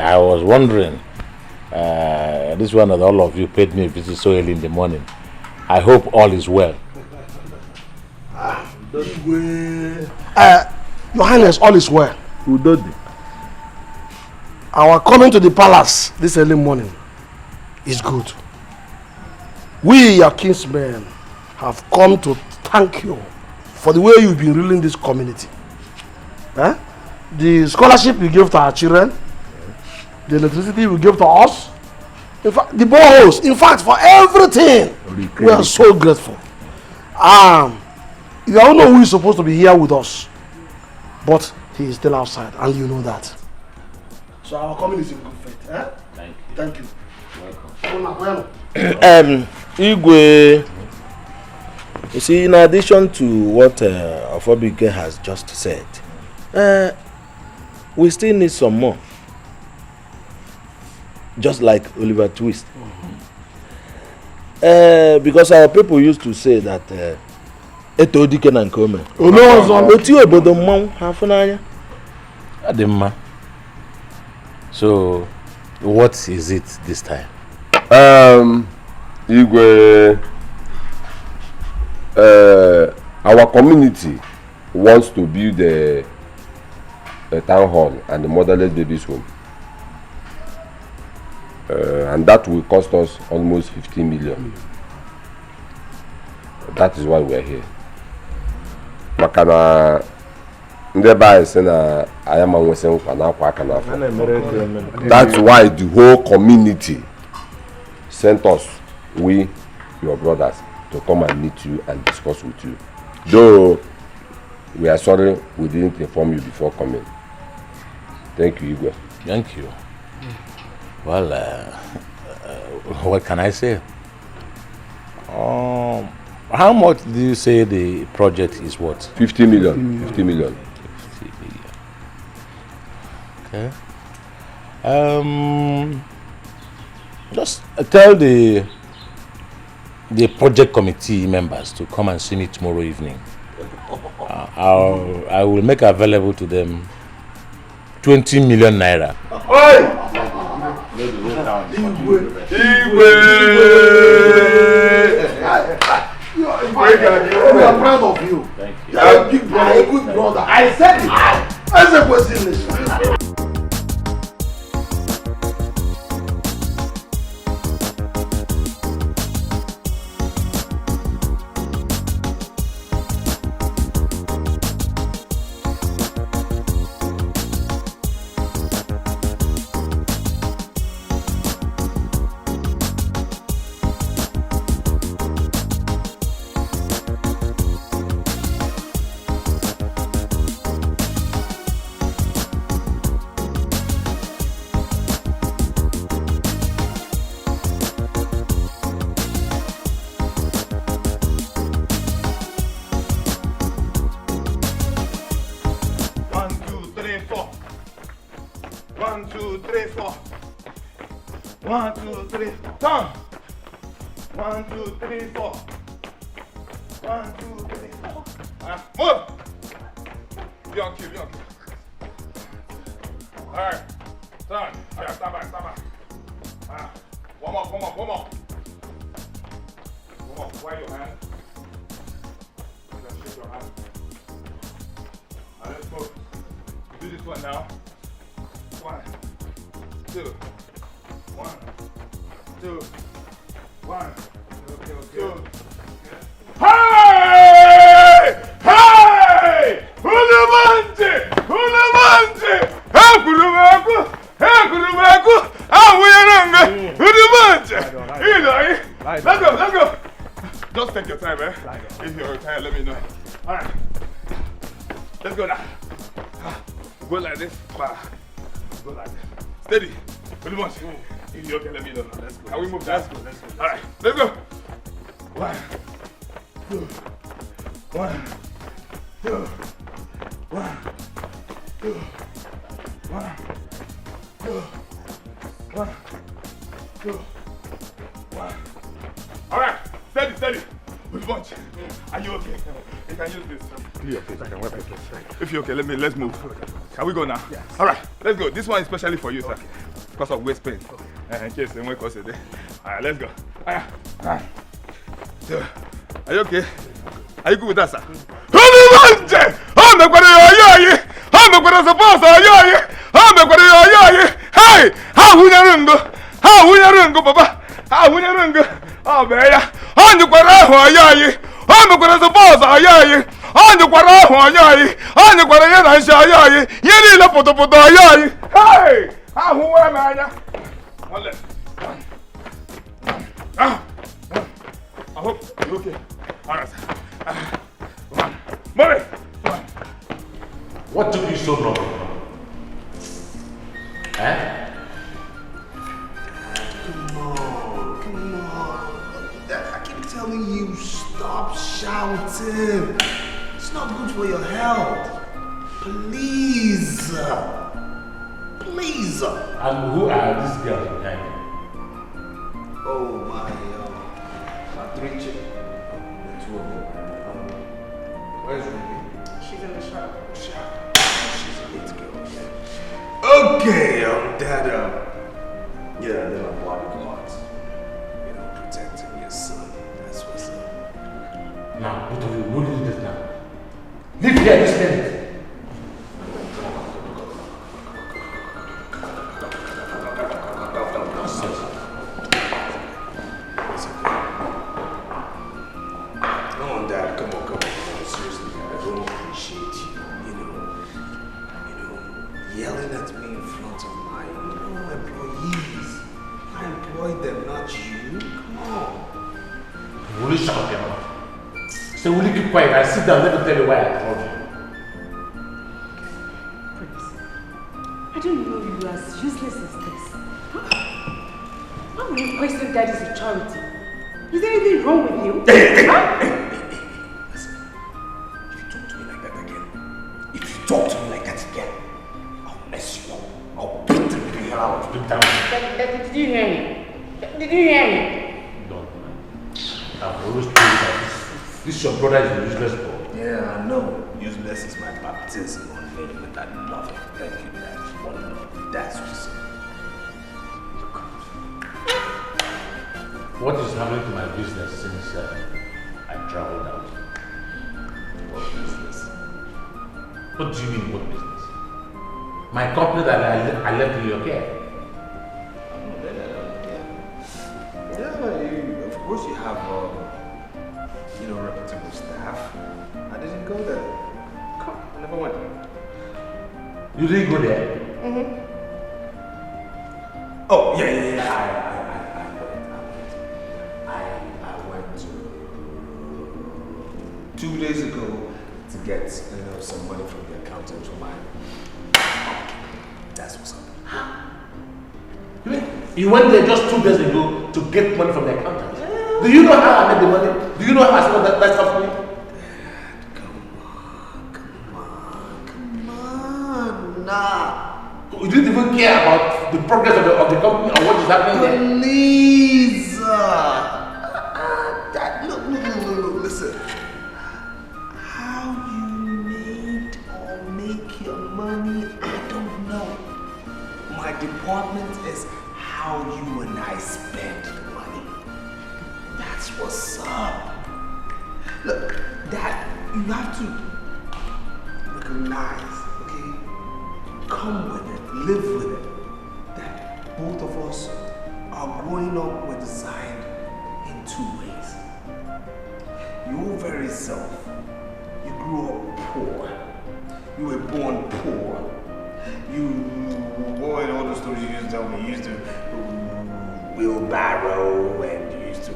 I was wondering. This one that all of you paid me a visit so early in the morning. I hope all is well. Your Highness, all is well. Our coming to the palace this early morning is good. We, your kinsmen, have come to thank you for the way you've been ruling this community. The scholarship you give to our children, the electricity you give to us, in fact, the boreholes, in fact, for everything, we are so grateful. You don't know who is supposed to be here with us, but he is still outside, and you know that. So our coming is in good faith. Thank you. Welcome. Igwe, you see, in addition to what Afobike has just said, we still need some more. Just like Oliver Twist. Because our people used to say that Eto Dike na Nkome. Oti obodo mmanwụ hafu n'anya. Ademma. So, what is it this time? Igwe, our community wants to build a town hall and a motherless babies home. And that will cost us almost 15 million. That is why we are here. Makana ndeba isena ayama wesen kwa na kwa kana. That's why the whole community sent us, we, your brothers, to come and meet you and discuss with you. Though we are sorry we didn't inform you before coming. Thank you, Igwe. Thank you. Well, what can I say? How much do you say the project is worth? 50 million. 50 million. 50 million. Okay. Just tell the project committee members to come and see me tomorrow evening. I will make available to them 20 million naira. We are proud of you. Thank you. You are a big brother, a good brother. I said it. I said what's in this. If you're okay, let's move. Can we go now? Yes. All right, let's go. This one is especially for you, sir. because of waist pain. In case they won't cause it. Alright, let's go. So, are you okay? Are you good with that, sir? I'm not going to suppose. Hey! How will you run? How will you run, Papa? How will you run? Oh, Beya. I'm not going to I'm not going to suppose. I'm not going to hey! How am I? I hope you're okay. All right. Mommy! What took you so long? Eh? Come on. I keep telling you, stop shouting. It's not good for your health. Please. Please. And who are these girls behind you? Oh, my 3 chicks. The 2 of them. Where's Ruby? She's in the shower. She's a late girl. Okay, Dad. Yeah, they're like bodyguards. You know, protecting your son. That's what's up. Now, both of you, what do you do this now? Leave here this minute. Yelling at me in front of my employees. I employed them, not you. Come on. Will you shut up your mouth? So will you keep quiet? I sit down, let me tell you why I called you. Prince, I didn't know you were as useless as this. Why would you question Daddy's authority? Is there anything wrong with you? Listen, if you talk to me like that again, I'll mess you up. I'll beat the hell out of you. Did you hear me? Did you hear me? Don't, man. I've always told you that this your brother is a useless boy. Yeah, I know. Useless is my baptism on name, but I love it. Thank you, Dad. One love. That's what's up. What is happening to my business since I traveled out? What business? What do you mean, what business? My company that I left in your care. Yeah, of course you have, reputable staff. I didn't go there. Come, I never went. You didn't go there? Mm-hmm. Oh, yeah. I went 2 days ago to get, some money from the accountant for my... That's what's up. You went there just 2 days ago to get money from the accountant? Yeah. Do you know how I made the money? Do you know how I spent that stuff for me? Come on. Nah. You didn't even care about the progress of the company or what is happening there? Please. Look, listen. How you made or make your money, I don't know. My department is how you and I spend the money. That's what's up. Look, Dad, you have to recognize, okay? Come with it, live with it. That both of us are growing up with design in 2 ways. Your very self, you grew up poor. You were born poor. Boy, all the stories you used to tell me, you used to wheelbarrow and you used to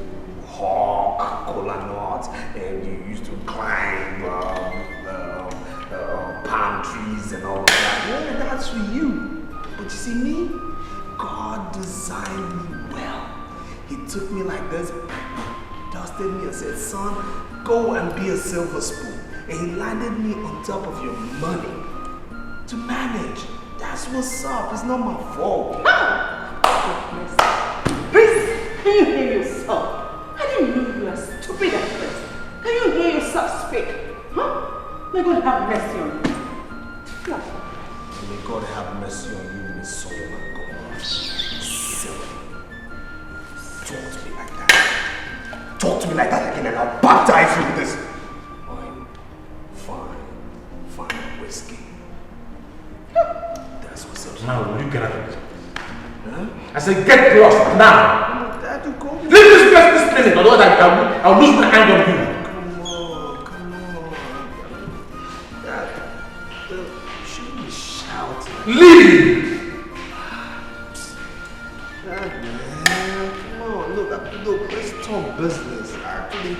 hawk cola nuts and you used to climb palm trees and all of that. Yeah, that's for you. But you see me? God designed me well. He took me like this, dusted me and said, son, go and be a silver spoon. And he landed me on top of your money to manage. That's what's up. It's not my fault. Prince, can you hear yourself? I didn't know you were stupid at first. Can you hear yourself speak? Huh? May God have mercy on you. May God have mercy on you, Miss Solomon. in and I'll baptize you with this fine whiskey. That's what's up. Now, will you get out of this? Huh? I said, get lost now. Dad, you call me. Leave this place this minute, otherwise I'll lose my hand on you. Come on. Dad, you shouldn't be shouting. Leave! Dad, man, come on. Look, let's talk business. I actually,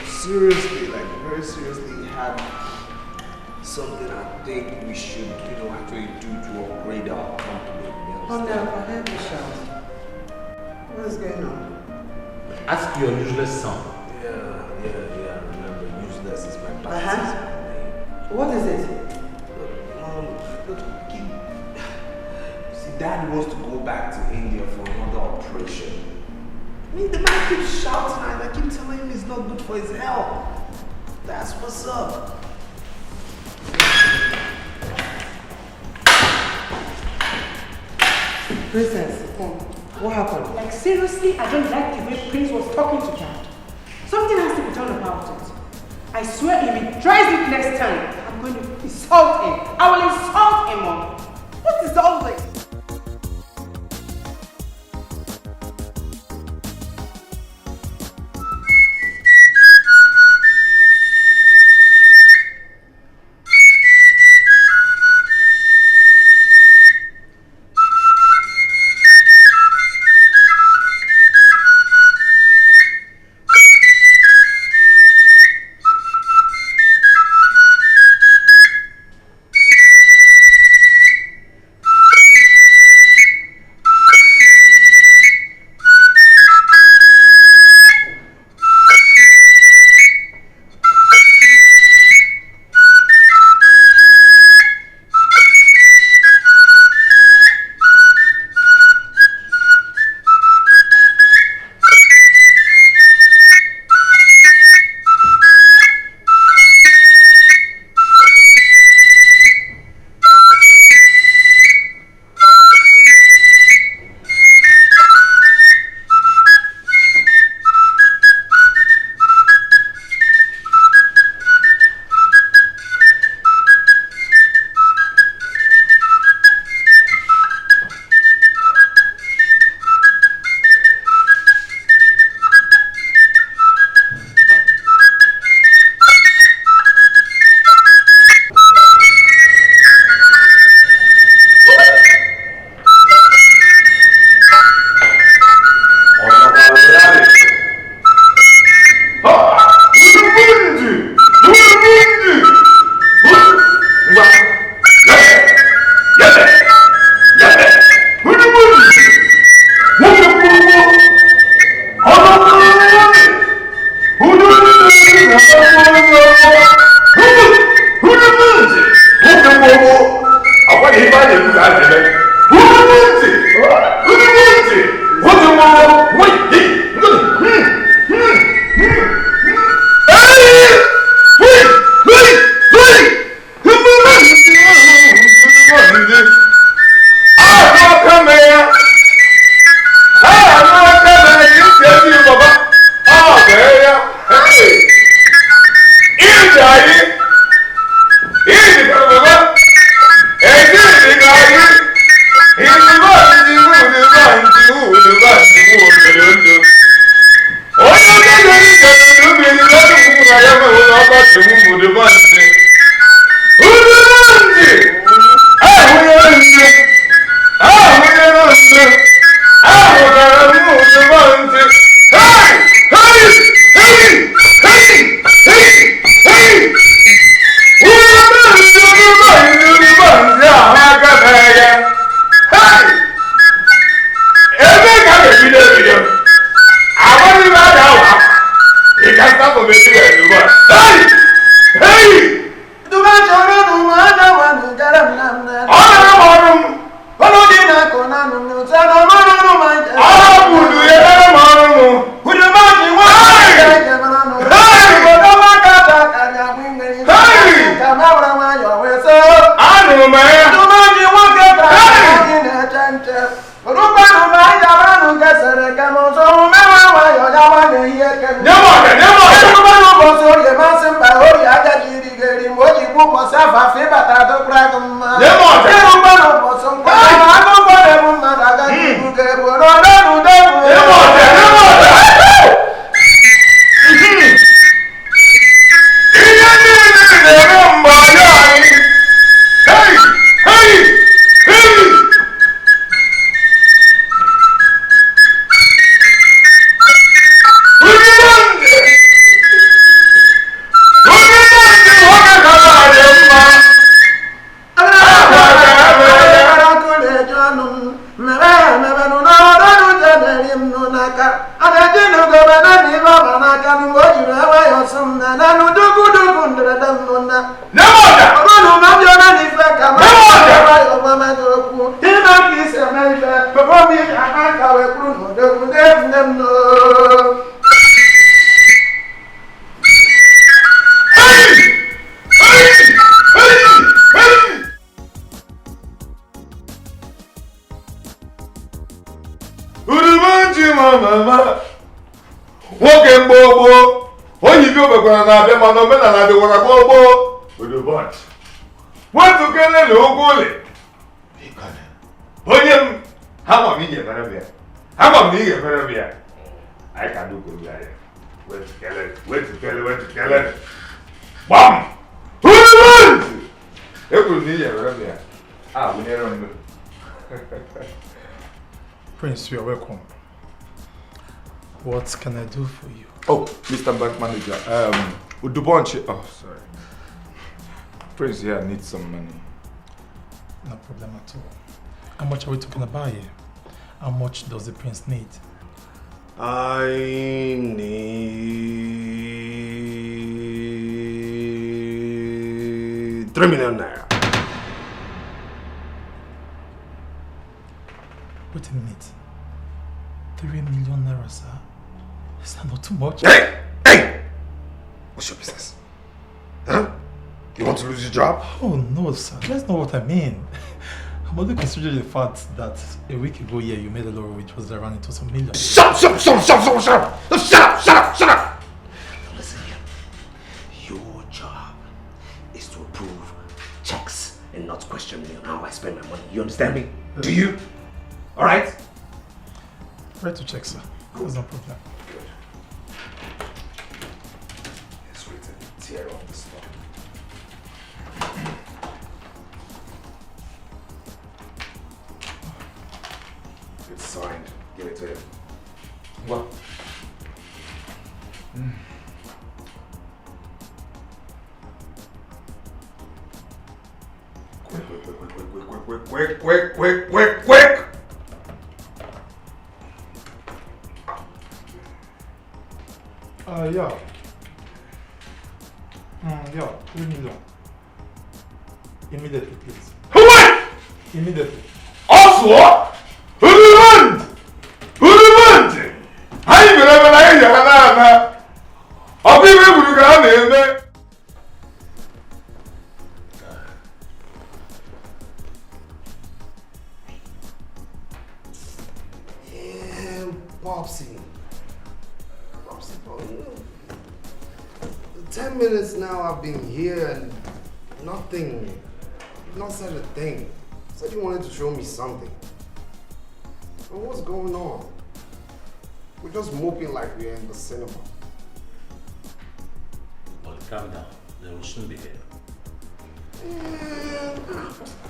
seriously, like very seriously have something I think we should, actually do to upgrade our company. Oh no, I heard you shout. What is going on? Ask your useless son. Yeah, remember, useless is my baptism. What is it? Look, see, Dad wants to go back to India for another operation. I mean, the man keeps shouting and I keep telling him it's not good for his health. That's what's up. Princess, what happened? Like seriously, I don't like the way Prince was talking to Dad. Something has to be done about it. I swear if he tries it next time, I'm going to insult him. I will insult him, Mom. What is all this? Mama, walking bobo. When you go back on the man, no man, and I do what I bobo with the bunch. What to get a logo? William, how am I here, Maravia? How am I here, Maravia? I can do good there. Where to tell it? Where to tell it? Where to tell it? Bam! Who the it will be here, Maravia. Ah, we never know. Prince, you are welcome. What can I do for you? Oh, Mr. Bank Manager, with the bunch. Oh, sorry. Prince here needs some money. No problem at all. How much are we talking about here? How much does the prince need? I need 3 million naira. Wait a minute. 3 million naira, sir? Is that not too much? Hey! Hey! What's your business? Huh? You want to lose your job? Oh no, sir. That's not what I mean. I'm only considering the fact that a week ago, yeah, you made a law which was around into some millions. Shut up! Listen here. Your job is to approve checks and not question me on how I spend my money. You understand me? Do you? Alright? Right to check, sir. There's no problem. Good. It's written. Tear off the stuff. It's signed. Give it to him. What? Quick! Yeah. Yeah, 3 million. Immediately, please. What? Immediately. Also? Who do you want? How you gonna have an idea? I'll be able to get out there. Popsy, 10 minutes now I've been here and nothing. You've not said a thing. You said you wanted to show me something. Well, what's going on? We're just moping like we're in the cinema. Well, calm down. They will soon be here.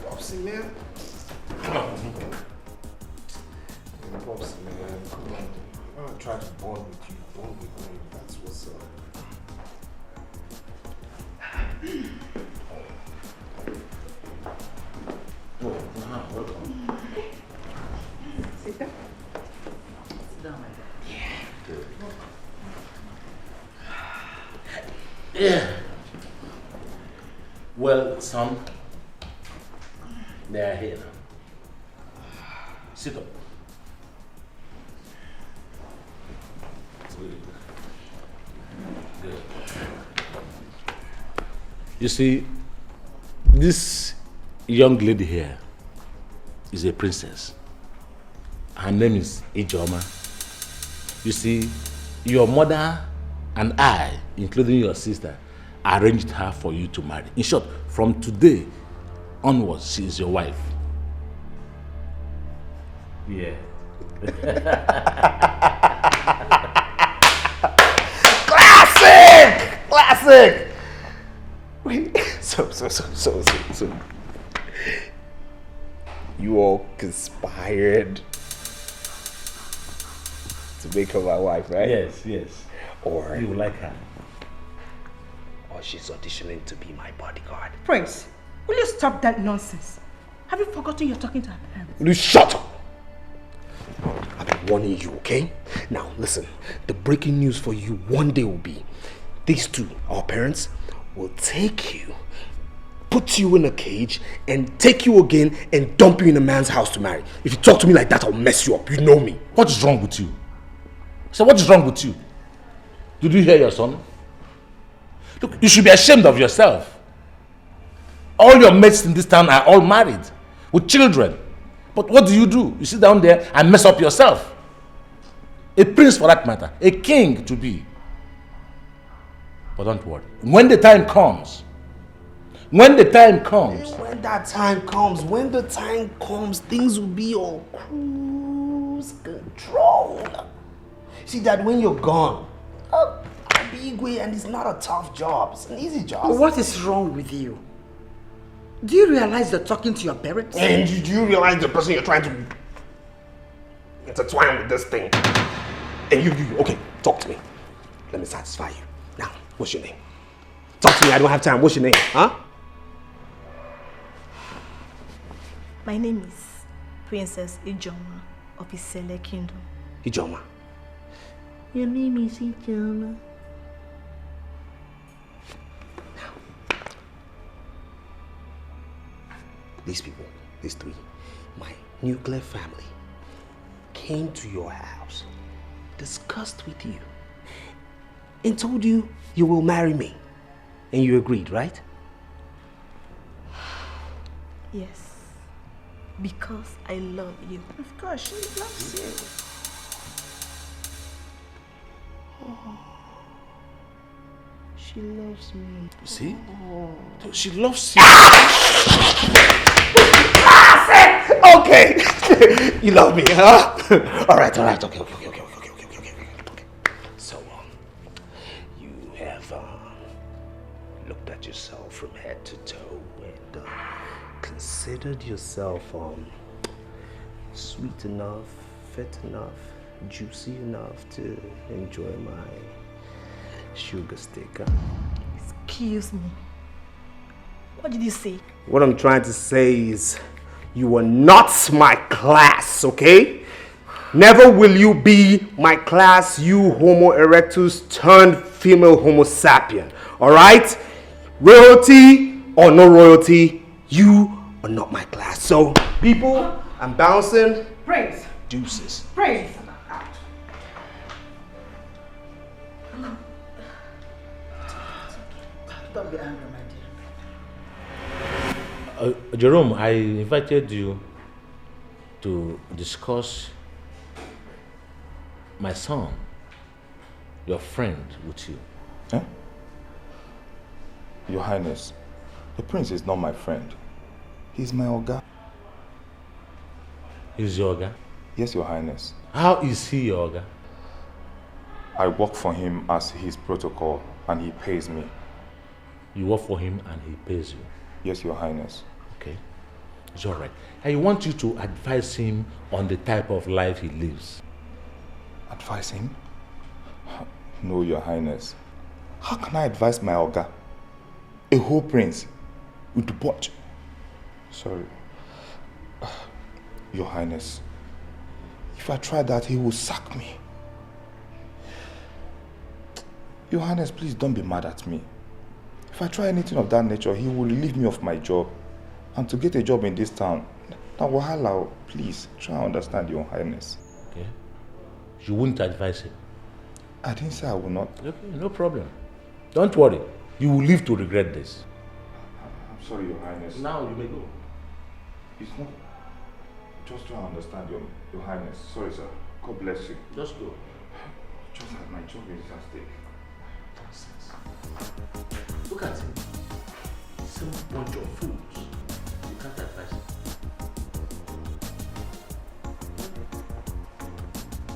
Popsy, man. Popsy, man, come on. I'm gonna try to bond with you. Bond with me. That's what's up. Welcome. Sit down. Sit down, my dad. Yeah. Good. Yeah. Well, son, they are here now. Sit up. Good. You see, this young lady here is a princess. Her name is Ijoma. You see, your mother and I, including your sister, arranged her for you to marry. In short, from today onwards, she is your wife. Yeah. Classic! Wait, so. You all conspired to make her my wife, right? Yes. Or You like her. Or she's auditioning to be my bodyguard. Prince, will you stop that nonsense? Have you forgotten you're talking to her parents? Will you shut up? I've been warning you, okay? Now listen, the breaking news for you one day will be these two, our parents, will take you put you in a cage and take you again and dump you in a man's house to marry. If you talk to me like that, I'll mess you up. You know me. What is wrong with you? So what is wrong with you? Did you hear your son? Look, you should be ashamed of yourself. All your mates in this town are all married with children. But what do? You sit down there and mess up yourself. A prince for that matter, a king to be. But don't worry. When the time comes, when the time comes, things will be on cruise control. See that when you're gone, I'll be Igwe, and it's not a tough job. It's an easy job. What is wrong with you? Do you realize you're talking to your parents? And do you realize the person you're trying to intertwine with this thing? And you, okay, talk to me. Let me satisfy you. Now, what's your name? Talk to me, I don't have time. What's your name, huh? My name is Princess Ijoma of Isele Kingdom. Ijoma. Your name is Ijoma. These people, these three, my nuclear family, came to your house, discussed with you, and told you you will marry me. And you agreed, right? Yes, because I love you. Of course, she loves you. Oh, she loves me. You see? Oh. She loves you. Okay. You love me, huh? All right. Okay. So, you have looked at yourself from head to toe and considered yourself sweet enough, fit enough, juicy enough to enjoy my sugar stick. Excuse me. What did you say? What I'm trying to say is you are not my class, okay? Never will you be my class, you Homo erectus turned female Homo sapien, all right? Royalty or no royalty, you are not my class. So, people, I'm bouncing. Prince. Deuces. Prince. Don't be angry, my dear. Jerome, I invited you to discuss my son, your friend, with you. Eh? Your Highness, the prince is not my friend. He's my Oga. He's your Oga? Yes, Your Highness. How is he your Oga? I work for him as his protocol and he pays me. You work for him and he pays you? Yes, Your Highness. Okay, it's all right. I want you to advise him on the type of life he lives. Advise him? No, Your Highness. How can I advise my Oga? A whole prince with the watch. Sorry. Your Highness, if I try that, he will sack me. Your Highness, please don't be mad at me. If I try anything of that nature, he will leave me off my job. And to get a job in this town, now wahala, please try and understand, Your Highness. Okay. You wouldn't advise him? I didn't say I will not. Okay, no problem. Don't worry. You will live to regret this. I'm sorry, Your Highness. Now you may go. It's not... Just try and understand, Your Highness. Sorry, sir. God bless you. Just go. Just that my job is at stake. Look at him. Some bunch of fools. You can't advise him.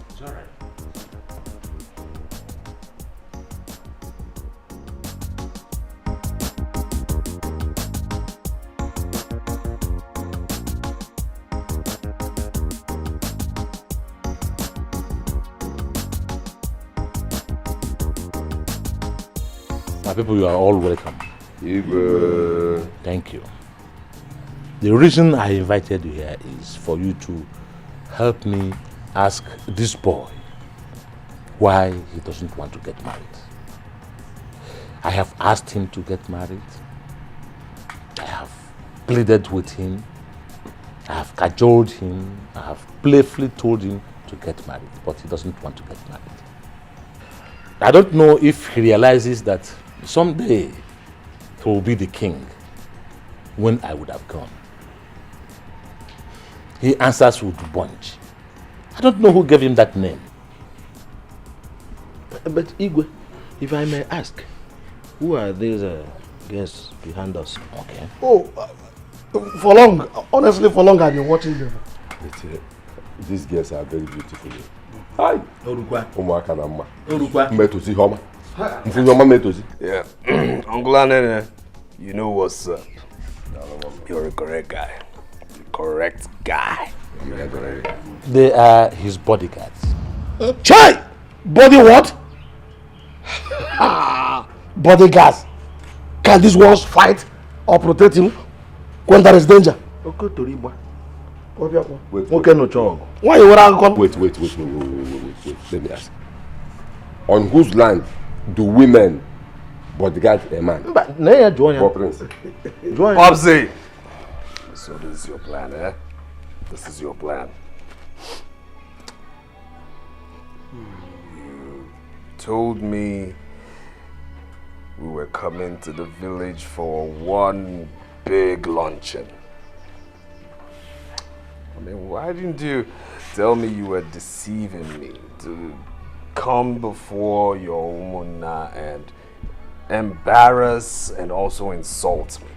It's all right. My people, you are all welcome. Thank you. The reason I invited you here is for you to help me ask this boy why he doesn't want to get married. I have asked him to get married. I pleaded with him, I have cajoled him, I have playfully told him to get married, but he doesn't want to get married. I don't know if he realizes that someday he will be the king when I would have gone. He answers with bunch. I don't know who gave him that name. But Igwe, if I may ask, who are these guests behind us? Okay. Oh, for long, honestly, for long I've been watching them. These girls are very beautiful. Hi. Umwaka na mma. Orukwa. Metozi homa. Mfunyoma metozi. Yeah. Uncle Anene, you know what's up. You're a correct guy. Correct guy. You're a correct guy. They are his bodyguards. Chai! Body what? Bodyguards. Can these ones fight or protect him when there is danger? Wait. Why you want Wait. Let me ask. On whose land do women bodyguard a man? Prince. Popsy! So this is your plan, eh? This is your plan. You told me we were coming to the village for one big luncheon. I mean, why didn't you tell me you were deceiving me to come before your umuna and embarrass and also insult me?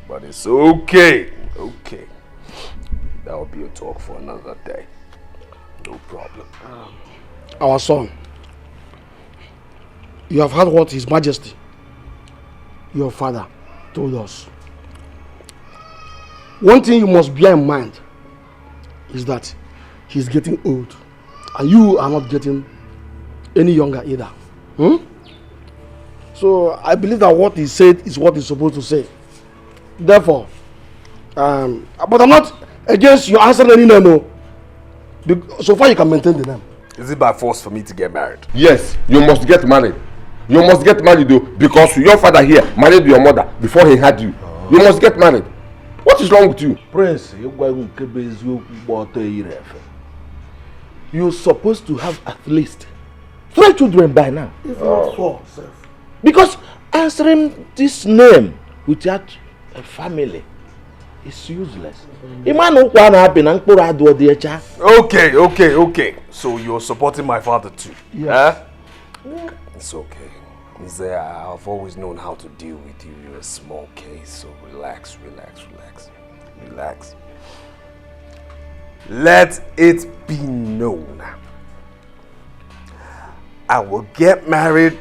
But it's okay. Okay. That will be a talk for another day. No problem. Our son, you have heard what His Majesty, your father, told us. One thing you must bear in mind is that he's getting old and you are not getting any younger either. So I believe that what he said is what he's supposed to say. Therefore, but I'm not against you answering any name. So far you can maintain the name. Is it by force for me to get married? Yes, you must get married. You must get married though, because your father here married your mother before he had you. You must get married. What is wrong with you? Prince, you're supposed to have at least 3 children by now. If not 4, sir. Because answering this name without a family is useless. Okay. So you're supporting my father too? Yes. Huh? It's okay. I've always known how to deal with you. You're a small case, so relax. Let it be known. I will get married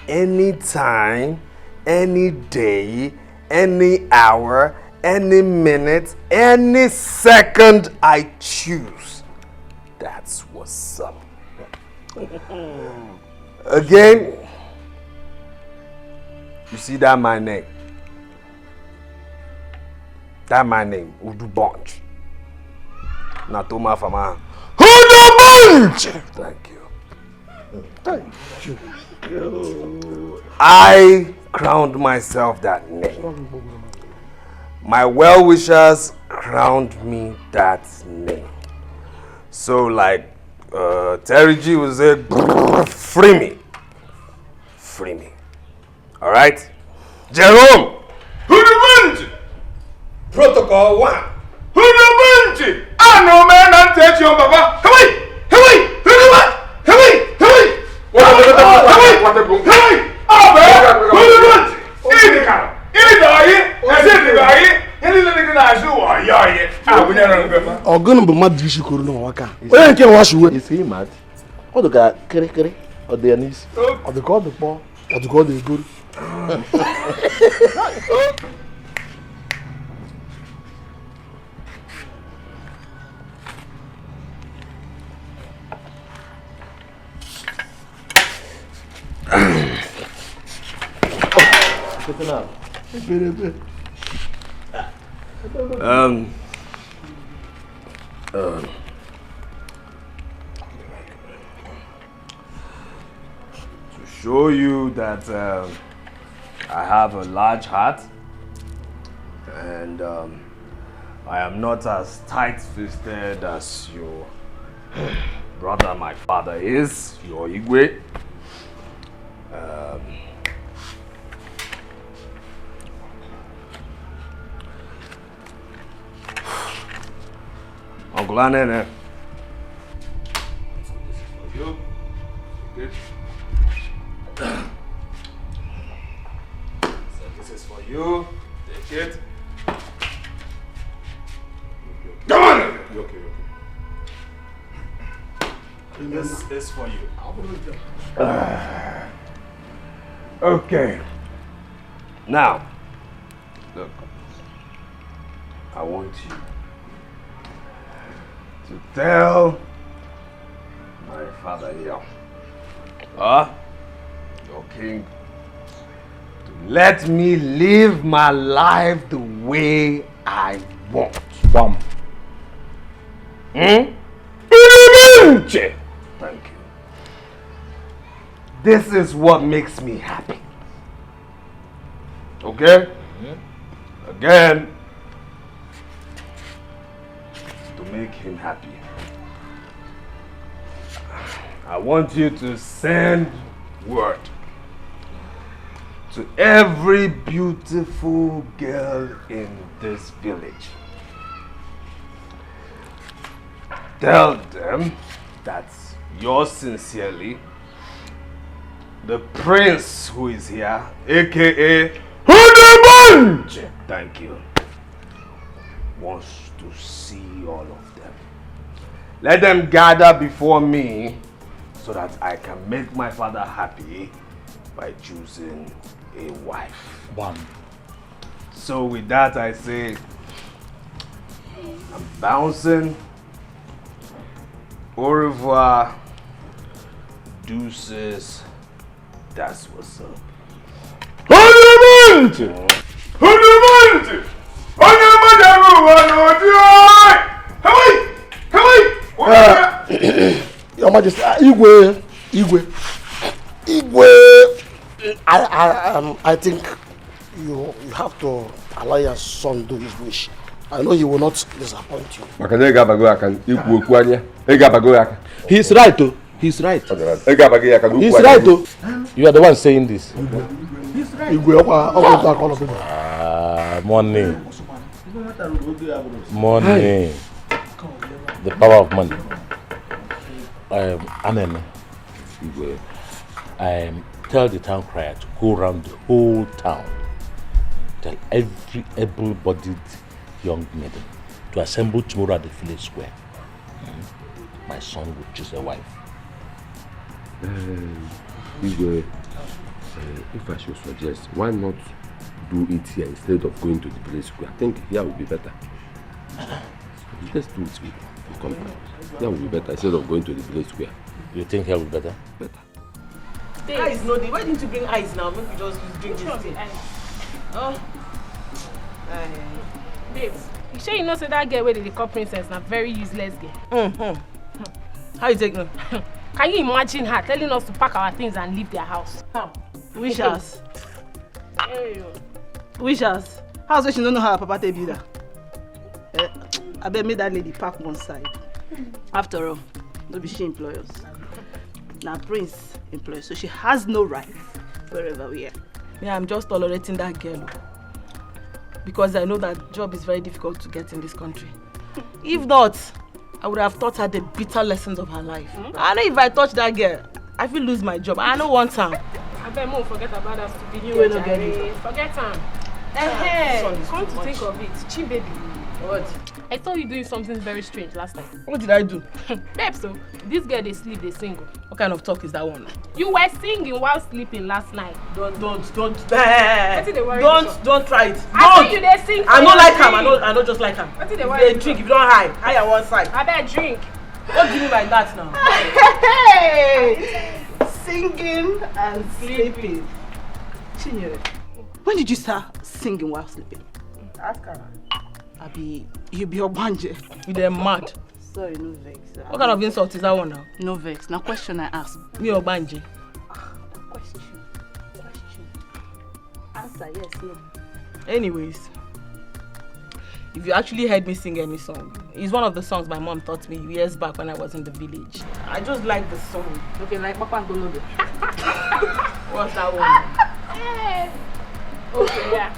anytime, any day, any hour, any minute, any second I choose. That's what's up. Again, you see that my name? That my name, Udu Bunch. Natoma Fama. Udu Bunch! Thank you. I crowned myself that name. My well-wishers crowned me that name. So like Terry G would say, free me. Alright? Jerome! Hudumunji! Protocol 1. Hudumunji! I know man, I'm touching your papa. Come on! Ogunu bụ mmadụ isi kwuru n'ụwa. Onye nke nwa shiwe. Is he mad? Ọ dịka kịrịkịrị ọ dị ya n'isi. Ọ dịka ọ dị kpọ, ọ dịka ọ dị egoro. To show you that I have a large heart And I am not as tight-fisted as your brother, my father, is, your Igwe. Uncle Anene. This is for you. Good. So this is for you. Take it. Come on! You okay, This is for you. Okay. Now, look. I want you to tell my father here, your king, to let me live my life the way I want. Bam. Thank you. This is what makes me happy. Okay? Again, to make him happy, I want you to send word to every beautiful girl in this village. Tell them that yours sincerely, the prince who is here, aka Hudemunche, thank you, wants to see all of them. Let them gather before me so that I can make my father happy by choosing a wife. One. So with that I say, I'm bouncing. Au revoir. Deuces. That's what's up. Your Majesty, Igwe, I think you have to allow your son do his wish. I know he will not disappoint you. He's right, though. He's right. He's right, though. You are the one saying this. He's right. Money. Money. The power of money. Amen. Tell the town crier to go around the whole town. Tell every able-bodied young maiden to assemble tomorrow at the village square. My son will choose a wife. If I should suggest, why not do it here instead of going to the village square? I think here will be better. Let's do it with compound. Here will be better instead of going to the village square. You think here will be better? Better. Ice, no, why didn't you bring ice now? Maybe just drink this thing. Oh. Babes, you sure you know say that girl where they call princess na very useless girl? How you take no? Can you imagine her telling us to pack our things and leave their house? How? Wish us. Wish us. How's she don't know how her papa take build her? I bet make that lady pack one side. After all, no be she employers. Now Prince employers, so she has no right wherever we are. Yeah, I'm just tolerating that girl because I know that job is very difficult to get in this country. If not, I would have taught her the bitter lessons of her life. I know if I touch that girl, I will lose my job. I don't want her. I bet Mo forget about that stupid You will not get it. Forget her. Come to think of it, Chi baby. What? I saw you doing something very strange last time. What did I do? Babe, so this girl they sleep, they sing. What kind of talk is that one? You were singing while sleeping last night. Don't Don't try it. I think you they sing. I don't like him. I don't just like him. What did If they drink, if you don't hide on one side. I bet drink. Don't do me like that now. Hey! Singing and sleeping. Chinyere, when did you start singing while sleeping? Ask her. Abi, you be obanje. You dey mad. Sorry, no vex. What kind of insult is that one now? No vex. Now question I ask. Me obanje. Question. Answer yes, no. Anyways, if you actually heard me sing any song. It's one of the songs my mom taught me years back when I was in the village. I just like the song. Okay, like Papa Golode. What's that one? Okay, yeah.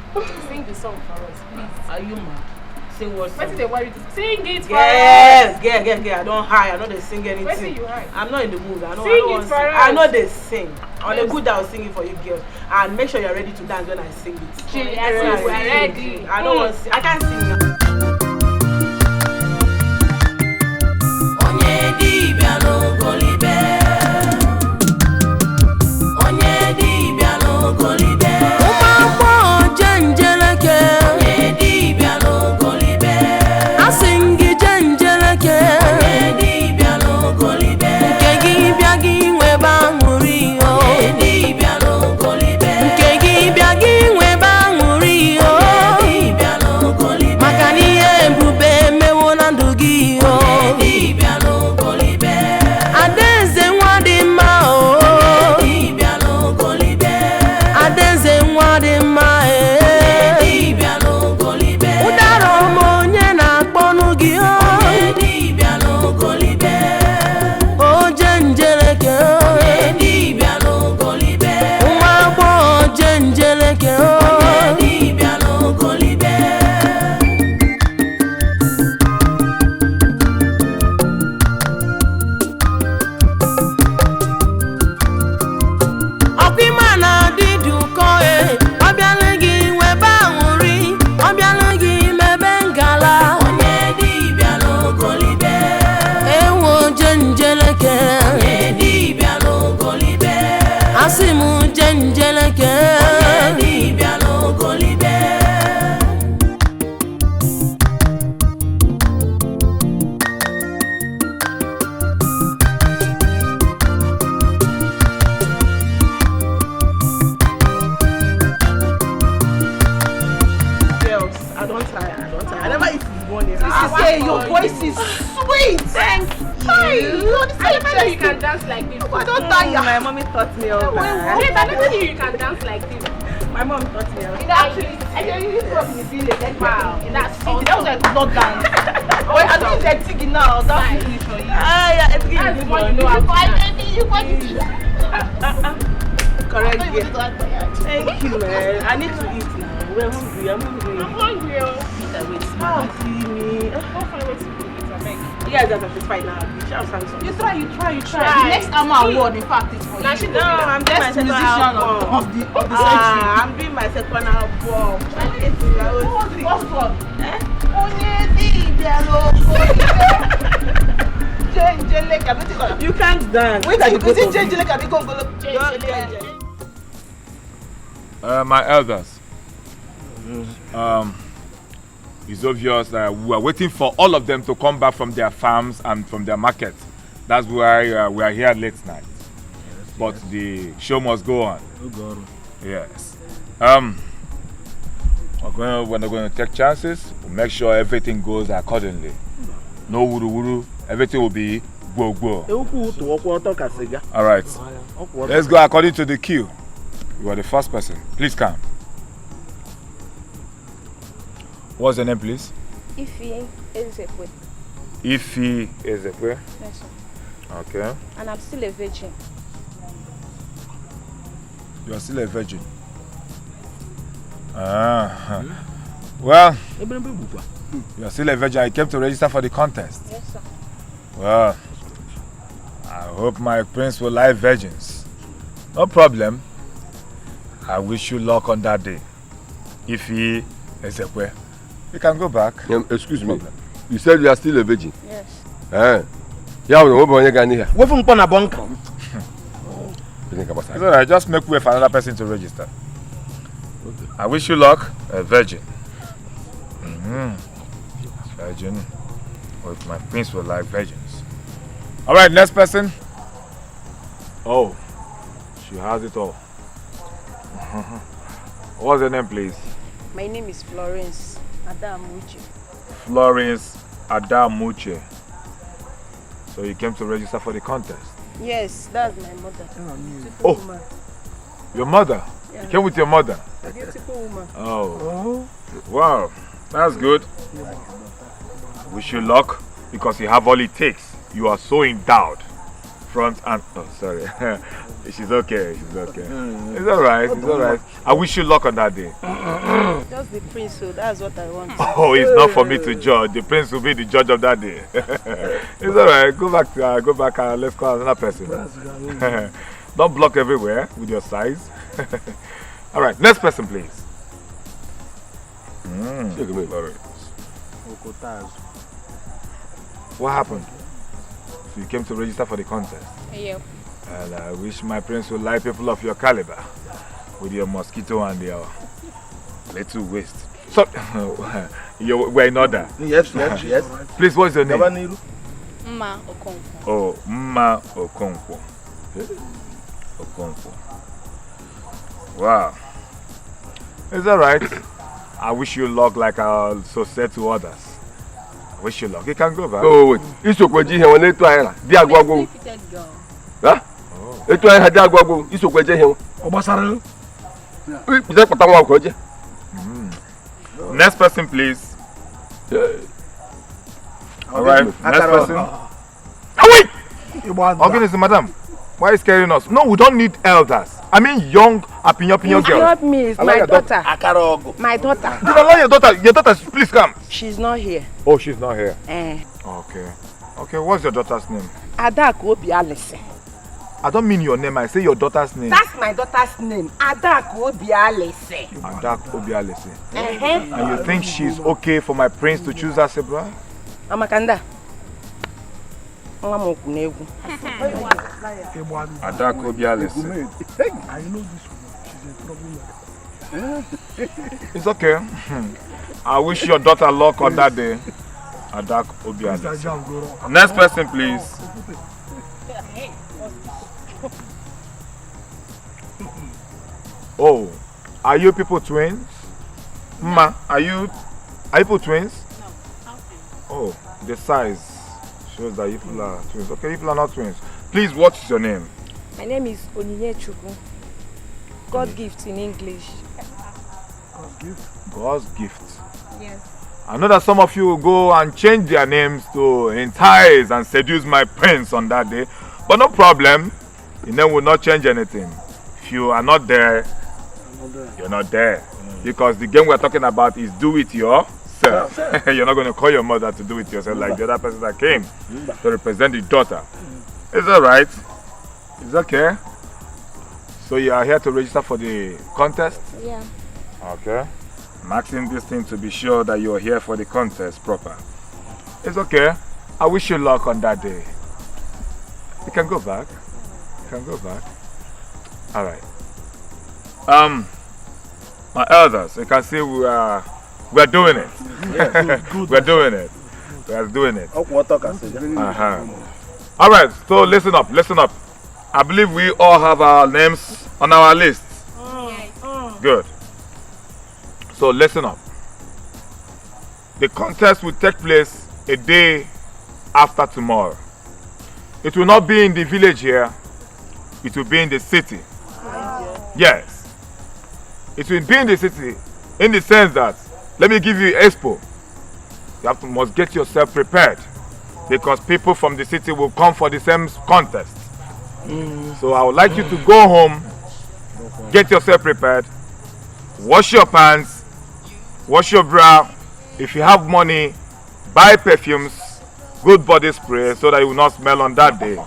Sing the song for us, please. Are you mad? Sing what song? What did they worry to sing it for yes, us? Yes. I don't hide. I know they sing anything. Where see you hide? I'm not in the mood. I know. Sing it for us. I know they sing. On the good, I'll sing it for you girls. And make sure you're ready to dance when I sing it. Yes, we're ready. I don't want to sing. I can't sing now. Your voice is sweet. Thank you. I never knew you can dance like this. I don't tire. My mommy taught me all that. Wait, I never knew you can dance like this. My mom taught me all that. Actually, from the village. Wow, that's awesome. That was like not dance. Wait, I don't like singing now. That's really for you. Yeah, it's that's the one you know how to correct. Thank you, man. I need to eat now. We're hungry. I'm hungry. I'm hungry. See me. You guys are satisfied now. You try. The next Amma award, in fact, is for you. No, I'm doing my second album of the century. I'm doing my second album. What's one? You can't dance. Wait, my elders, it's obvious that we are waiting for all of them to come back from their farms and from their markets. That's why we are here late night. But the show must go on. Yes. We're not going to take chances. We'll make sure everything goes accordingly. No wuru-wuru. Everything will be go-go. All right. Let's go according to the queue. You are the first person. Please come. What's your name, please? Ifi Ezekwe. Ifi Ezekwe? Yes, sir. Okay. And I'm still a virgin. You are still a virgin? Well, you are still a virgin. I came to register for the contest. Yes, sir. Well, I hope my prince will like virgins. No problem. I wish you luck on that day. Ifi Ezekwe. You can go back. Excuse me. You said you are still a virgin? Yes. It's alright, just make way for another person to register. Okay. I wish you luck, a virgin. Virgin. Well, my prince will like virgins. Alright, next person. Oh, she has it all. What's your name, please? My name is Florence Adamuche. Florence Adamuche. So you came to register for the contest? Yes, that's my mother. Oh, woman. Your mother? Yeah. You came with your mother? A beautiful woman. Oh. Wow, that's good. Wish you luck because you have all it takes. You are so endowed. Front and sorry. She's okay. It's alright. It's alright. I wish you luck on that day. Just the prince, so that's what I want. Oh, it's not for me to judge. The prince will be the judge of that day. It's alright. Go back and let's call another person. Don't block everywhere with your size. Alright, next person please. What happened? So you came to register for the contest? Yep. And I wish my prince would like people of your caliber with your mosquito and your little waist. So, we're in order. Yes. Please, what's your name? Mma Okonkwo. Oh, Mma Okonkwo. Okonkwo. Wow. It's alright. I wish you luck like I also said to others. I wish you luck. You can go back. Oh, wait. Isokweji he won etu anya di agwagwo. Ha? Etu anya di agwagwo isokweji he. Obasara. Ije pata nwa ko je. Next person please. Alright, next person. Oh wait! Organism, madam. Why are you scaring us? No, we don't need elders. I mean young, opinion girls. Not me, it's my daughter. My daughter. Did I allow your daughter? Your daughter, please come. She's not here. Oh, she's not here. Okay, what's your daughter's name? Adaku Obialese. I don't mean your name, I say your daughter's name. That's my daughter's name. Adaku Obialese. Adaku Obialese. And you think she's okay for my prince to choose as a bride? Amakanda. Adaku Obialese. I know this one. She's a troublemaker. It's okay. I wish your daughter luck on that day. Adaku Obialese. Next person, please. Oh, are you people twins? Ma, are you people twins? No. Oh, the size shows that you people are twins. Okay, you people are not twins. Please, what's your name? My name is Onyinye Chukwu. God gift in English. God's gift? God's gift. Yes. I know that some of you will go and change their names to entice and seduce my prince on that day. But no problem. Your name will not change anything. If you are not there, you're not there. Because the game we're talking about is do it yourself. You're not going to call your mother to do it yourself like the other person that came to represent the daughter. It's alright. It's okay. So you are here to register for the contest? Yeah. Okay. I'm asking this thing to be sure that you're here for the contest proper. It's okay. I wish you luck on that day. You can go back. Alright. My elders, you can see we're doing it. We're doing it. Alright, so listen up. I believe we all have our names on our list. Good. So listen up. The contest will take place a day after tomorrow. It will not be in the village here. It will be in the city. Yes. It will be in the city in the sense that, let me give you expo. You must get yourself prepared because people from the city will come for the same contest. So I would like you to go home, get yourself prepared, wash your pants, wash your brow. If you have money, buy perfumes, good body spray so that you will not smell on that day.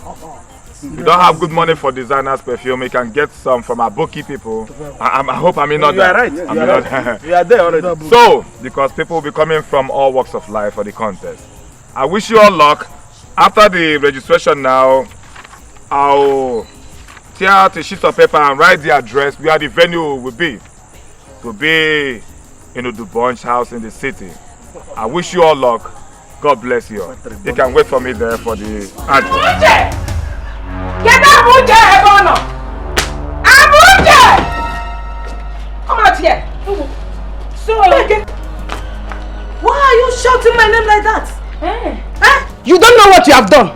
If you don't have good money for designers perfume, you can get some from our bookie people. I hope I'm not there. Right. You are there already. So, because people will be coming from all walks of life for the contest. I wish you all luck. After the registration now, I'll tear out a sheet of paper and write the address where the venue will be. It will be in the Bunch house in the city. I wish you all luck. God bless you. You can wait for me there for the address. Get Abuja, Ebono! Abuja! Come out here. So, why are you shouting my name like that? You don't know what you have done.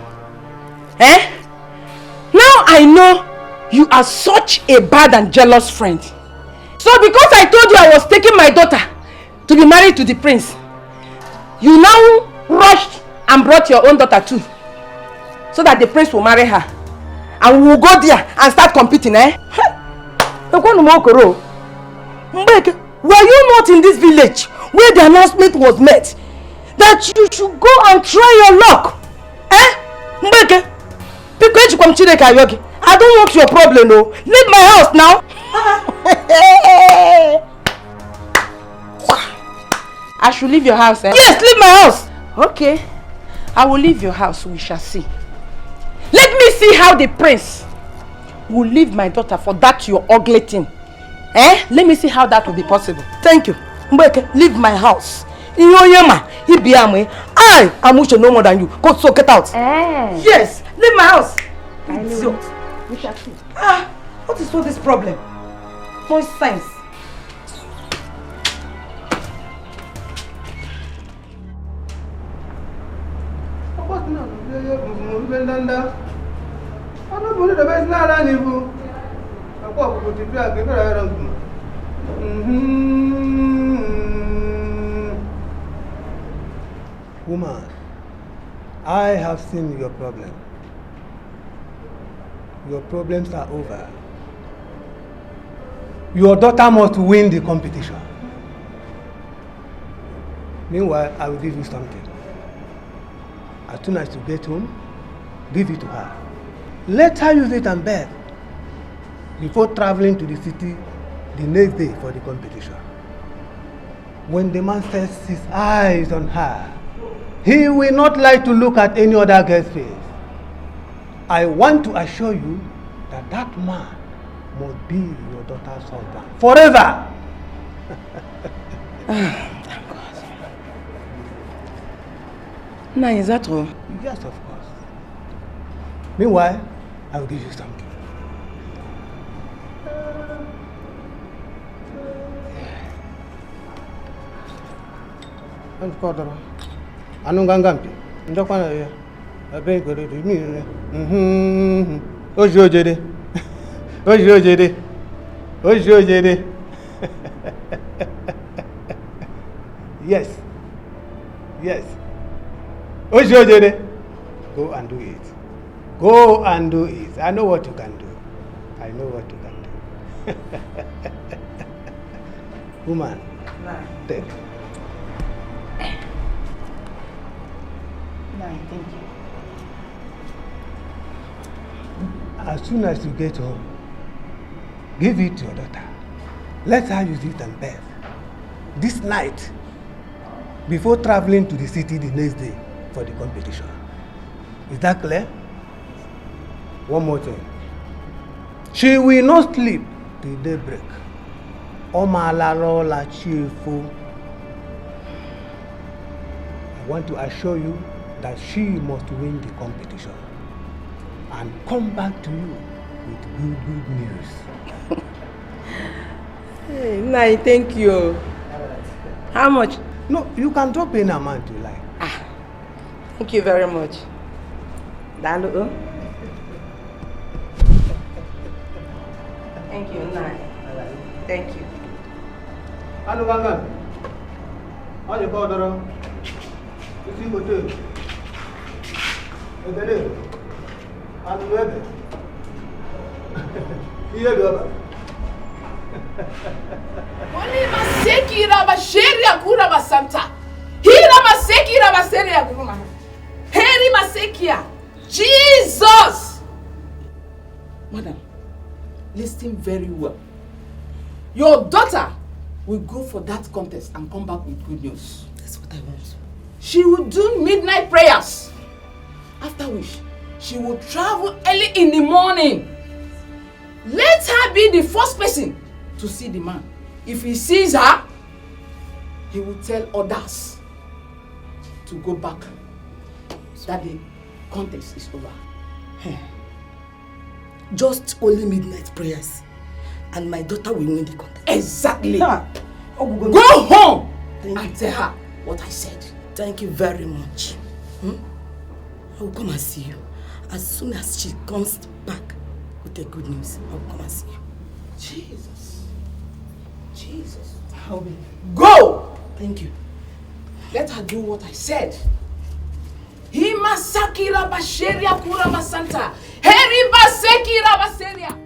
Now I know you are such a bad and jealous friend. So because I told you I was taking my daughter to be married to the prince, You now rushed and brought your own daughter too, so that the prince will marry her. And we will go there and start competing, eh? Were you not in this village where the announcement was made that you should go and try your luck? Eh? I don't want your problem, no. Leave my house now. I should leave your house, eh? Yes, leave my house. Okay. I will leave your house, we shall see. Let me see how the prince will leave my daughter for that your ugly thing. Eh? Let me see how that will be possible. Thank you. Mbeke, leave my house. I am much no more than you. Go so get out. Yes, leave my house. Idiot. We shall see. What is all this problem? No sense. Woman, I have seen your problem. Your problems are over. Your daughter must win the competition. Meanwhile, I will give you something. As soon as you get home, give it to her. Let her use it and beg before traveling to the city the next day for the competition. When the man sets his eyes on her, he will not like to look at any other girl's face. I want to assure you that that man must be your daughter's husband forever. Thank God. Now, is that all? Yes, of course. Meanwhile, I will give you something. Anungangampi. Ndokwana ya. Abegoro de mi. Ojojede. Ojojede. Ojojede. Yes. Yes. Ojojede. Go and do it. Go and do it. I know what you can do. I know what you can do. Woman, take. Thank you. As soon as you get home, give it to your daughter. Let her use it and bathe. This night, before traveling to the city the next day for the competition. Is that clear? One more thing. She will not sleep till daybreak. I want to assure you that she must win the competition and come back to you with good news. Hey, Nai, thank you. How much? No, you can drop any amount you like. Thank you very much. Dalu. Thank you, Nai. Thank you. Anu Gangan. How you go, Doro? You see what you do? Anu Webe. Here you are. Wali maseki raba sheria kura basanta. Hira maseki raba sheria kura. Heri masekia. Jesus. Madam, listen very well. Your daughter will go for that contest and come back with good news. That's what I want. She will do midnight prayers. After which, she will travel early in the morning. Let her be the first person to see the man. If he sees her, he will tell others to go back. That the contest is over. Just only midnight prayers, and my daughter will win the contest. Exactly. Go home and tell her what I said. Thank you very much. I will come and see you. As soon as she comes back with the good news, I will come and see you. Jesus. Jesus. Go! Thank you. Let her do what I said. Himasakira basheria kura basanta. Heri basekira baseria.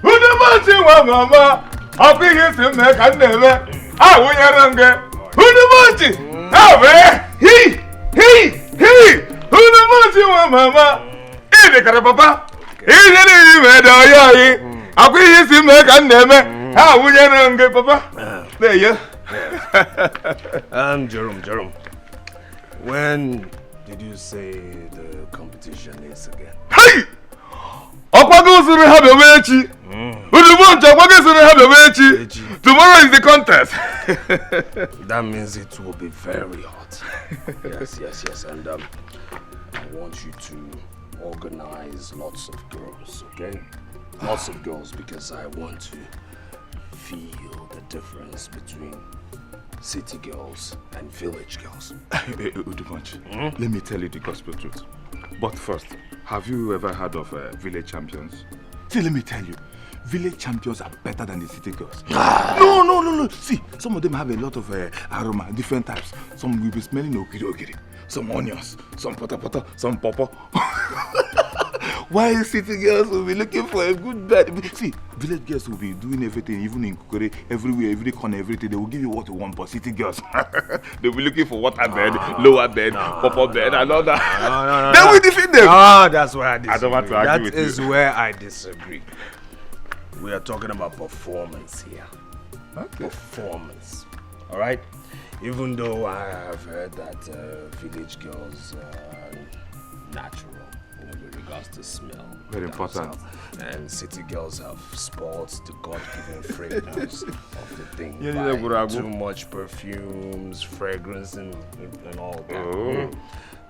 Hudumanti wa mama. Happy is him make and never. I will yarange. Hudumanti. He. Hudumanti wa mama. Ile kara papa. Ile ni medayi. Happy is him make and never. I will yarange papa. There you. Jerome. When did you say the competition is again? Hey! Tomorrow is the contest. That means it will be very hot. Yes. And I want you to organize lots of girls, okay? Lots of girls, because I want to feel the difference between city girls and village girls. Udumanchi, let me tell you the gospel truth. But first, have you ever heard of village champions? See, let me tell you, village champions are better than the city girls. No. See, some of them have a lot of aroma, different types. Some will be smelling ogiri, some onions, some pota, some pawpaw. Why city girls will be looking for a good bed? See, village girls will be doing everything, even in Kukure, everywhere, every corner, everything. They will give you what you want, but city girls, they will be looking for water bed, lower bed, pawpaw bed, and all that. No. They will defeat them. That's where I disagree. I don't want to argue with you. That is where I disagree. We are talking about performance here. Okay. Performance. All right? Even though I have heard that village girls are natural, with regards to smell. Very important. And city girls have sports, the God-given fragrance of the thing. Too much perfumes, fragrance, and all that.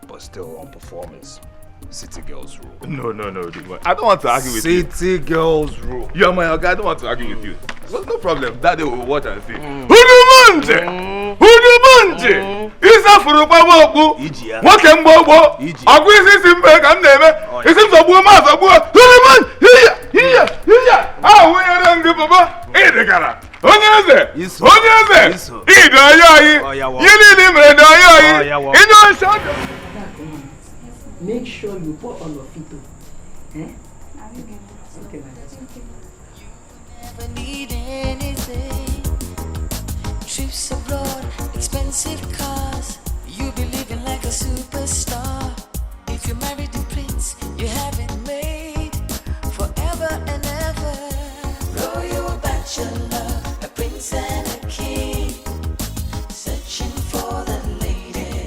But still on performance. City girls rule. No. I don't want to argue with you. City girls rule. You are my guy. I don't want to argue with you. Well, no problem. That day we'll watch and see. Hudumanti! Isa furupa woku. Wake mbobo. Agwisi simbe kandeme. Isim sobuwa ma sobuwa. Huduman! Hiya! Ah, we are rangi baba. Idekara. Onyeze. Idayayi. Yini mreda yayi. Inyo shaka. Make sure you put on your feet. Okay, never need anything. Trips abroad, expensive cars. You be living like a superstar. If you marry the prince, you have it made forever and ever. Though you're a bachelor, a prince and a king, searching for the lady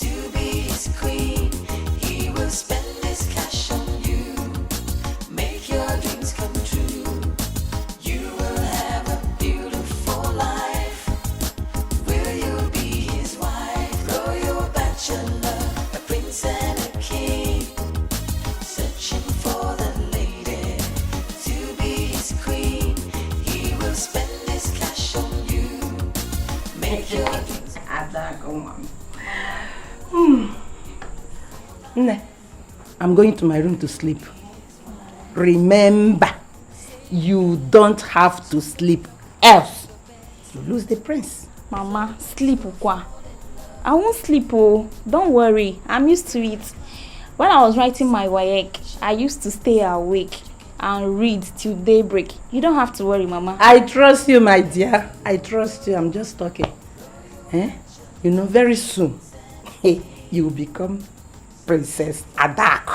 to be his queen. He will spend his cash on you, make your dreams come true. You will have a beautiful life. Will you be his wife? Though you're a bachelor, a prince and a king, searching for the lady to be his queen. He will spend his cash on you, make your dreams. I'm going to my room to sleep. Remember, you don't have to sleep, else you lose the prince. Mama, sleep ukwa. I won't sleep, oh. Don't worry, I'm used to it. When I was writing my WAEC, I used to stay awake and read till daybreak. You don't have to worry, Mama. I trust you, my dear. I trust you. I'm just talking. You know, very soon, you will become Princess Adak.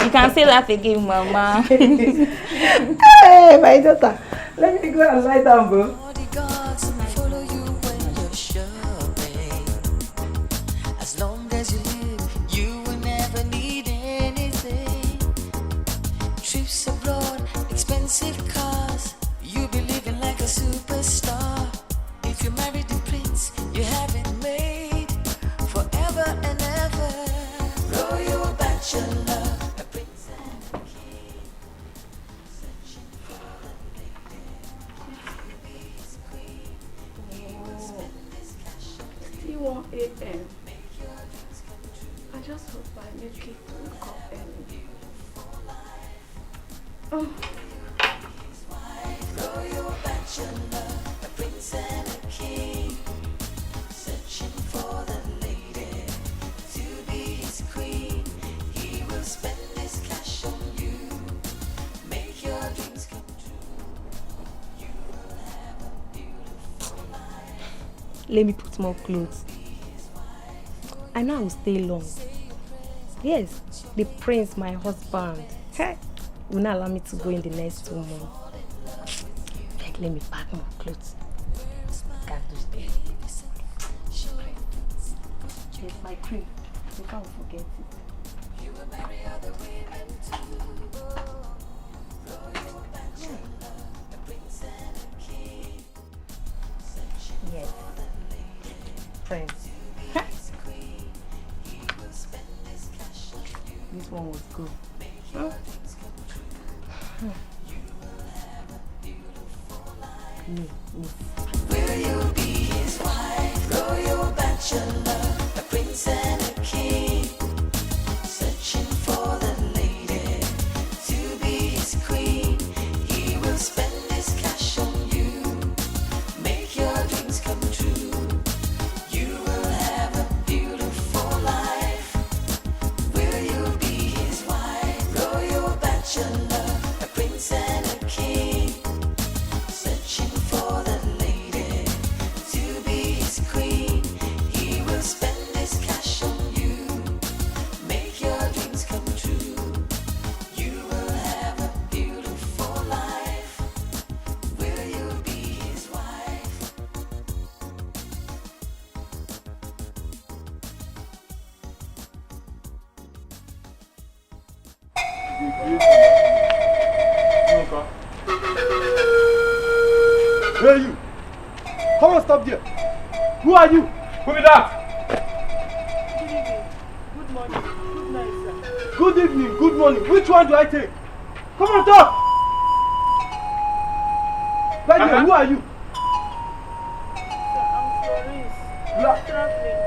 You can say that again, Mama. Hey, my daughter. Let me go and lie down, bro. Follow you when you're shopping. As long as you live, you will never need anything. Trips abroad, expensive cars. You be living like a superstar. If you marry the prince, you have it made forever and ever. Though you're a bachelor, a prince and a king, searching for the lady to be his just hope I make it to wake up early. Oh. Royal bachelor, a prince and a king, searching for the lady to be his queen. He will spend his cash on you, make your dreams come true. You will have a beautiful life. Let me put more clothes. I know I will stay long. Yes, the prince, my husband, will not allow me to go in the next 2 months. Let me pack more clothes. Can't do this. Yes, my cream. You can't forget it. You will marry other women too. Royal bachelor, a prince and a king. Yes. Prince. This one was good. Huh? Will you be his wife? Royal bachelor, a prince and a king, searching for the lady to be his queen. He will spend his cash on you, make your dreams come true. You will have a beautiful life. Will you be his wife? Royal bachelor, a prince and a king, searching for the lady to be his queen. He will spend his cash on you, make your dreams come true. You will have a beautiful life. Will you be his wife? Where are you? Come on, stop there. Who are you? Who is that? Good morning. Good night, sir. Good evening, good morning. Which one do I take? Come on, talk. Right there, who are you? Sir, I'm Florence. You are traveling.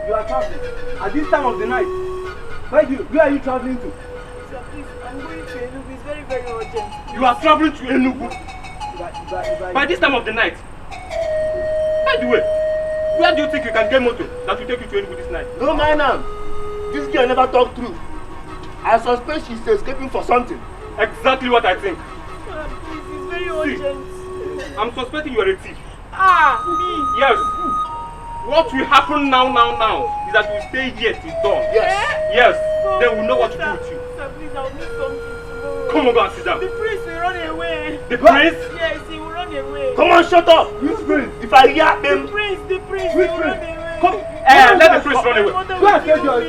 You are traveling. At this time of the night. Where are you traveling to? Sir, please, I'm going to Enugu. It's very, very urgent. You are traveling to Enugu? By this time of the night? By the way, where do you think you can get motor that will take you to Enugu this night? No, my man. This girl never talk true. I suspect she's escaping for something. Exactly what I think. Sir, please, it's very urgent. I'm suspecting you are a thief. Me? Yes. What will happen now is that you stay here till dawn. Yes. Then we'll know what to do with you. Sir, please, I'll need something tomorrow. Come on, go and sit down. The prince will run away. The prince? Yes, he will run away. Come on, shut up. Which prince? If I hear them. The prince Which will run prince? away. Come. Let the prince run away. Go and take your.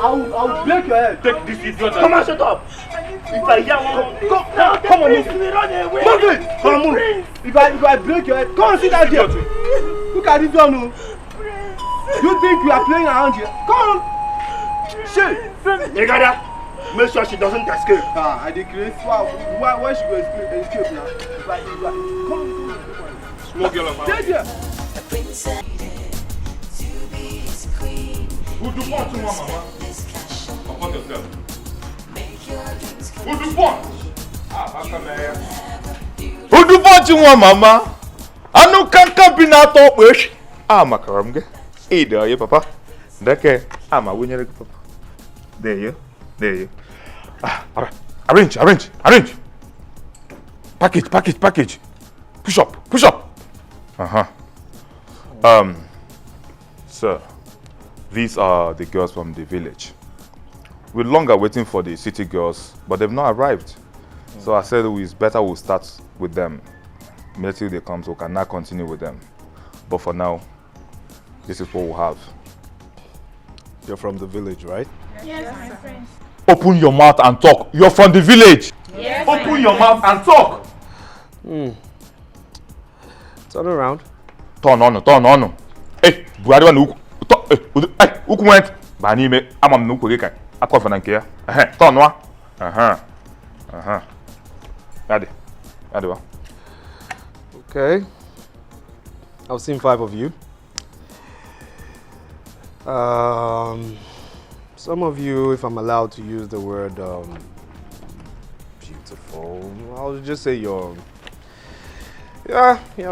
I'll break your head. Take this idiot. Come on, shut up. If I hear one. Come on, move it. Move it. Come on, move. If I break your head, come and sit down there. Look at this one. You think we are playing around here? Come on. Shit. Negada, make sure she doesn't escape. I declare. Why she go escape now? If I come on. Small girl of ours. Who do punch you, mama? Upon yourself. Who do punch? Who do punch you, mama? I know can't be not up wish. Makaramge. Hey, there you, papa. Deke, I'm a winner, papa. There you. Alright. Arrange. Package. Push up. Sir, these are the girls from the village. We're longer waiting for the city girls, but they've not arrived. So I said it's better we'll start with them. Immediately they come, so we can now continue with them. But for now, this is what we'll have. You're from the village, right? Yes, my friend. Open your mouth and talk. You're from the village. Yes, Open your mouth and talk. Turn around. Turn on. Hey, Buhari wanu. Hey, uku went. Ba ni me amam no kwege kai. Akwa fa na nke ya. Turn wa. Ade wa. Okay. I've seen 5 of you. some of you, if I'm allowed to use the word beautiful, I'll just say you're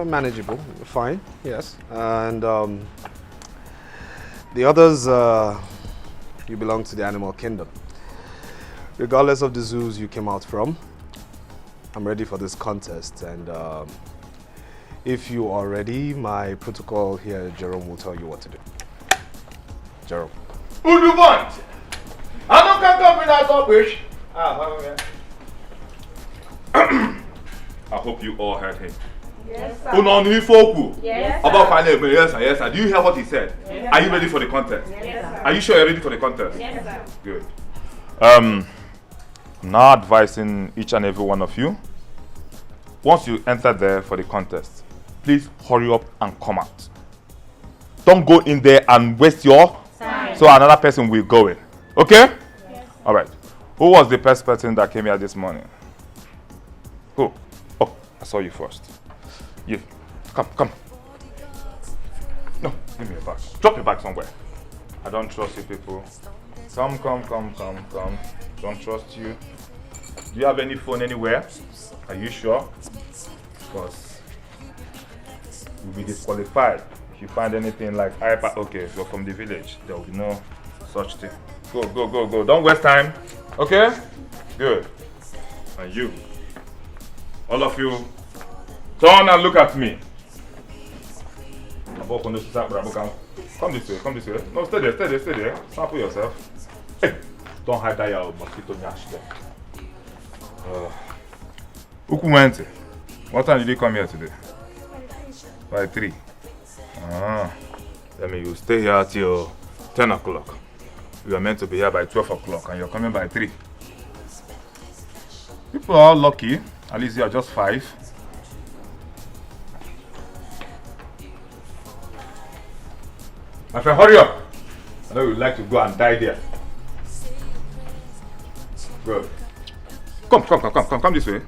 manageable, fine, yes. And the others, you belong to the animal kingdom. Regardless of the zoos you came out from, I'm ready for this contest, and if you are ready, my protocol here, Jerome, will tell you what to do. Jerome. Who do you want? I don't come in that rubbish. I hope you all heard him. Yes, sir. Yes, sir. About final, yes, sir, yes, sir. Do you hear what he said? Yes, are you ready for the contest? Yes, sir. Are you sure you're ready for the contest? Yes, sir. Good. I'm now advising each and every one of you, once you enter there for the contest, please hurry up and come out. Don't go in there and waste your time, so another person will go in. Okay? Yes. All right. Who was the first person that came here this morning? Who? Oh, I saw you first. You. Come. No, give me a bag. Drop your bag somewhere. I don't trust you people. Come. Don't trust you. Do you have any phone anywhere? Are you sure? Because you'll be disqualified if you find anything like iPad. Okay, you're from the village. There will be no such thing. Go. Don't waste time. Okay? Good. And you. All of you, turn and look at me. Come this way. No, stay there. Sample yourself. Hey, don't hide that your mosquito nyash there. Ukumente, what time did you come here today? By 3. That means you stay here till 10 o'clock. You are meant to be here by 12 o'clock and you're coming by 3. People are lucky, at least you are just 5. My friend, hurry up! I know you'd like to go and die there. Good. Come this way.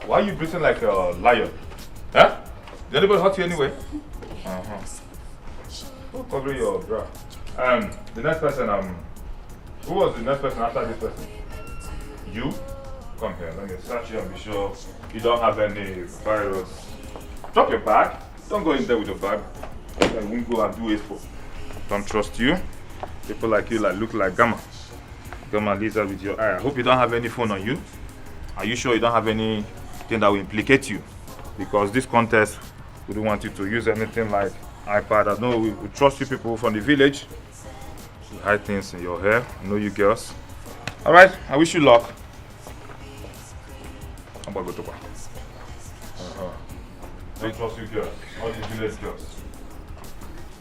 Why are you breathing like a lion? Huh? Did anybody hurt you anyway? Who covered your bra? The next person, who was the next person after this person? You? Come here, let me search you and be sure you don't have any virus. Drop your bag. Don't go in there with your bag. I won't go and do it for. Don't trust you. People like you look like Gamma. Gamma Lisa with your eye. I hope you don't have any phone on you. Are you sure you don't have anything that will implicate you? Because this contest, we don't want you to use anything like iPad. I know we trust you people from the village. You hide things in your hair. I know you girls. Alright, I wish you luck. I'm about to go to work. Don't trust you girls. All these village girls.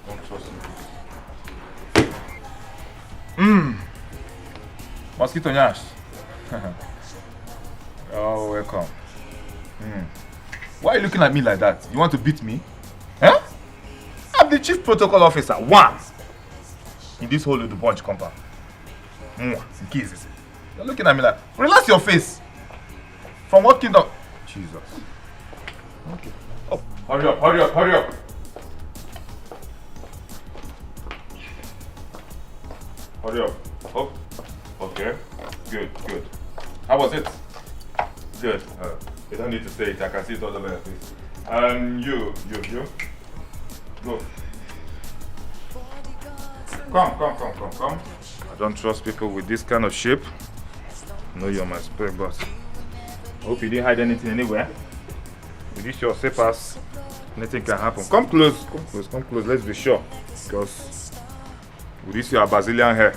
Don't trust you. Mosquito Nyash. Oh, welcome. Why are you looking at me like that? You want to beat me? Huh? I'm the chief protocol officer. 1 in this whole little bunch compound. In cases. You're looking at me like, relax your face. From what kingdom? Jesus. Okay. Oh, hurry up. Hurry up. Oh, okay. Good. How was it? Good. You don't need to say it. I can see it all over your face. You. Go. Come. I don't trust people with this kind of shape. I know you're my spec boss. I hope you didn't hide anything anywhere. With this your slippers, anything can happen. Come close. Let's be sure. Because with this your Brazilian hair,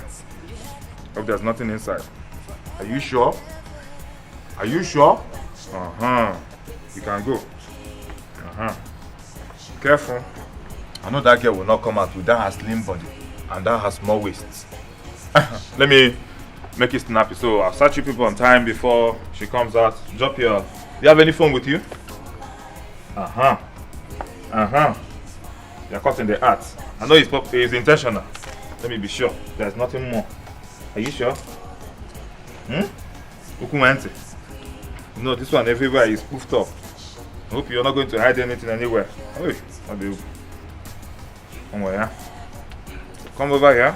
hope there's nothing inside. Are you sure? You can go. Careful. I know that girl will not come out with that slim body and that has small waists. Let me make it snappy. So I'll search you people on time before she comes out. Drop your. Do you have any phone with you? You're caught in the act. I know it's intentional. Let me be sure. There's nothing more. Are you sure? Ukumente. No, this one everywhere is poofed up. I hope you're not going to hide anything anywhere. Come over here.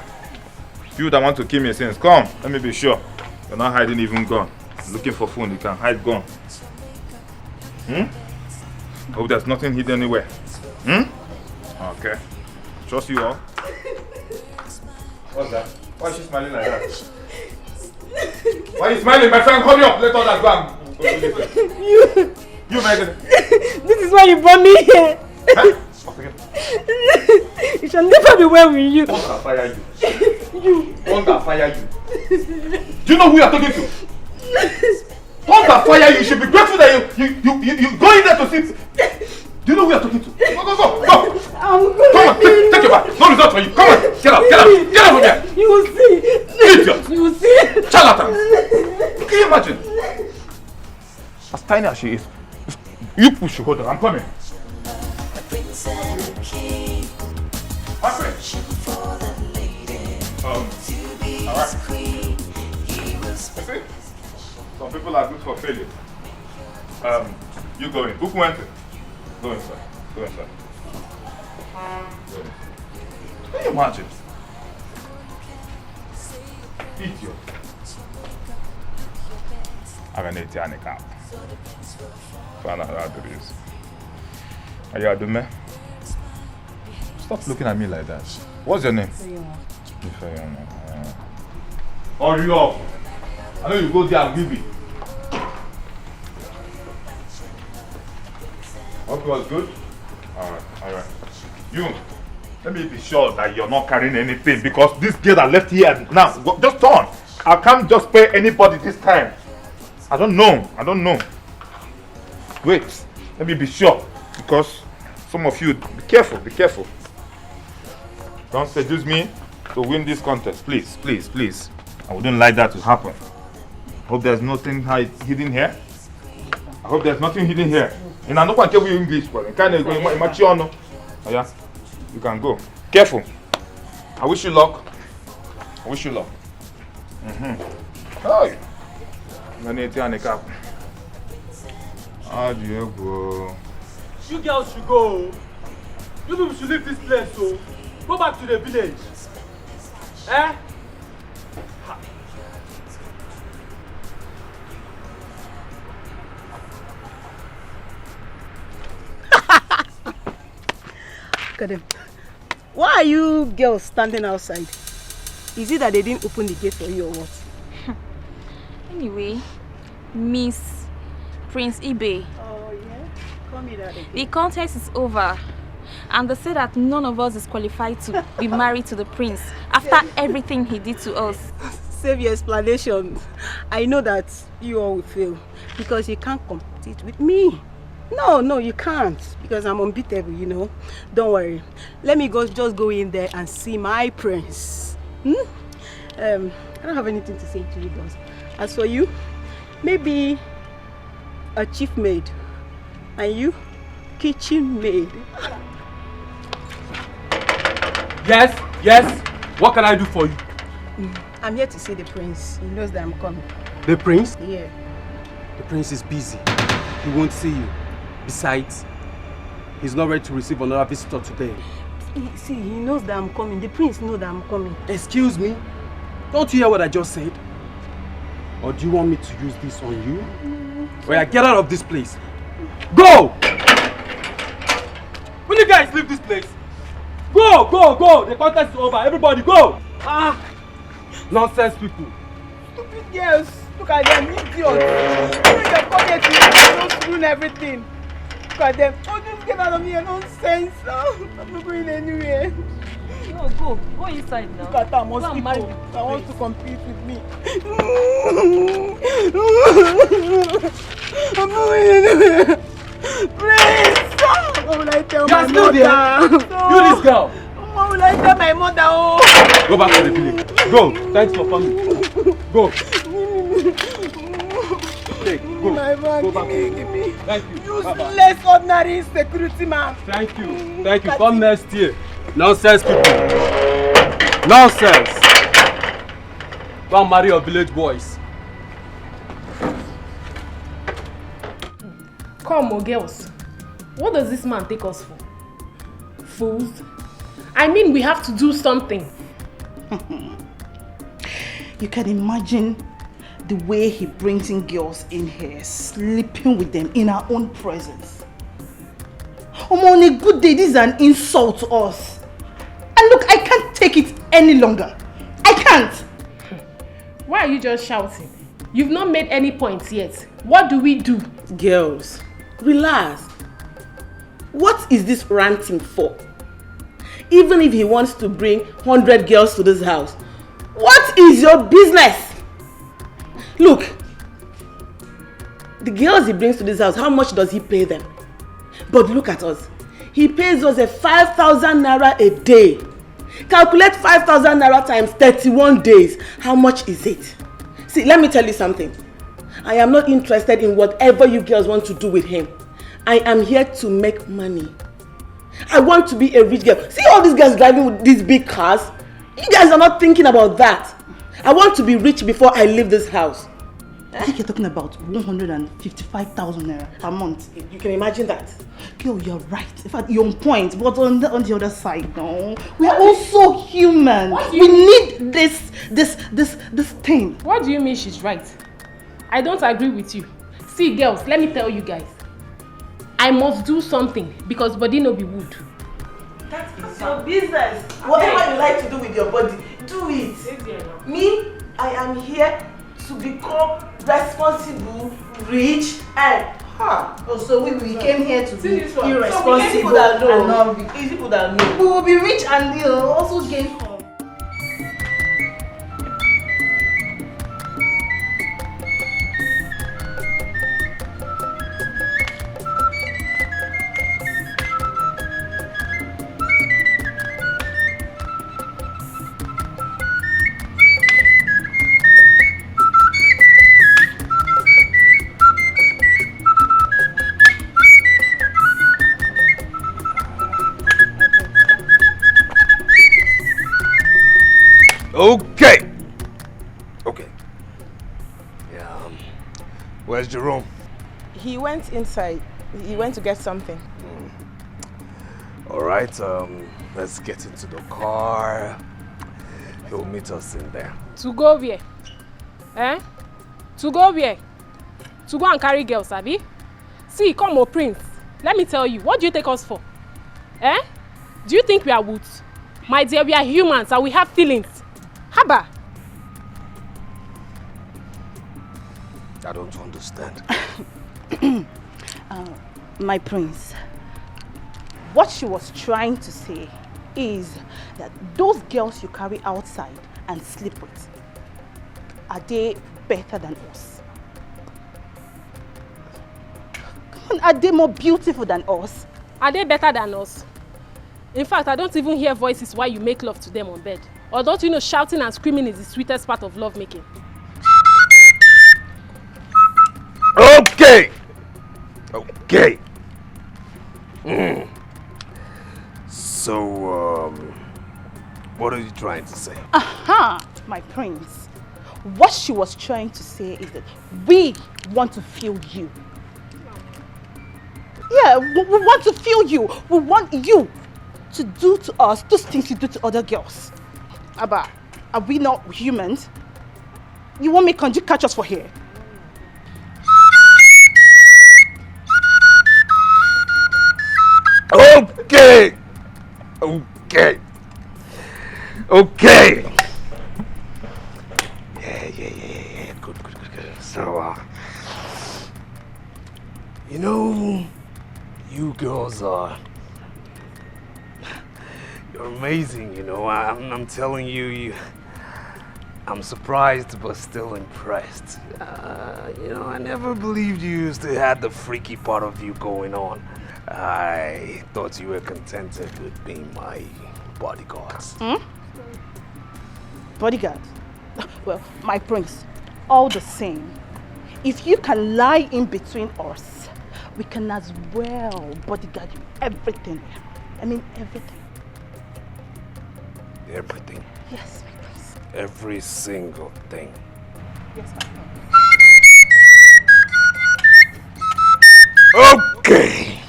You that want to kill me since, come, let me be sure. You're not hiding even gun. Looking for phone, you can hide gun. Hope there's nothing hidden anywhere. Okay. Trust you all. What's that? Why is she smiling like that? Why are you smiling? My friend, hurry up. Let all that go. You, Megan. This is why you brought me here. Huh? It shall never be well with you. One can fire you. One can fire you. Do you know who you're talking to? One can fire you. You should be grateful that you go in there to see. Do you know who you're talking to? Go. I'm going Come on, take your back. No result for you. Come on, get out from here. You will see. Idiot. You will see. Charlatans. Can you imagine? As tiny as she is. You push her, hold on. I'm coming. My friend. Alright. See? Some people are good for failure. You go in. Who went in? Go inside. Go inside. Can you imagine? Idiot. I'm gonna eat your cap. Find out how to do this. Are you Adume? Stop looking at me like that. What's your name? Ifeyoma. Hurry up! I know you go there and give it. Hope it was good? Alright. You, let me be sure that you're not carrying anything because this girl that left here now, just turn. I can't just pay anybody this time. I don't know. Wait, let me be sure because some of you, be careful. Don't seduce me to win this contest, please. I wouldn't like that to happen. Hope there's nothing hidden here. And I know I tell you English, but you can't go in Machiano. Oh yeah, you can go. Careful. I wish you luck. Oh, how do you go? You girls should go. You people should leave this place, so go back to the village. Eh? Look at them. Why are you girls standing outside? Is it that they didn't open the gate for you or what? Anyway, Miss Prince Ibe. Oh yeah? Call me that again. The contest is over. And they say that none of us is qualified to be married to the prince after everything he did to us. Save your explanation. I know that you all will fail because you can't compete with me. No, you can't because I'm unbeatable, you know. Don't worry. Let me just go in there and see my prince. I don't have anything to say to you guys. As for you, maybe a chief maid and you, kitchen maid. Yes. What can I do for you? I'm here to see the prince. He knows that I'm coming. The prince? Yeah. The prince is busy. He won't see you. Besides, he's not ready to receive another visitor today. See, he knows that I'm coming. The prince knows that I'm coming. Excuse me? Don't you hear what I just said? Or do you want me to use this on you? Or get out of this place. Go! Will you guys leave this place? Go! The contest is over. Everybody go! Nonsense people. Stupid girls. Look at them, idiots. When they come here to just ruin everything. Look at them. Oh, just get out of here. Nonsense. I'm not going anywhere. No, go inside now. Look at that mosquito. I want to compete with me. I'm not going anywhere. Please. What will I tell my mother? You this girl. What will I tell my mother? Oh. Go back to the village. Go. Thanks for coming. Go. Go. My man, go back. Give me. Thank you. Useless ordinary security man. Thank you. Come next year. Nonsense people. Nonsense. Go and marry your village boys. Come, girls. What does this man take us for? Fools? I mean, we have to do something. You can imagine the way he brings in girls in here, sleeping with them in our own presence. On a good day, this is an insult to us. And look, I can't take it any longer. I can't. Why are you just shouting? You've not made any points yet. What do we do? Girls, relax. What is this ranting for? Even if he wants to bring 100 girls to this house, what is your business? Look, the girls he brings to this house, how much does he pay them? But look at us. He pays us a 5,000 naira a day. Calculate 5,000 naira times 31 days. How much is it? See, let me tell you something. I am not interested in whatever you girls want to do with him. I am here to make money. I want to be a rich girl. See all these guys driving with these big cars? You guys are not thinking about that. I want to be rich before I leave this house. I think you're talking about 155,000 naira per month. You can imagine that. Girl, you're right. In fact, you're on point. But on the other side, no. We are also human. We need this thing. What do you mean she's right? I don't agree with you. See, girls, let me tell you guys. I must do something because body no be wood. That is your business. Whatever you like to do with your body, do it. Me, I am here to become responsible, rich, and so we came here to be irresponsible so people that know, and not rich. People that know. We will be rich and also gain home. Okay. Okay. Yeah. Where's Jerome? He went inside. He went to get something. All right. Let's get into the car. He'll meet us in there. To go where? Eh? To go where? To go and carry girls, Abi? See, come on, Prince. Let me tell you, what do you take us for? Eh? Do you think we are woods? My dear, we are humans and we have feelings. Haba! I don't understand. My prince, what she was trying to say is that those girls you carry outside and sleep with, are they better than us? Come on, are they more beautiful than us? Are they better than us? In fact, I don't even hear voices while you make love to them on bed. Or don't you know shouting and screaming is the sweetest part of love making? Okay. Okay. So, what are you trying to say? Aha, my prince. What she was trying to say is that we want to feel you. Yeah, we want to feel you. We want you to do to us those things you do to other girls. Abba, are we not humans? You want me to catch us for here? Okay. Okay. Okay. Yeah. Good. So, you know, you girls are... You're amazing, you know. I'm telling you, I'm surprised but still impressed. You know, I never believed you used to have the freaky part of you going on. I thought you were contented with being my bodyguards. Bodyguard? Well, my prince, all the same, if you can lie in between us, we can as well bodyguard you. Everything. I mean, everything. Everything? Yes, my prince. Every single thing? Yes, my prince. Okay.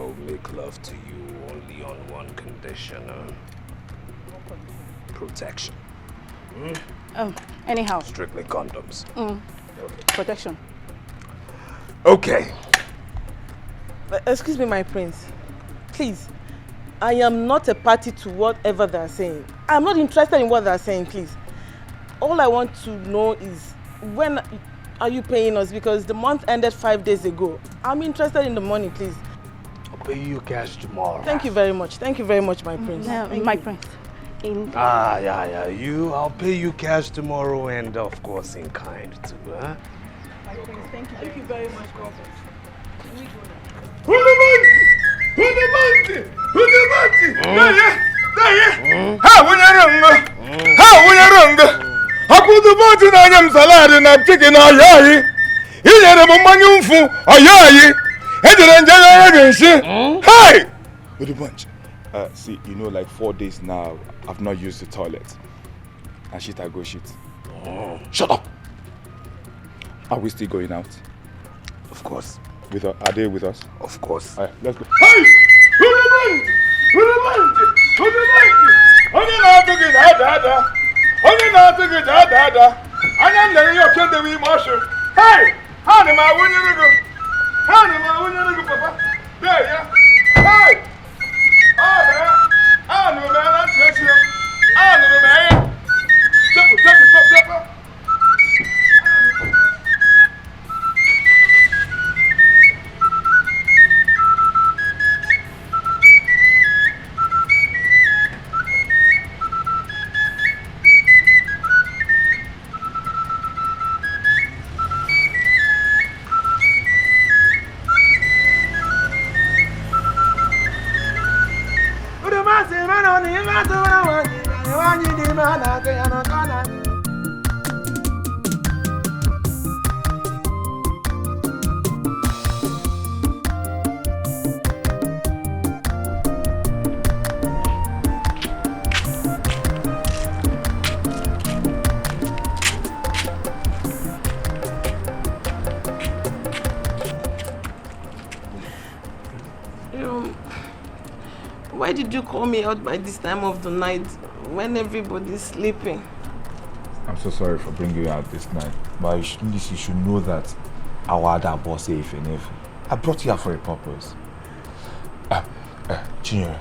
I'll make love to you only on one condition. Protection. Anyhow. Strictly condoms. Protection. Okay. Excuse me, my prince. Please. I am not a party to whatever they are saying. I'm not interested in what they are saying, please. All I want to know is when are you paying us? Because the month ended 5 days ago. I'm interested in the money, please. I'll pay you cash tomorrow. Thank you very much. Thank you very much, my prince. My prince. I'll pay you cash tomorrow and of course in kind too, huh? My prince, thank you. Thank you very much, God. Akwụdụbọchị na-anya m salad na chicken ọyayi. Inyere m mmanya mfu ọyayi. Ejere nje ya ga-esi. Hey! With a bunch. See, you know, like 4 days now, I've not used the toilet. And shit, I go shit. Shut up! Are we still going out? Of course. Are they with us? Of course. Alright, let's go. Hey! Onye na-atụ gị dada. Onye na-atụ gị dada. Anya nlere ya oke dewe ime ọsụ. Hey! Ha na m awụnyere gị. Ha na m awụnyere gị papa. There ya. Hey! Ah, no man, that's it. Ah, no man. Check. Why did you call me out by this time of the night when everybody's sleeping? I'm so sorry for bringing you out this night, but you should know that our other boss safe and if I brought you here for a purpose. Chinyere,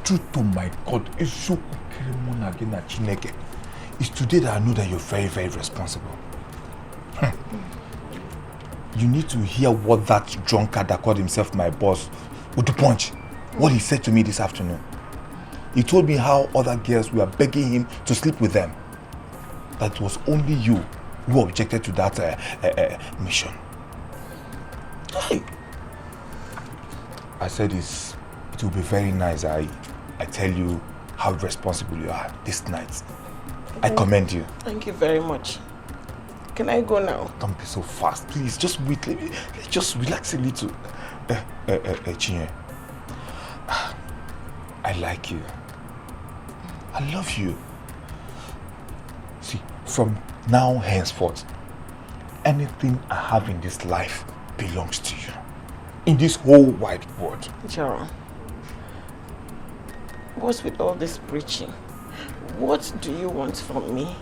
true to my God, it's today that I know that you're very, very responsible. You need to hear what that drunkard that called himself my boss with the punch. What he said to me this afternoon. He told me how other girls were begging him to sleep with them. That it was only you who objected to that mission. Hey. I said it will be very nice. I tell you how responsible you are this night. I commend you. Thank you very much. Can I go now? Don't be so fast, please. Just wait. Let's just relax a little. Chinye, I like you. I love you. See, from now henceforth, anything I have in this life belongs to you. In this whole wide world. Jaro, what's with all this preaching? What do you want from me?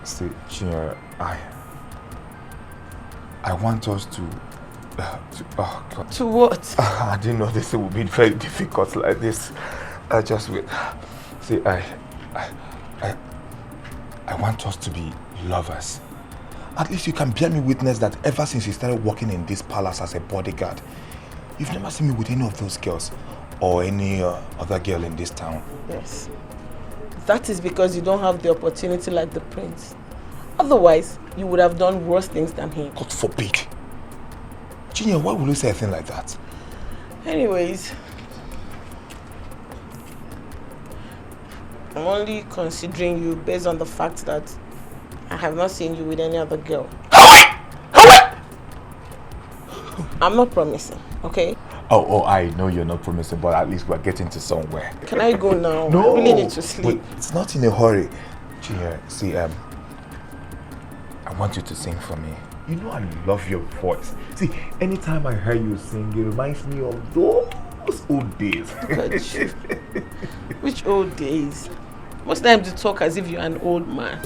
See, Chinye, I want us to oh God. To what? I didn't know this would be very difficult like this. Just wait. See, I want us to be lovers. At least you can bear me witness that ever since you started working in this palace as a bodyguard, you've never seen me with any of those girls or any other girl in this town. Yes. That is because you don't have the opportunity like the prince. Otherwise, you would have done worse things than him. God forbid. Chinye, why would you say a thing like that? Anyways, I'm only considering you based on the fact that I have not seen you with any other girl. I'm not promising, okay? Oh, I know you're not promising, but at least we're getting to somewhere. Can I go now? No. I really need to sleep. Wait, it's not in a hurry. Chinye, see, I want you to sing for me. You know I love your voice. See, anytime I hear you sing, it reminds me of those old days. Look at you. Which old days? Most times you talk as if you're an old man.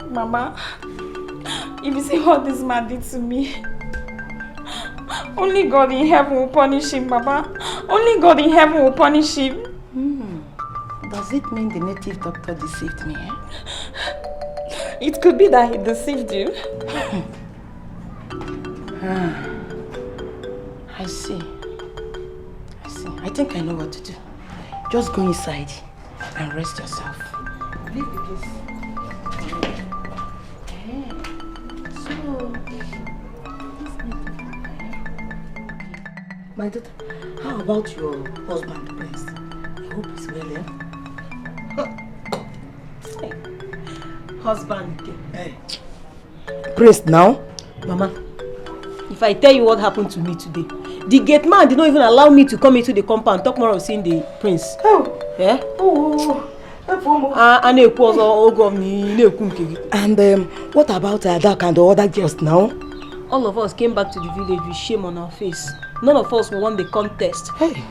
Mama, if you see what this man did to me, only God in heaven will punish him, Baba. Only God in heaven will punish him. Does it mean the native doctor deceived me? It could be that he deceived you. I see. I think I know what to do. Just go inside and rest yourself. Leave the place. My daughter, how about your husband, Prince? I hope he's well, Husband. Hey. Prince now? Mama, if I tell you what happened to me today, the gate man did not even allow me to come into the compound, talk more of seeing the prince. Oh. Yeah? And what about Adak and the other girls now? All of us came back to the village with shame on our face. None of us won the contest. Hey,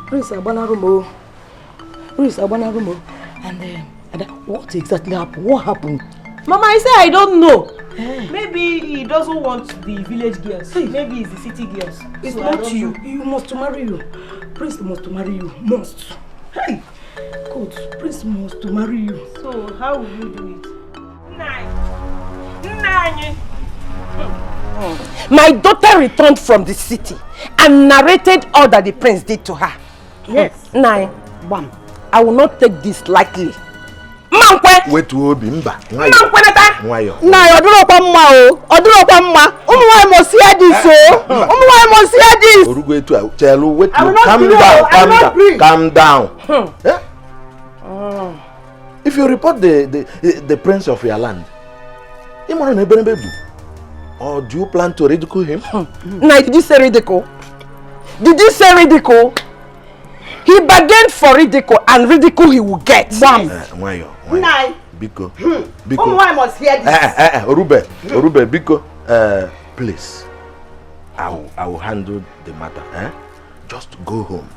Prince Abanarumo. And what exactly happened? What happened? Mama, I say I don't know. Maybe he doesn't want the village girls. Maybe it's the city girls. It's so not you. You must marry you. Prince must marry you. Must. Hey, God, Prince must marry you. So how will you do it? My daughter returned from the city and narrated all that the prince did to her. Yes. Bam. I will not take this lightly. Ma! Wait to be mba. Why? Na odurokwa mma o. Odurokwa mma. Umuwa mo see this o. Umuwa mo see this. Orugo etu chelu wait to calm down. If you report the prince of your land, or do you plan to ridicule him? Now, did you say ridicule? Did you say ridicule? He bargained for ridicule, and ridicule he will get. Bam. Biko. Why must hear this? Orube, Biko. Please. I will handle the matter. Just go home.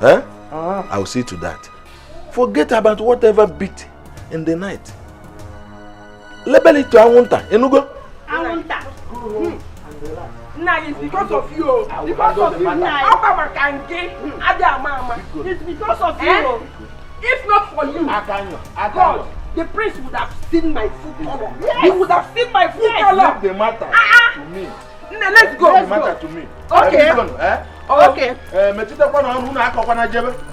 I will see to that. Forget about whatever beat in the night. Label it to Awunta. Enugo? Awunta. Nah, it's because of you. Because of you. It's because of you. If not for you, God, the prince would have seen my full color. Yes. He would have seen my full color. Leave the matter to me. Let's go. Leave the matter to me. Okay. Okay.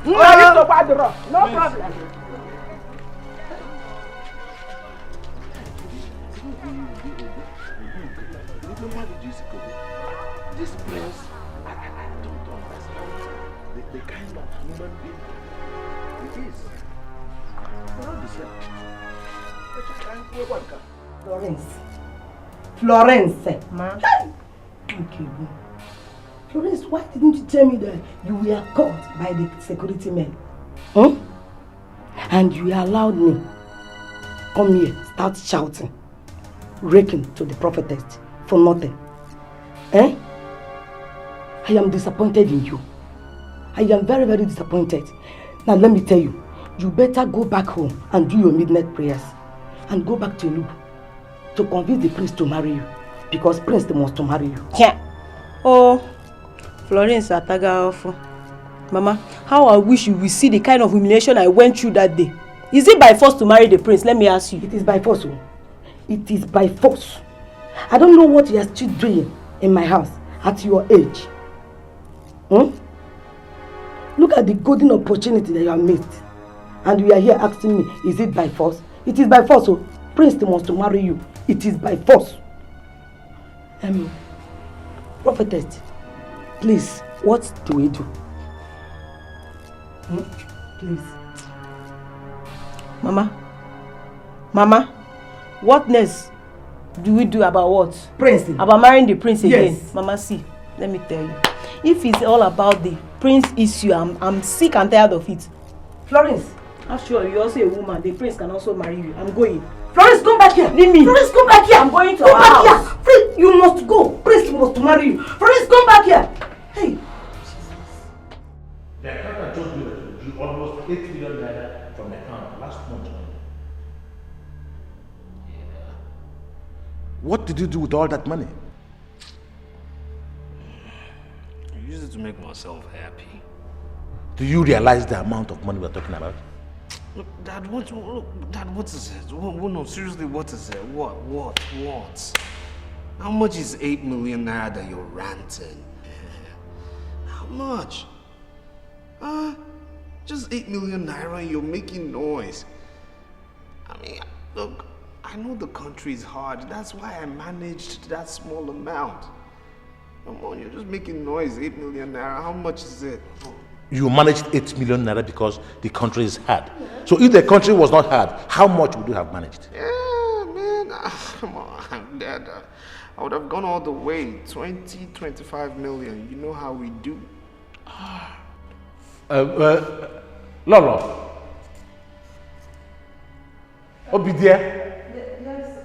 No problem. This prince, I don't understand the kind of human being he is. Not the same. Florence. Ma. Okay. Florence, why didn't you tell me that you were caught by the security men? And you allowed me come here, start shouting, raking to the prophetess for nothing. I am disappointed in you. I am very, very disappointed. Now let me tell you, you better go back home and do your midnight prayers and go back to Enugu to convince the prince to marry you, because prince wants to marry you. Yeah. Oh, Florence Atagaofu. Mama, how I wish you will see the kind of humiliation I went through that day. Is it by force to marry the prince? Let me ask you. It is by force. It is by force. I don't know what you are still doing in my house at your age. Look at the golden opportunity that you have missed. And you are here asking me, is it by force? It is by force. So prince wants to marry you. It is by force. Prophetess, please, what do we do? Please. Mama, what next do we do about what? Prince. About marrying the prince again? Yes. Mama, see, let me tell you. If it's all about the prince issue, I'm sick and tired of it. Florence. I'm sure you're also a woman. The prince can also marry you. I'm going. Florence, come back here. Leave me. Florence, come back here. I'm going to our house. Come back here. You must go. Prince must marry you. Florence, come back here. Hey. The accountant told me that you drew almost 8 million naira from the account last month. What did you do with all that money? I used it to make myself happy. Do you realize the amount of money we're talking about? Look, Dad, what is it? No, seriously, what is it? What? How much is 8 million naira that you're ranting? How much? Just 8 million naira and you're making noise. I mean, look, I know the country is hard. That's why I managed that small amount. Come on, you're just making noise. 8 million naira. How much is it? You managed 8 million naira because the country is hard. So if the country was not hard, how much would you have managed? Yeah, man. Come on, Dad. I would have gone all the way. 20, 25 million. You know how we do. Lolo. Obidia. Yes.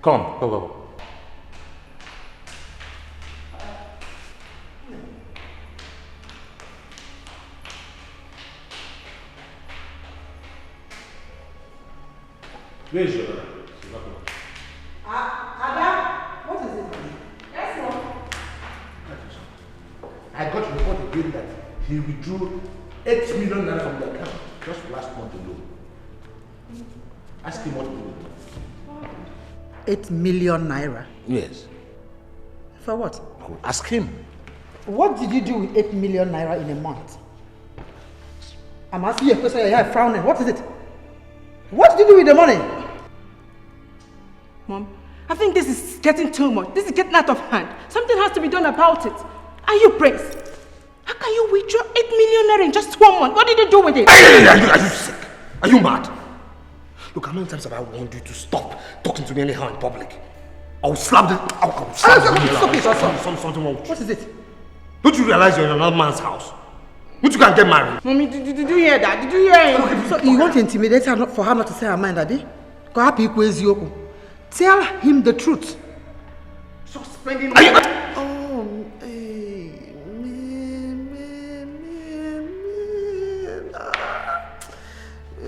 Come, go. Where is your daughter? Ada, what is it? Yes, Mom. I got a report again that he withdrew 8 million naira from the account just last month alone. Ask him what he did. 8 million naira? Yes. For what? Ask him. What did you do with 8 million naira in a month? I'm asking you a question, you're frowning. What is it? What did you do with the money? Mom, I think this is getting too much. This is getting out of hand. Something has to be done about it. Are you Prince? How can you withdraw 8 million naira in just 1 month? What did you do with it? Are you sick? Are you mad? Look, how many times have I warned you to stop talking to me anyhow in public? I'll slap this. I'll slap something wrong. What is it? Don't you realize you're in another man's house? Don't you can get married? Mommy, did you hear that? Did you hear him? So you want to intimidate her for her not to say her mind, Abi? Tell him the truth. Stop spending money. Oh, hey, man.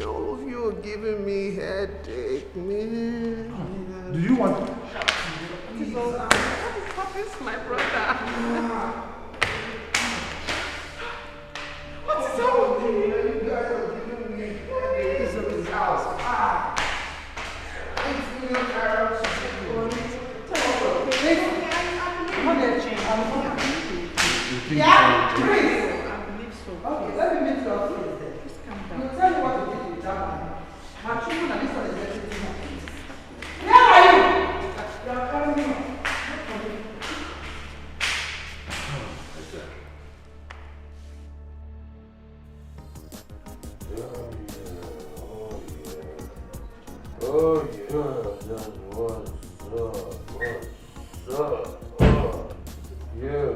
All of you are giving me headache, man. Do you want to? What is my brother? What is wrong with you? You guys are giving me headache. It's his house. 8 million carrots. Yeah, please. I believe so. Okay, let me meet your place then. Just calm down. You tell me what you did with that money. My children and this one is getting too much. Where are you? You are calling me. Oh yeah, that's what's up. Oh, yeah.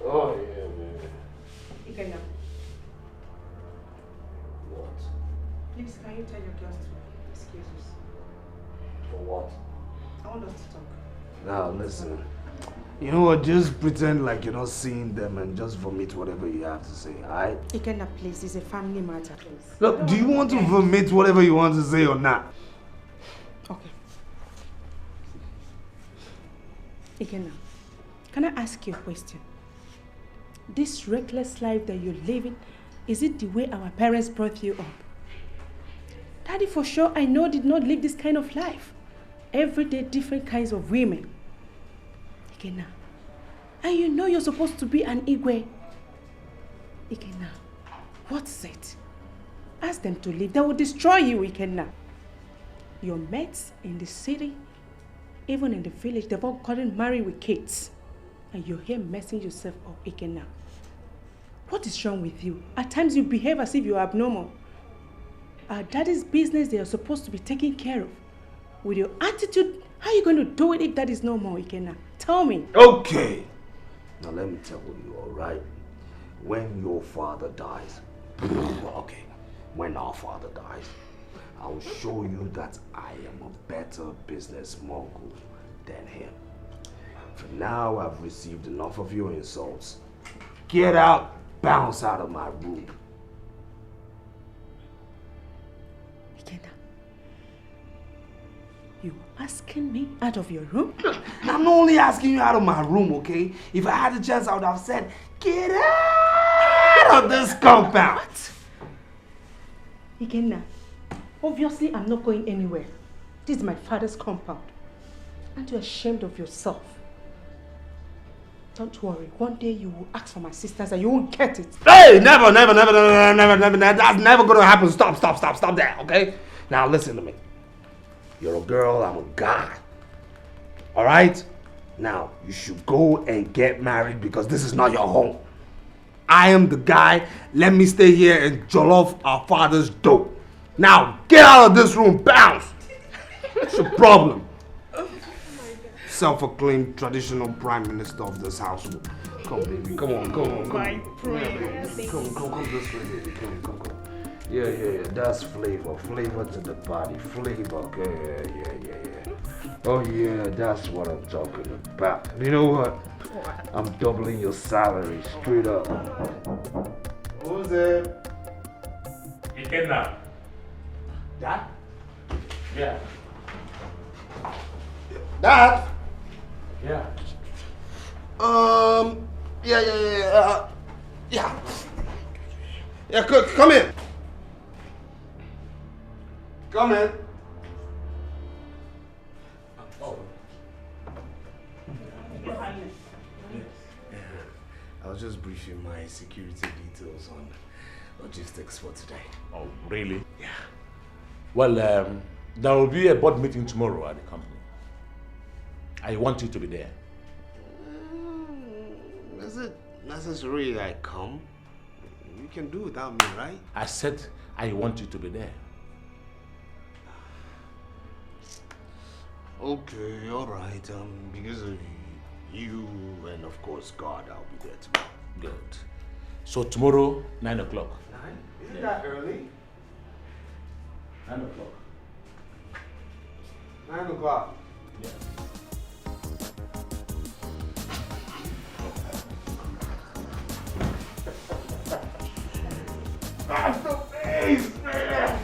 Oh yeah, baby. Ikenna. What? Please, can you tell your girls to excuse us? For what? I want us to talk. Now listen. You know what? Just pretend like you're not seeing them and just vomit whatever you have to say, alright? Ikenna, please, it's a family matter, please. Look, do you want to vomit whatever you want to say or not? Okay. Ikenna, can I ask you a question? This reckless life that you're living, is it the way our parents brought you up? Daddy, for sure, I know, did not live this kind of life. Every day, different kinds of women. Ikenna, and you know you're supposed to be an Igwe. Ikenna, what's it? Ask them to leave. They will destroy you, Ikenna. Your mates in the city, even in the village, they've all gotten married with kids. And you're here messing yourself up, Ikenna. What is wrong with you? At times you behave as if you're abnormal. Our daddy's business, they are supposed to be taken care of. With your attitude, how are you going to do it if that is no more, Ikenna? Tell me. Okay. Now let me tell you, alright? When your father dies, okay, when our father dies, I'll show you that I am a better business mogul than him. For now, I've received enough of your insults. Get out, bounce out of my room. Ikenna, you asking me out of your room? I'm not only asking you out of my room, okay? If I had the chance, I would have said, get out of this compound. What? Ikenna, obviously I'm not going anywhere. This is my father's compound. Aren't you ashamed of yourself? Don't worry, one day you will ask for my sisters and you won't get it. Hey, never. That's never gonna happen. Stop that, okay? Now listen to me. You're a girl, I'm a guy. Alright? Now, you should go and get married because this is not your home. I am the guy. Let me stay here and jollof our father's dough. Now, get out of this room, bounce! What's your problem? Self-acclaimed traditional prime minister of this household. Come, baby, come on. My prince. Come this way, baby. Come. Yeah. That's flavor to the body. Flavor. Yeah. Oh yeah, that's what I'm talking about. You know what? I'm doubling your salary straight up. Who's there? Ikenna. Dad? Yeah. Dad? Yeah. Yeah, come in. Come in. Oh. I was just briefing my security details on logistics for today. Oh, really? Yeah. Well, there will be a board meeting tomorrow at the company. I want you to be there. Is it necessary I come? You can do without me, right? I said I want you to be there. Okay, all right. Because of you and of course God, I'll be there tomorrow. Good. So tomorrow, 9 o'clock. 9? Isn't that early? 9 o'clock. 9 o'clock. Yeah. That's the face, man!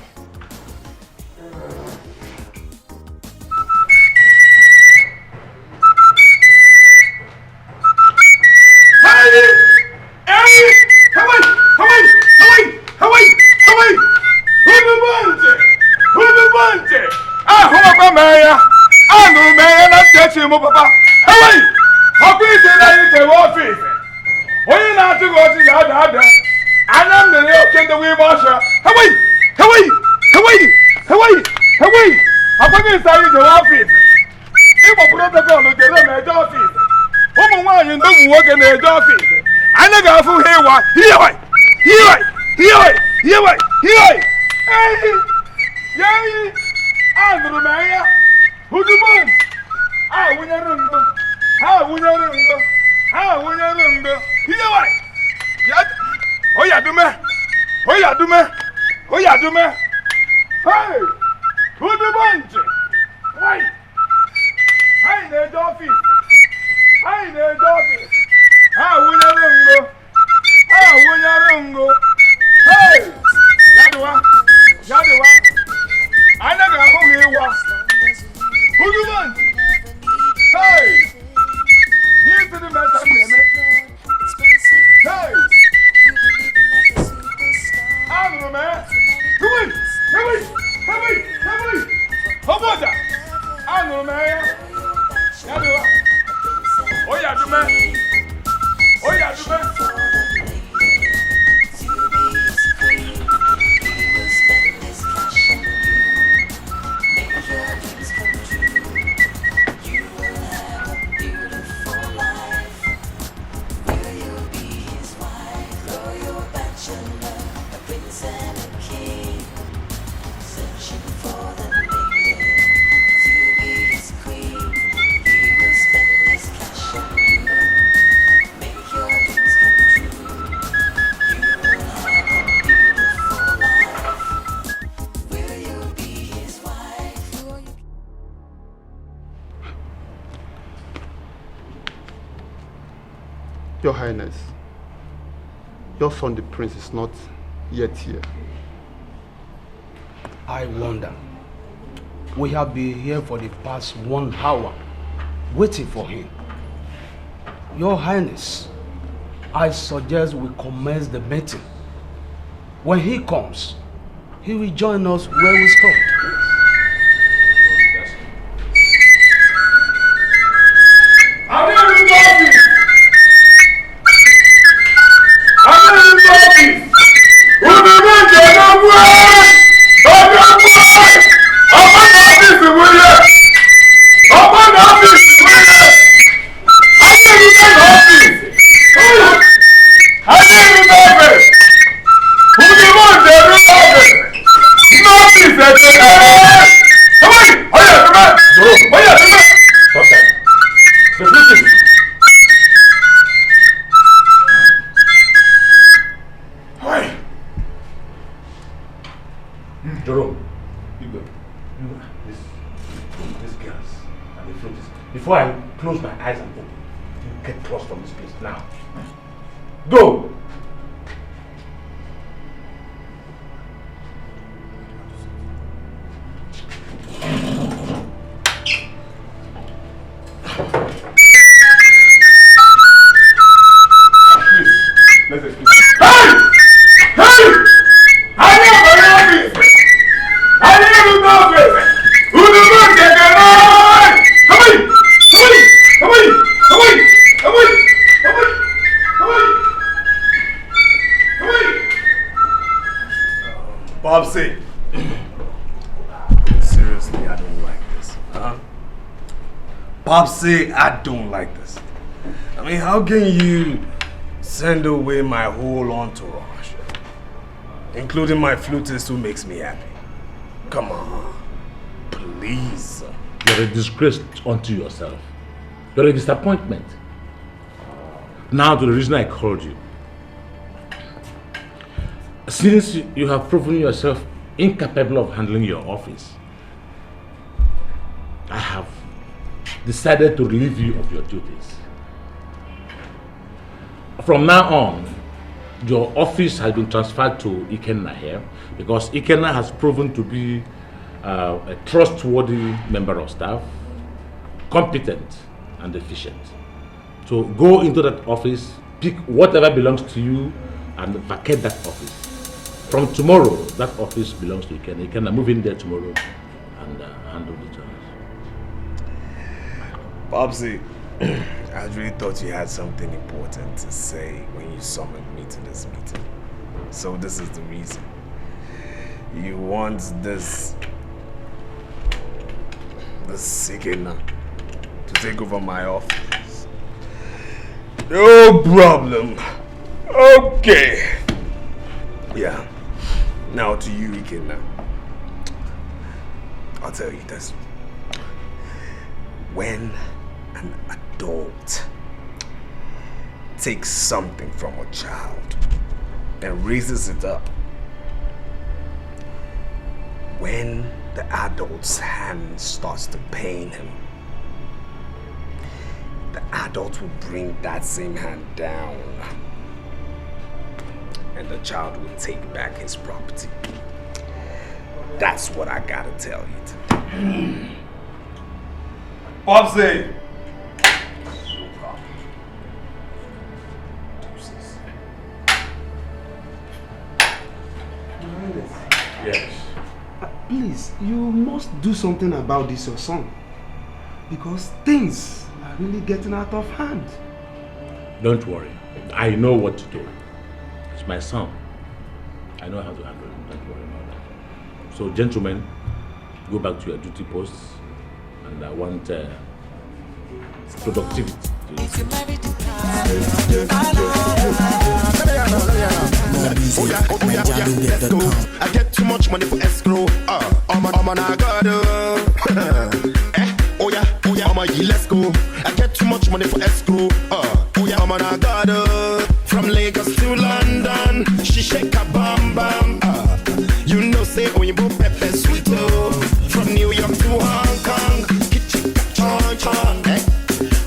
Your Highness, your son the prince is not yet here. I wonder. We have been here for the past 1 hour, waiting for him. Your Highness, I suggest we commence the meeting. When he comes, he will join us where we stopped. Before I close my eyes and open, you get lost from this place now. Go! Let's excuse me. Hey! Hey! I am an office! I am an office! Who the fuck is going on? Come on! Come on! Come on! Come on! Come on! Come on! Come on! Come on! Bob, say. Popsy, I don't like this. I mean, how can you send away my whole entourage, including my flutist who makes me happy? Come on, please. You're a disgrace unto yourself. You're a disappointment. Now to the reason I called you. Since you have proven yourself incapable of handling your office, I have decided to relieve you of your duties. From now on, your office has been transferred to Ikenna here because Ikenna has proven to be a trustworthy member of staff, competent and efficient. So go into that office, pick whatever belongs to you and vacate that office. From tomorrow, that office belongs to Ikenna. Ikenna, move in there tomorrow and handle the jobs. Popsy, I really thought you had something important to say when you summoned me to this meeting. So this is the reason. You want this Ikenna to take over my office. No problem. Okay. Yeah. Now to you, Ikenna. I'll tell you this. When an adult takes something from a child and raises it up, when the adult's hand starts to pain him, the adult will bring that same hand down and the child will take back his property. That's what I gotta tell you today. Popsy! Yes. Please, you must do something about this, your son. Because things are really getting out of hand. Don't worry. I know what to do. It's my son. I know how to handle him. Don't worry about that. So, gentlemen, go back to your duty posts. And I want productivity. Let's go. I get too much money for escrow. I'm on a god. Oh yeah, let's go. I get too much money for escrow. Oh yeah, I'm on a god. From Lagos to London, she shake a bam bam. You know, say Oyinbo pepper sweet. From New York to Hong Kong, kitchen chon chon.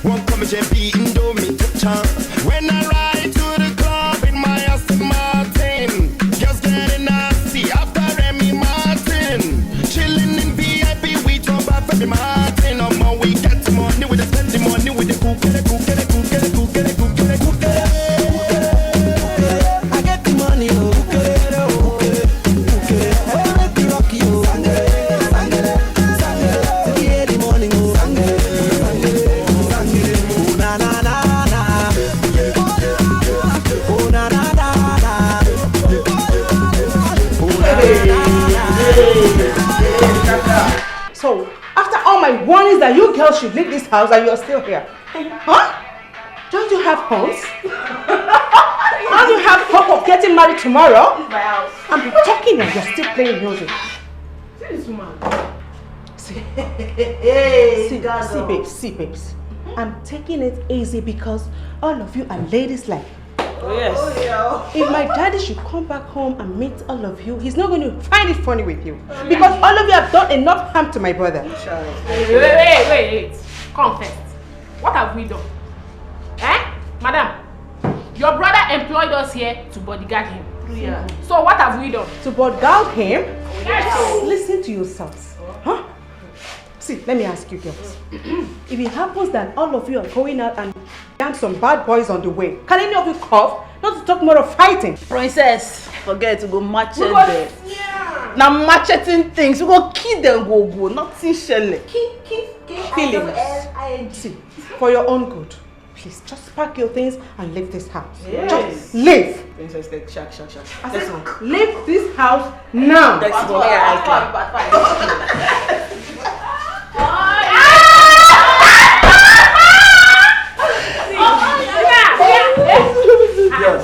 One come JP Indomie to chon. When I ride to the club in my Aston Martin, girls getting nasty after Remy Martin. Chilling in VIP, we talk about Remy Martin. We get the money, we spend the money, with the cook. I get the money, So, after all my warnings that you girls should leave this house and you're still here, huh? Don't you have hopes? Don't you have hope of getting married tomorrow? This is my house. I'm talking and you're still playing music. This woman. See, babes. I'm taking it easy because all of you are ladies like. Oh yes. Oh, yeah. If my daddy should come back home and meet all of you, he's not going to find it funny with you. Because all of you have done enough harm to my brother. Wait. Come first. What have we done? Madam, your brother employed us here to bodyguard him. Yeah. So what have we done? To bodyguard him? Yes. Just listen to yourselves. Huh? See, let me ask you girls. If it happens that all of you are going out and damn some bad boys on the way, can any of you cough? Not to talk more of fighting. Princess, forget to go machete them. Yeah. Now macheting things, we go kill them, go. Nothing shell. Feelings. See, for your own good, please just pack your things and leave this house. Yes. Just leave. Princess, take shak. I said, leave this house now. That's the way I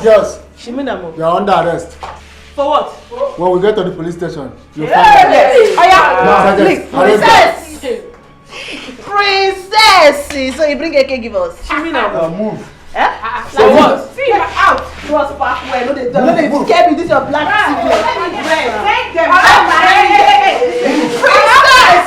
Girls, Shiminamo. you are under arrest. For what? When we get to the police station, you'll Yes. Princess! Princess! So you bring AK give us. Shiminamo. Move. Eh? So what? See, you're out. You was back where? No, they scare me. This is your black secret. Take them. Princess!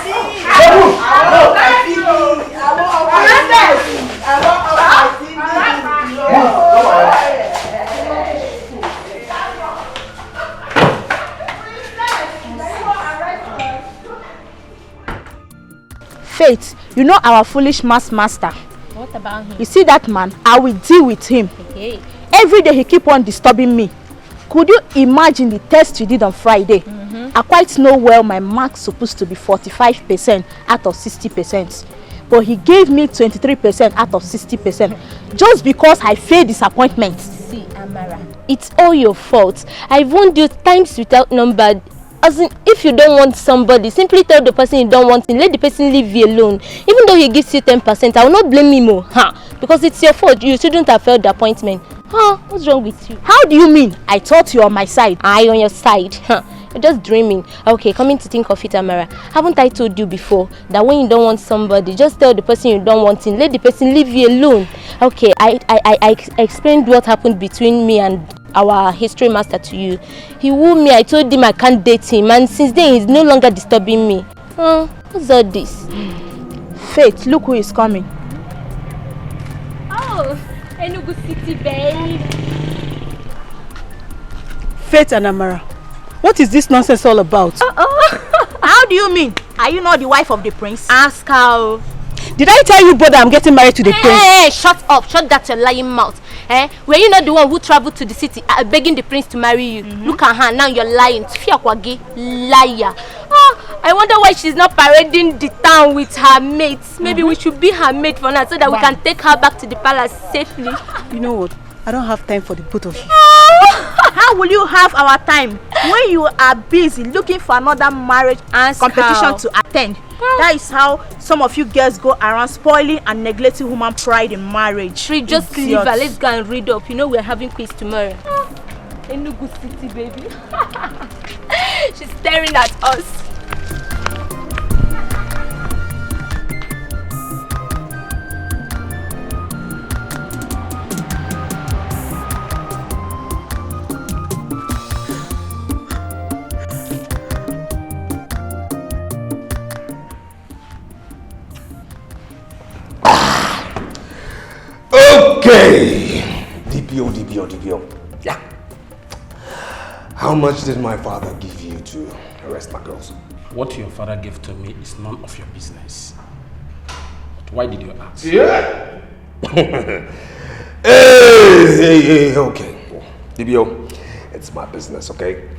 Faith, you know our foolish master. What about him? You see that man? I will deal with him. Okay. Every day he keep on disturbing me. Could you imagine the test you did on Friday? I quite know well my mark's supposed to be 45% out of 60. But he gave me 23% out of 60%. Just because I failed disappointment. See, Amara, it's all your fault. I've warned you times without number. As in, if you don't want somebody, simply tell the person you don't want him. Let the person leave you alone. Even though he gives you 10%, I will not blame him more. Because it's your fault. You shouldn't have failed the appointment. What's wrong with you? How do you mean? I thought you were on my side. I on your side? You're just dreaming. Okay, coming to think of it, Amara, haven't I told you before that when you don't want somebody, just tell the person you don't want him. Let the person leave you alone. Okay, I explained what happened between me and our history master to you. He wooed me. I told him I can't date him, and since then he's no longer disturbing me. What's all this? Faith, look who is coming. Oh, Enugu City, babe. Faith and Amara, what is this nonsense all about? How do you mean? Are you not the wife of the prince? Ask her. Did I tell you, brother, I'm getting married to the prince? Hey, shut up. Shut that your lying mouth. Were you not the one who traveled to the city begging the prince to marry you? Look at her, now you're lying. Liar. I wonder why she's not parading the town with her mates. Maybe we should be her mate for now so that we can take her back to the palace safely. You know what? I don't have time for the both of you. How will you have our time when you are busy looking for another marriage competition to attend? That is how some of you girls go around spoiling and neglecting human pride in marriage. Just leave her. Let's go and read up. You know we're having quiz tomorrow. Enugu City, baby. She's staring at us. Okay. DPO. Yeah. How much did my father give you to arrest my girls? What your father gave to me is none of your business. But why did you ask? Yeah. Hey, okay. DPO, it's my business, okay?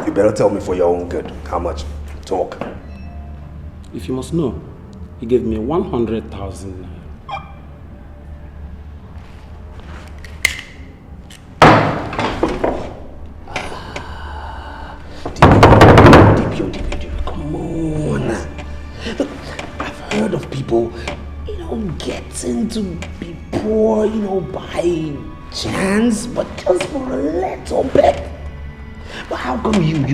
You better tell me for your own good. How much? Talk. If you must know, he gave me 100,000 naira. Come on. Look, I've heard of people, getting to be poor, by chance, but just for a little bit. But how come you've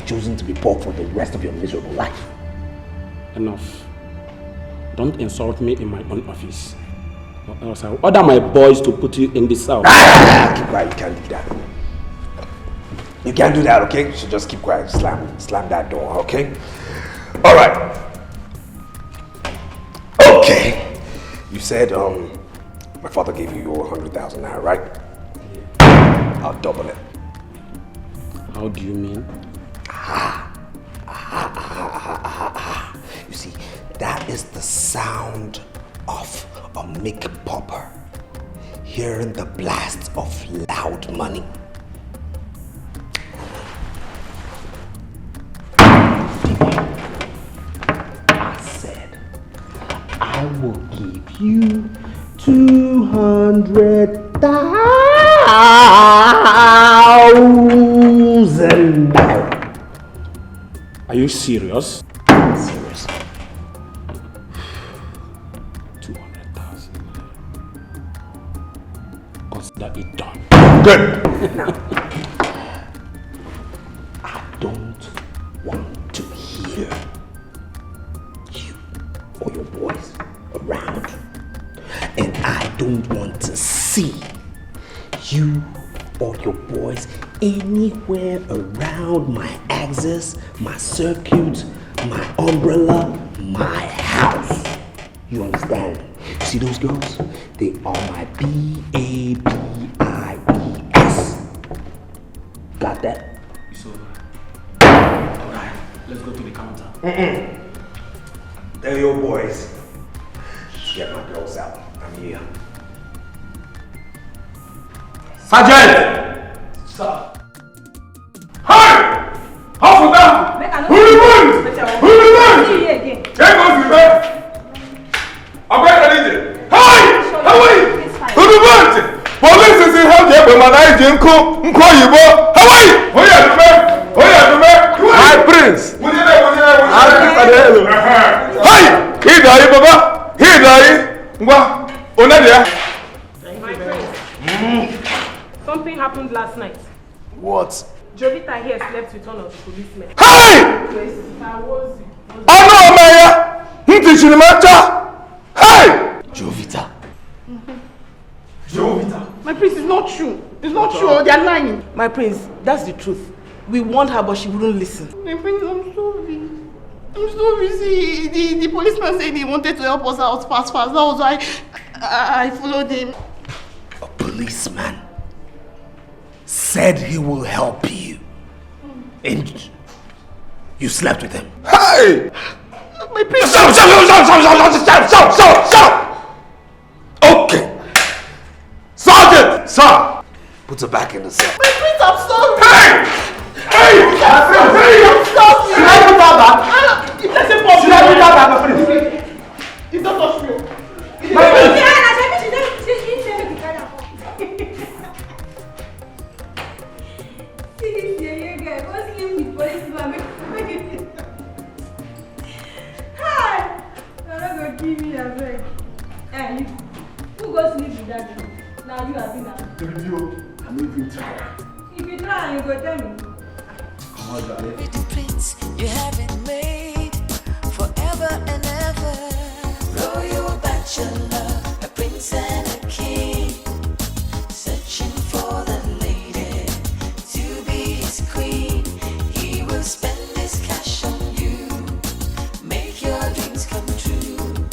chosen to be poor for the rest of your miserable life? Enough. Don't insult me in my own office, or else I'll order my boys to put you in the cell. Keep quiet, you can't do that. You can't do that, okay? You should just keep quiet. Slam that door, okay? Alright. Okay. You said my father gave you 100,000 naira, right? I'll double it. How do you mean? You see, that is the sound of a mic popper hearing the blast of loud money. I said, I will give you 200,000 naira. Are you serious? Serious. 200,000. get it done. Good. Now, I don't want to hear you or your boys around. And I don't want to see you or your boys anywhere around my axis, my circuit, my umbrella, my house. You understand? See those girls? They are my BABIES. Got that? It's over. Alright, let's go to the counter. Tell your boys to get my girls out. I'm here. Sergeant! Sir. Hi! Officer! Who the man? Who the man? Take off the man! I'm ready to leave it. Hi! How are you? Who the man? Police is in help here, but my name is Nko Yibo. How are you? Oh yeah, the man. Oh yeah, the man. My prince. Hi! He died, Baba. He died. Ngwa. Onadia. My friend. Something happened last night. What? Jovita here slept with one of the policemen. Hey! Oh no, Maya! Hey! Jovita. Jovita. My prince, it's not true. It's not true. They're lying. My prince, that's the truth. We warned her, but she wouldn't listen. My prince, I'm sorry. I'm so busy. The policeman said he wanted to help us out fast. That was why I followed him. A policeman said he will help you. And you slept with him. Hey! My prince. Stop! Okay. Sergeant! Sir! Put her back in the cell. My prince, I'm sorry. Hey! I'm sorry. Should I put her back? Should I put her back, my friend? It's not touch me. My friend! Who goes sleep with that? Now you have been out. I'm even tired. If you try, you go tell me. Come on, darling. With the prince you haven't made forever and ever. Royal bachelor, a prince and a king, searching for the lady to be his queen. He will spend his cash on you, make your dreams come true.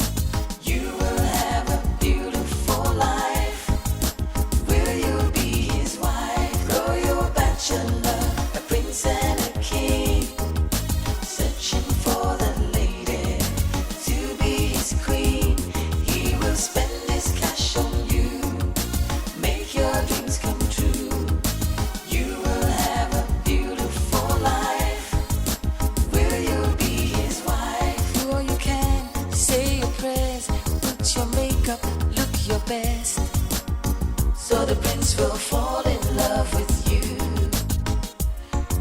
You will have a beautiful life. Will you be his wife? Royal bachelor, a prince and a king, searching for the lady to be his queen. He will spend his cash on you, make your dreams come true. You will have a beautiful life. Will you be his wife? Do all you can, say your prayers, put your makeup, look your best, so the prince will fall in love with you.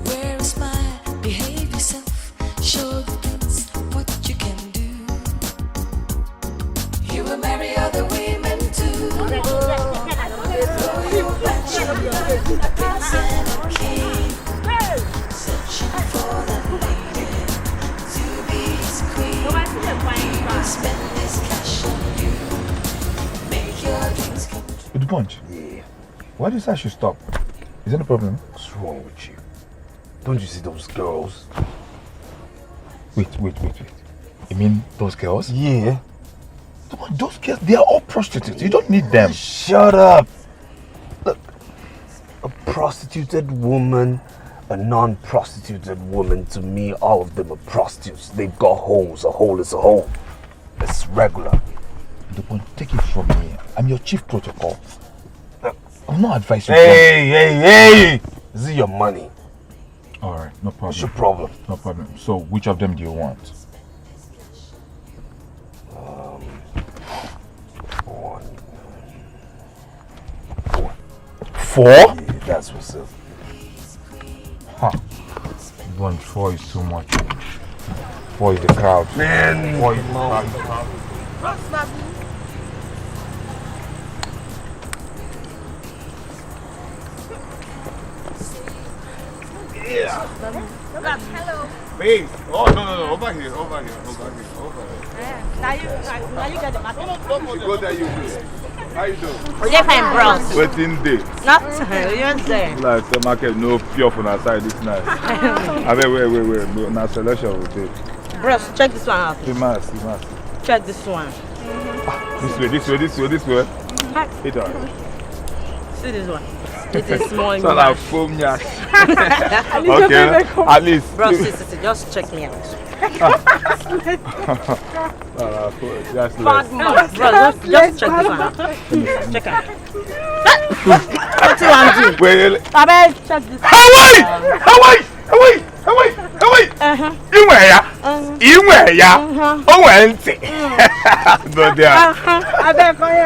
Wear a smile, behave yourself, show the prince what you can do. You will marry other women too. Royal bachelor, a prince and a king, searching for the lady to be his queen. He will spend his cash on you, make your dreams come true. With the punch? Yeah. Why do you say I should stop? Is there a problem? What's wrong with you? Don't you see those girls? Wait. You mean those girls? Yeah. Those girls, they are all prostitutes. You don't need them. Shut up. Look, a prostituted woman, a non-prostituted woman, to me, all of them are prostitutes. They've got homes. A hole is a hole. It's regular. Don't take it from me. I'm your chief protocol. I'm not advising you. Hey! This is your money. Alright, no problem. What's your problem? No problem. So, which of them do you want? Four? Yeah, that's what's up. Huh. 4 is too much. 4 is the crowd. Man! 4 is the crowd. Yeah. Hello. Babe. Oh, no. Over here. Now you get the market. You go there, you do. How you doing? Yes, I'm bros. Waiting day. Not you're there. Like the market, no pure from outside this night. I mean, wait. No, now selection will take. Bros, check this one out. You must. Check this one. This way. Hit on. See this one. It is small. So like foam yash. Okay, at least. Bros, just check me out. Just Bro, just check this one out. Check out. What do you want to do? Wait. I better check this. Wait. Inwe ya. O went. Go there. I better call you.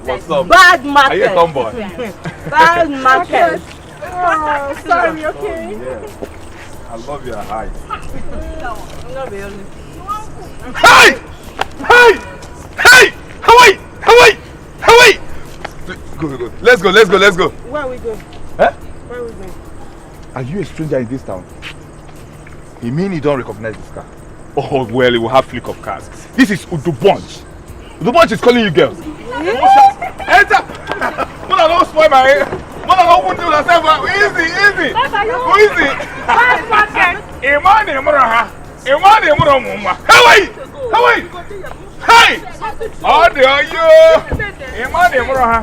What's up? Bad market. Are you a tomboy? Bad market. Oh, sorry, okay? I love your height. No, not really. Hey! Hawaii! Go. Let's go. Where are we going? Huh? Where are we going? Are you a stranger in this town? You mean you don't recognize this car? Oh, well, it will have flick of cars. This is Udu Bunch. Udu Bunch is calling you girls. Enter! When I don't spoil my hair. When I don't want to do that, easy. Who is it? Imani Muraha. Hawaii! Hey! Oh, there are you! Imani Muraha.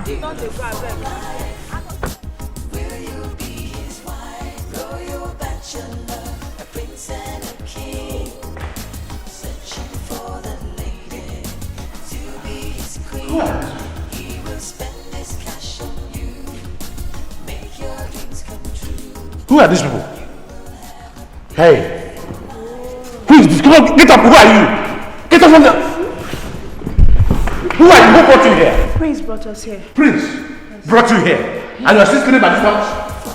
Who are these people? Hey! Who is this? Come on, get up! Who are you? Get up from there! Who are you? Who brought you here? Prince brought us here. Prince brought you here. And you are still screaming at this one?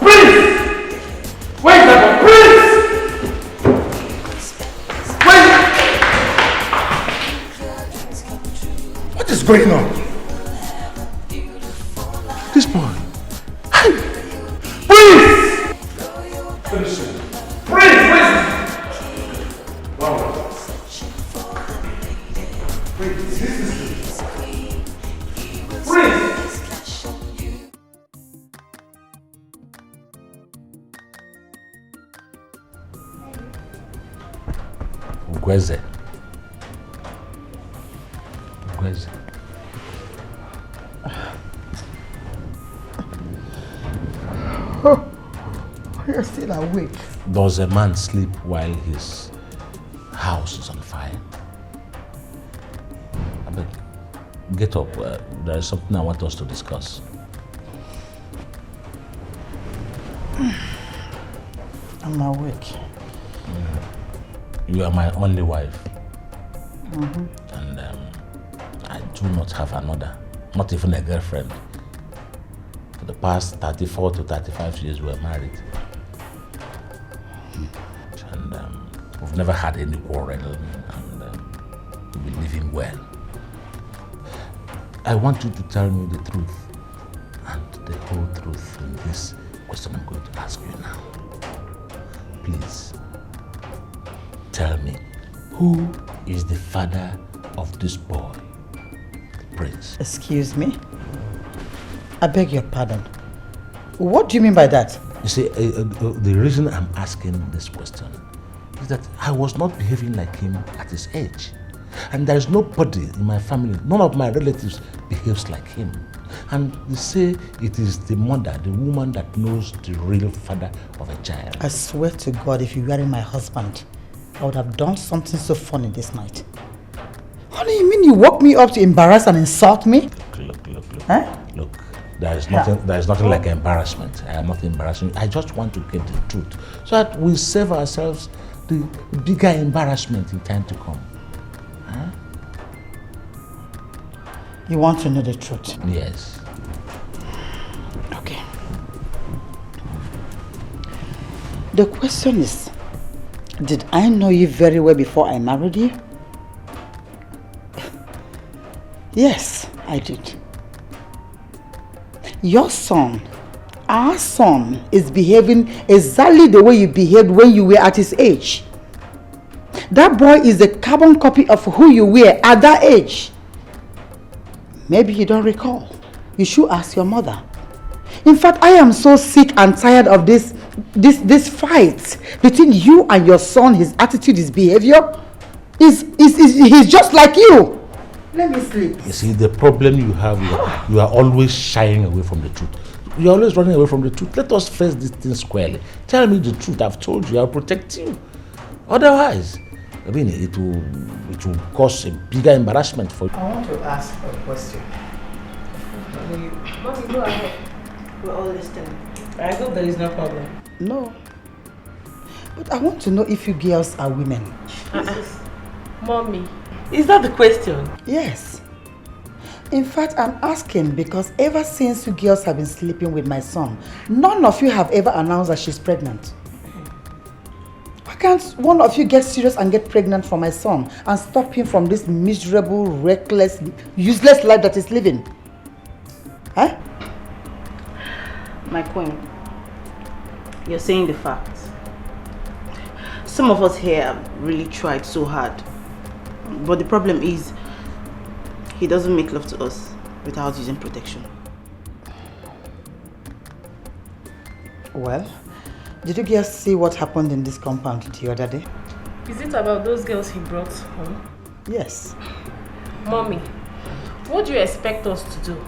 Prince! Where is that one? Prince! What is going on? This boy. Hey! Prince! Prince! Wow. Prince, is this Prince! Ugweze. Oh, you're still awake. Does a man sleep while his house is on fire? I beg, get up. There is something I want us to discuss. I'm awake. You are my only wife. Mm-hmm. And I do not have another, not even a girlfriend. For the past 34 to 35 years we were married. And we've never had any quarrel, and we've been living well. I want you to tell me the truth, and the whole truth in this question I'm going to ask you now. Please, tell me, who is the father of this boy, the prince? Excuse me? I beg your pardon. What do you mean by that? You see, the reason I'm asking this question is that I was not behaving like him at his age. And there is nobody in my family, none of my relatives behaves like him. And they say it is the mother, the woman that knows the real father of a child. I swear to God, if you weren't my husband, I would have done something so funny this night. Honey, you mean you woke me up to embarrass and insult me? Look. Huh? Look, there is nothing like embarrassment. I am not embarrassing you. I just want to get the truth so that we save ourselves the bigger embarrassment in time to come. Huh? You want to know the truth? Yes. Okay. The question is, did I know you very well before I married you? Yes, I did. Your son, our son, is behaving exactly the way you behaved when you were at his age. That boy is a carbon copy of who you were at that age. Maybe you don't recall. You should ask your mother. In fact, I am so sick and tired of this fight between you and your son. His attitude, his behavior, he's just like you. Let me sleep. You see, the problem you have, you are always shying away from the truth. You're always running away from the truth. Let us face this thing squarely. Tell me the truth. I've told you, I'll protect you. Otherwise, I mean, it will cause a bigger embarrassment for you. I want to ask a question. Mommy, go ahead. We're all listening. I hope there is no problem. No. But I want to know if you girls are women. Mommy, is that the question? Yes. In fact, I'm asking because ever since you girls have been sleeping with my son, none of you have ever announced that she's pregnant. Why can't one of you get serious and get pregnant for my son and stop him from this miserable, reckless, useless life that he's living? Huh? My queen, you're saying the facts. Some of us here have really tried so hard. But the problem is, he doesn't make love to us without using protection. Well, did you girls see what happened in this compound the other day? Is it about those girls he brought home? Yes. Mommy, what do you expect us to do?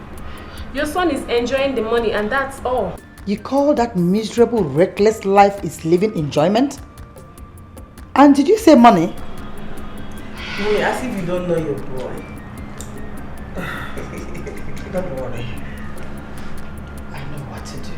Your son is enjoying the money and that's all. You call that miserable, reckless life is living enjoyment? And did you say money? Mommy, as if you don't know your boy. Don't worry. I know what to do.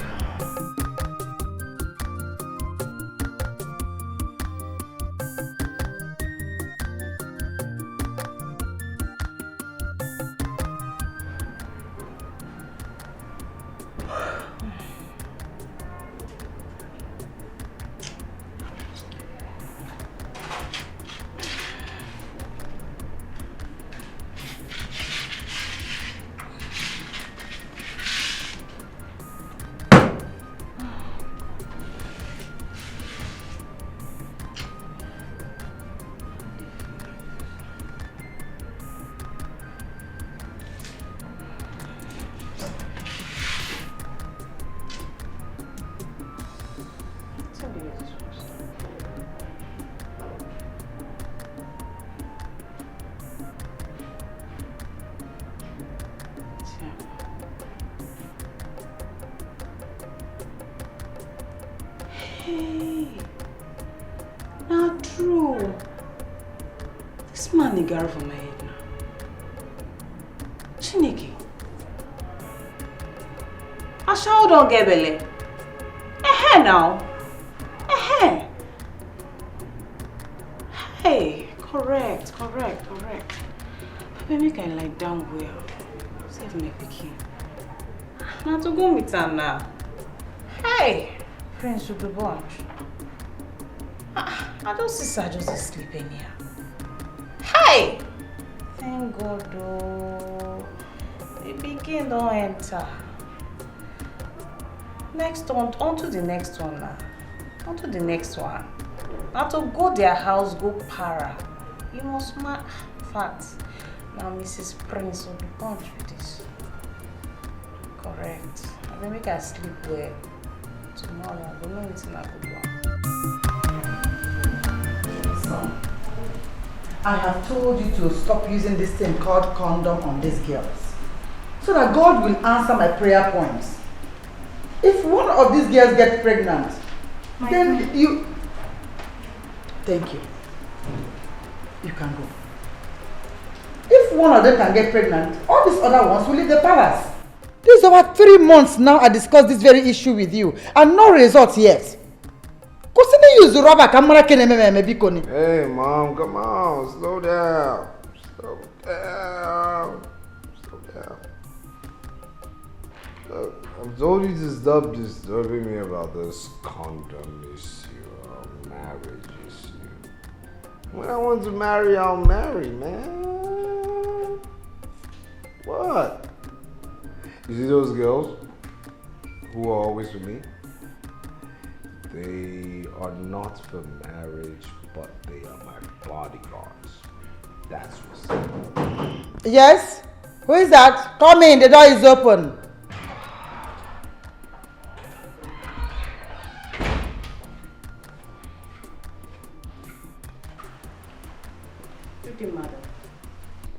Hey, not true. This man is got for my head now. Chineke. I shall don't get belly. Now. Hey, correct. Papa, make I lie down well. Save my picking. Now to go meet her now. Hey, Prince of the bunch. I don't see Sir just sleeping here. Hey! Thank God, though. The begin don't enter. Next one, on to the next one now. On to the next one. Now to go their house, go para. You must mark facts. Now Mrs. Prince of the bunch with this. Correct. I will make her sleep well. Tomorrow, I will know it's not good one. Son, I have told you to stop using this thing called condom on these girls, so that God will answer my prayer points. If one of these girls gets pregnant, then you... Thank you. You can go. If one of them can get pregnant, all these other ones will leave the palace. This is over 3 months now I discussed this very issue with you, and no result yet. Hey, Mom, come on, slow down. Look, I've told you to stop disturbing me about this condom issue or marriage issue. When I want to marry, I'll marry, man. What? You see those girls? who are always with me, they are not for marriage, but they are my bodyguards. That's what's up. Yes? Who is that? Come in, the door is open. Good day, madam.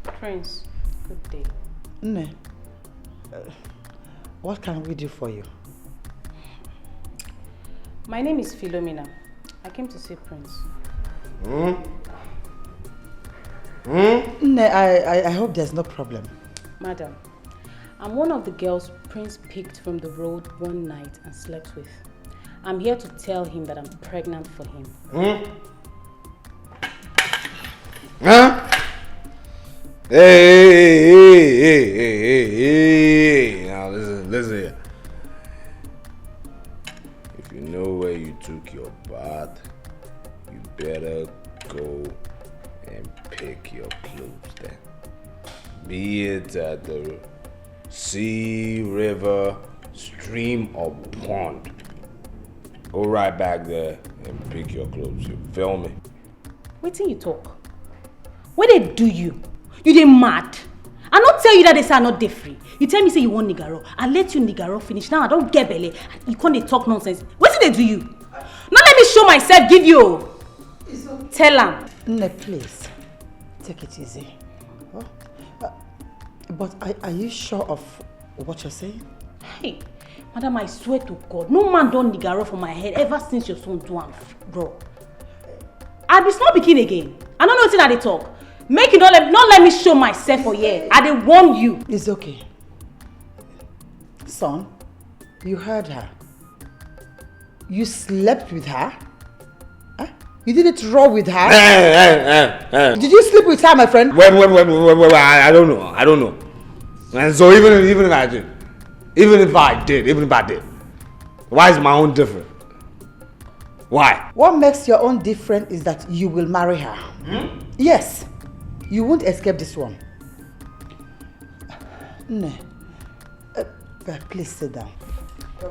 Prince, good day. Nne, what can we do for you? My name is Philomena. I came to see Prince. Nne, I hope there's no problem. Madam, I'm one of the girls Prince picked from the road one night and slept with. I'm here to tell him that I'm pregnant for him. Huh? Hey. Now listen here. If you know where you took your bath, you better go and pick your clothes then. Be it at the sea, river, stream, or pond. Go right back there and pick your clothes. You feel me? Wait till you talk. What they do you? You they mad? I not tell you that they say I'm not dey free. You tell me say you want nigaro. I let you nigaro finish. Now I don't get belly. You can't talk nonsense. What did they do you? Now let me show myself. Give you. Tell him. Nne, please take it easy. But are you sure of what you're saying? Hey, madam, I swear to God, no man done nigaro for my head ever since your son do am, bro. I be small pikin again. I don't know what they talk. Make you not let me show myself for here. I dey warn you. It's okay. Son, you heard her. You slept with her? Huh? You did it raw with her? Did you sleep with her, my friend? Wait, I don't know. And so even if I did, even if I did, why is my own different? Why? What makes your own different is that you will marry her. Yes. You won't escape this one. No. Please sit down.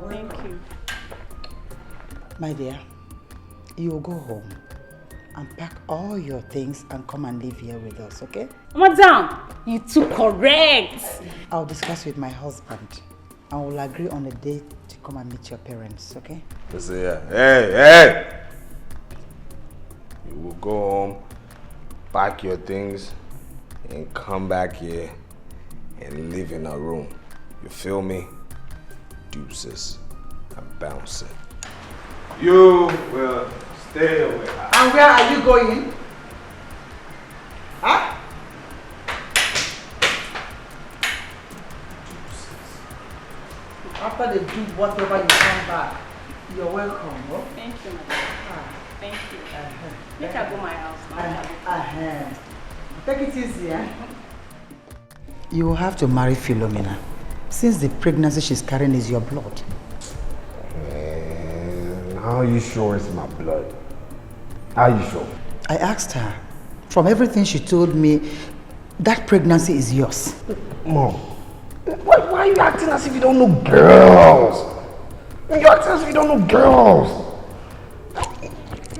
Thank you. My dear, you will go home and pack all your things and come and live here with us, okay? Madam, you too correct. I'll discuss with my husband and we'll agree on a date to come and meet your parents, okay? Listen here. Hey! You will go home, pack your things, and come back here and live in a room. You feel me? Deuces. I'm bouncing. You will stay away. And where are you going? Huh? After they do whatever you come back, you're welcome. Oh? Thank you, madam. Thank you. Make I go my house now. Take it easy, eh? You will have to marry Philomena, since the pregnancy she's carrying is your blood. How are you sure it's my blood? How are you sure? I asked her. From everything she told me, that pregnancy is yours. Mom, why are you acting as if you don't know girls? You're acting as if you don't know girls.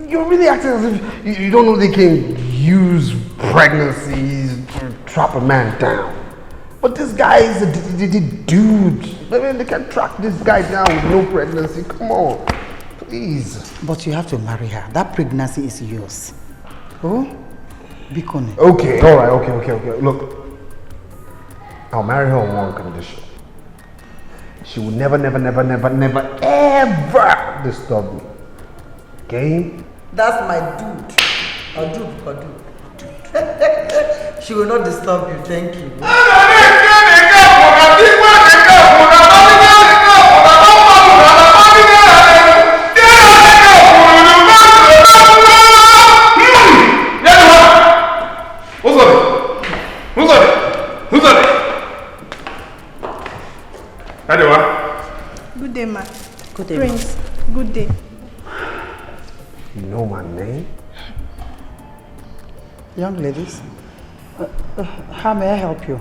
You're really acting as if you don't know they can use pregnancies to trap a man down. But this guy is a dude. I mean, they can track this guy down with no pregnancy. Come on, please. But you have to marry her. That pregnancy is yours. Oh? Bikone. Okay, alright, okay. Look, I'll marry her on one condition. She will never ever disturb me. Okay? That's my dude. She will not disturb you, thank you. Good day, ma. Good day, Prince, good day. You know my name? Young ladies, how may I help you?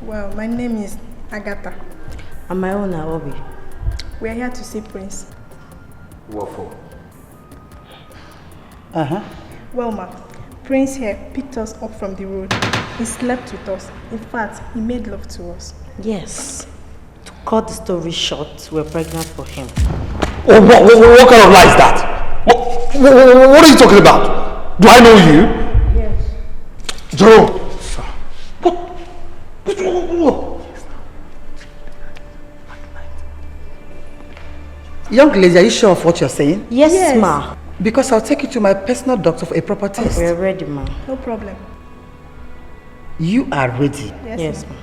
Well, my name is Agatha. And my own Obi. We are here to see Prince. What for? Well, ma, Prince here picked us up from the road. He slept with us. In fact, he made love to us. Yes. To cut the story short, we're pregnant for him. Oh, what kind of lie is that? What are you talking about? Do I know you? Yes. Jerome. Young lady, are you sure of what you're saying? Yes, ma. Because I'll take you to my personal doctor for a proper test. We're ready, ma. No problem. You are ready? Yes, ma.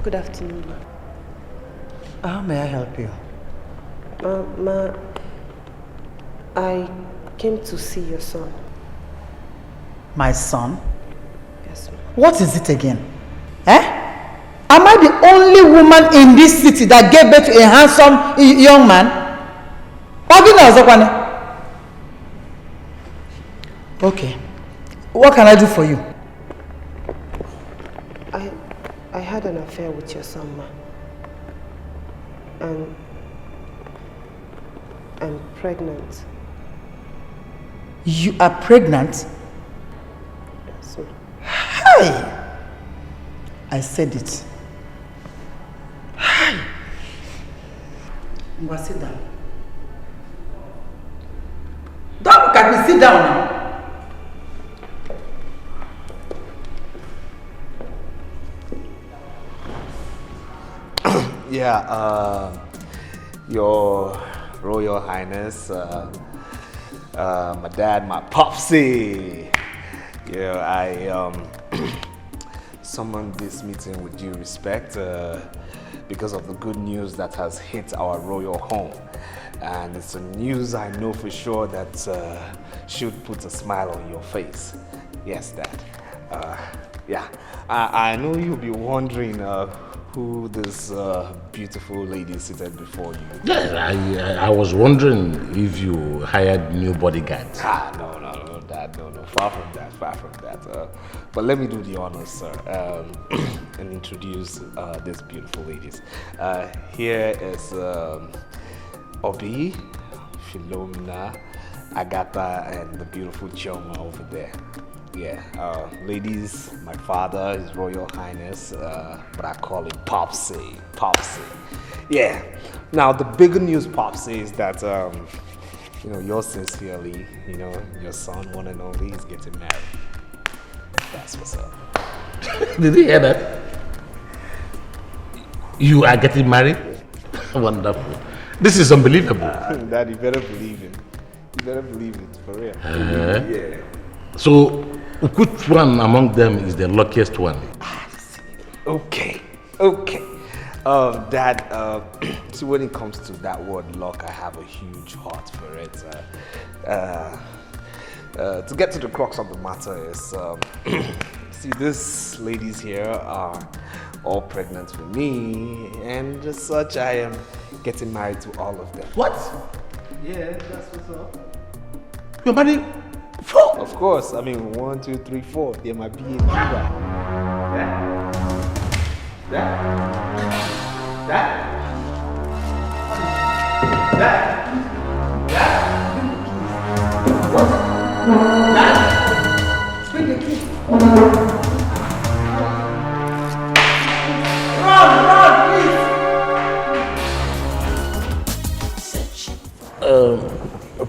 Good afternoon. How may I help you? Ma, I came to see your son. My son? Yes, ma'am. What is it again? Am I the only woman in this city that gave birth to a handsome young man? Okay. What can I do for you? I had an affair with your son, ma. And I'm pregnant. You are pregnant? Yes, ma'am. Hi! I said it. Hi! Sit down. Don't look at me, sit down now. Yeah, Your Royal Highness, my dad, my popsy. Yeah, I summoned this meeting with due respect because of the good news that has hit our royal home. And it's a news I know for sure that should put a smile on your face. Yes, Dad. Yeah, I know you'll be wondering who this beautiful lady seated before you. Yeah, I was wondering if you hired new bodyguards. No, Dad, no, far from that. But let me do the honors, sir, and introduce these beautiful ladies. Here is Obi, Philomena, Agatha, and the beautiful Choma over there. Yeah, ladies, my father, His Royal Highness, but I call him Popsy. Yeah. Now, the bigger news, Popsy, is that, yours sincerely, your son, one and only, is getting married. That's what's up. Did you hear that? You are getting married? Wonderful. This is unbelievable. Dad, you better believe it. You better believe it, for real. Yeah. So, which one among them is the luckiest one? Okay. Dad, see, when it comes to that word luck, I have a huge heart for it. To get to the crux of the matter is, see, these ladies here are all pregnant with me, and as such, I am getting married to all of them. What? Yeah, that's what's up. You're married? 4? Of course. I mean, 1, 2, 3, 4. There might be a Cuba. That. What? That. Bring the key. Run, please.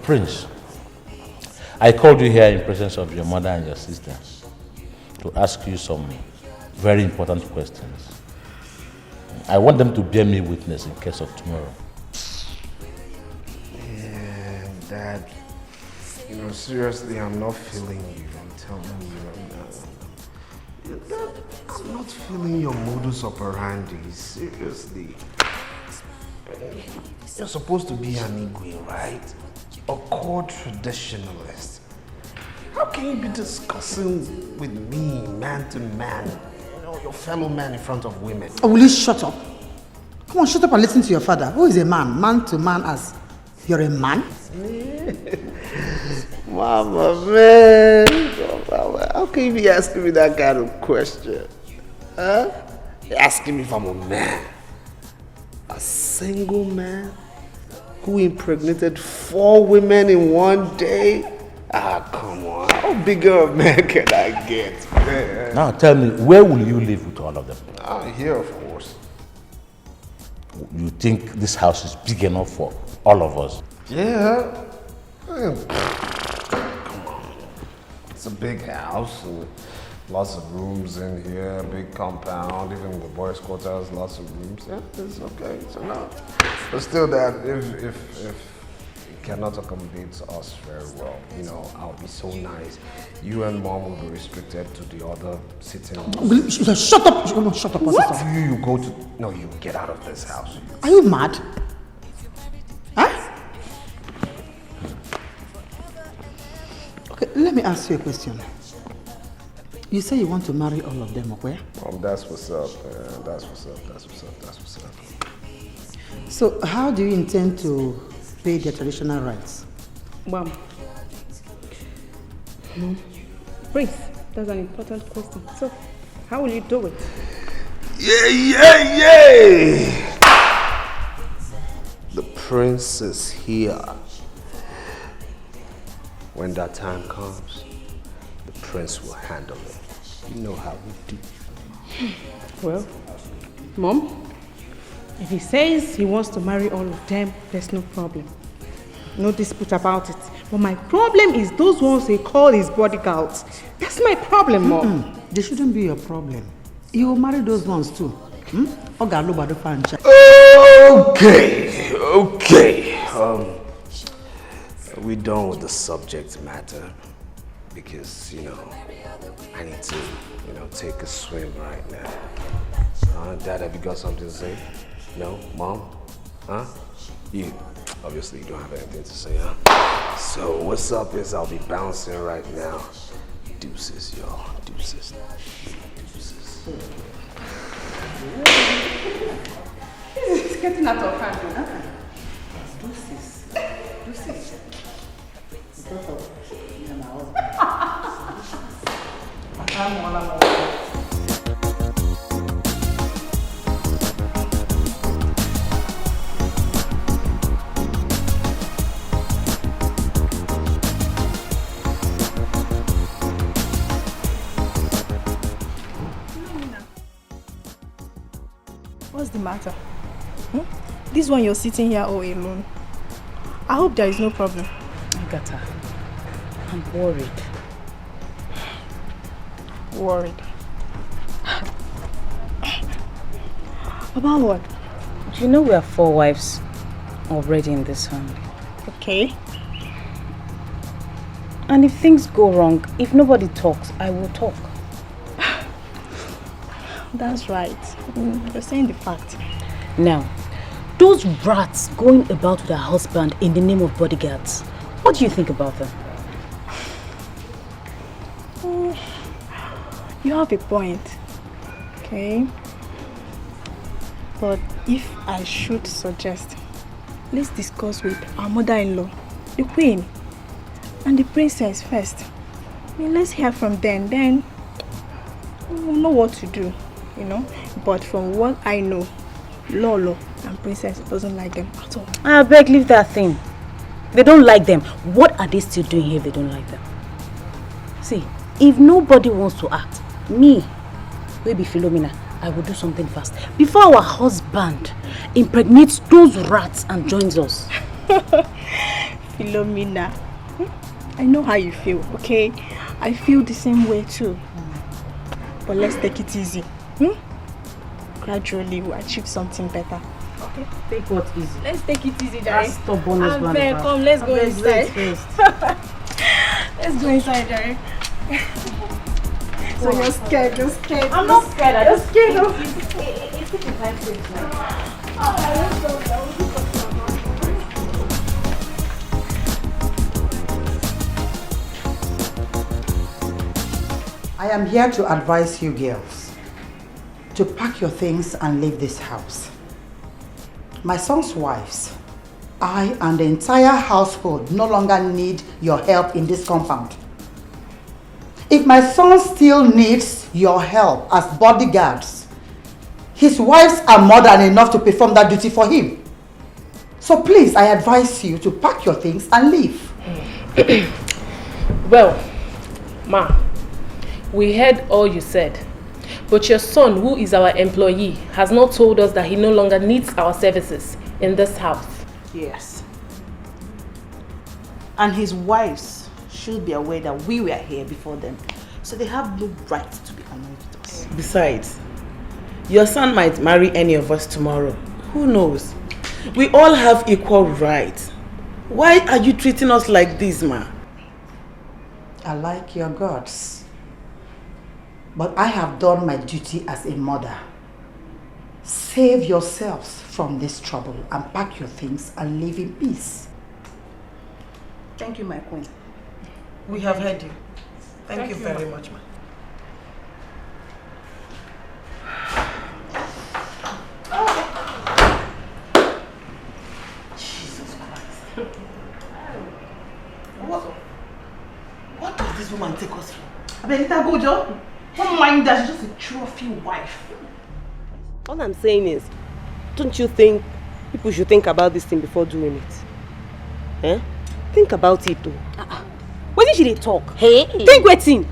Prince, I called you here in presence of your mother and your sisters to ask you some very important questions. I want them to bear me witness in case of tomorrow. Yeah, Dad. You know, seriously, I'm not feeling you. I'm telling you. I'm not feeling your modus operandi. Seriously. You're supposed to be an Igwe, right? A core traditionalist. How can you be discussing with me, man to man, you know, your fellow man in front of women? Oh, will you shut up? Come on, shut up and listen to your father. Who is a man to man as you're a man? Mama, man. How can you be asking me that kind of question? Huh? You're asking me if I'm a man. A single man who impregnated 4 women in one day? Ah, come on. How bigger a man can I get, man? Now tell me, where will you live with all of them? Here, of course. You think this house is big enough for all of us? Yeah. Come on. It's a big house. Lots of rooms in here, big compound, even the boys' quarters, lots of rooms. Yeah, it's okay, it's enough. But still, Dad, if you cannot accommodate us very well, you know, I'll be so nice. You and Mom will be restricted to the other sitting rooms. Shut up! Shut up! What? You go to... No, you get out of this house. Are you mad? Huh? Okay, let me ask you a question. You say you want to marry all of them, okay? That's what's up, man. That's what's up, that's what's up, that's what's up. So, how do you intend to pay their traditional rights? Mom. Prince, that's an important question. So, how will you do it? Yeah! The prince is here. When that time comes, the prince will handle it. You know how we do. Well, Mom, if he says he wants to marry all of them, there's no problem. No dispute about it. But my problem is those ones he call his bodyguards. That's my problem, Mom. They shouldn't be your problem. You will marry those ones too. Okay. We're done with the subject matter because, you know, I need to, you know, take a swim right now. Dad, have you got something to say? No? Mom? Huh? You obviously don't have anything to say, huh? So what's up is I'll be bouncing right now. Deuces, y'all. Deuces. It's getting out of hand, huh? Deuces. What's the matter? This one you're sitting here all alone. I hope there is no problem. Agatha, I'm worried. Worried? About what? Do you know we are 4 wives already in this family? Okay. And if things go wrong, if nobody talks, I will talk. That's right. You're saying the fact. Now, those rats going about with their husband in the name of bodyguards, what do you think about them? You have a point. Okay. But if I should suggest, let's discuss with our mother-in-law, the queen, and the princess first. I mean, let's hear from them, then we'll know what to do, you know. But from what I know, Lolo and princess doesn't like them at all. I beg, leave that thing. They don't like them. What are they still doing here if they don't like them? See, if nobody wants to act, me, baby Philomena, I will do something fast. Before our husband impregnates those rats and joins us. Philomena, I know how you feel, okay? I feel the same way too. But let's take it easy. gradually we'll achieve something better. Okay? Take what easy. Let's take it easy, Jerry. That's stubbornness, Come, let's go inside. Let's go inside, Jerry. So you're scared, I'm not scared, I just scared. It's taking time to explain. I am here to advise you girls to pack your things and leave this house. My son's wives, I and the entire household no longer need your help in this compound. If my son still needs your help as bodyguards, his wives are more than enough to perform that duty for him. So please, I advise you to pack your things and leave. Well, Ma, we heard all you said, but your son, who is our employee, has not told us that he no longer needs our services in this house. Yes. And his wives should be aware that we were here before them, so they have no right to be annoyed with us. Besides, your son might marry any of us tomorrow. Who knows? We all have equal rights. Why are you treating us like this, ma? I like your gods. But I have done my duty as a mother. Save yourselves from this trouble and pack your things and live in peace. Thank you, my queen. We have heard you. Thank you very much, ma. Jesus Christ. What does this woman take us for? Benita Gojo, don't mind that, she's just a trophy wife. All I'm saying is, don't you think people should think about this thing before doing it? Eh? Think about it though. Wetin she dey talk? Hey. Think wetin?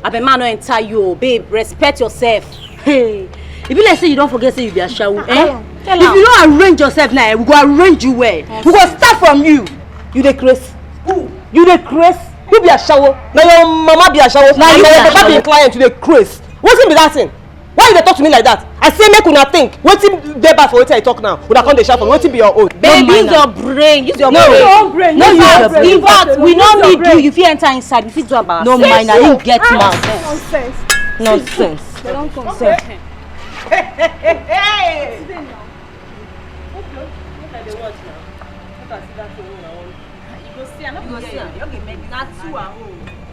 Abeg man no enter you, babe. Respect yourself. Hey. If you like say you don't forget say you be a shower, eh? If you don't arrange yourself now, we go arrange you well. We go start from you. You dey craze. Who? You dey craze. You be a shower. Now your mama be a shower. Now your papa be a client. You dey craze. Wetin be that thing? Why you dey talk to me like that? I say make una think. Wetin dey bad for wetin I talk now? Una come dey shout for me. Wetin be your own? Babe, use your brain. Use your brain. Use your brain. No, Use your brain. in fact, we don't need you. You fit enter inside. We fit do about No mind. I didn't get mouth. Nonsense. Nonsense. They don't consent.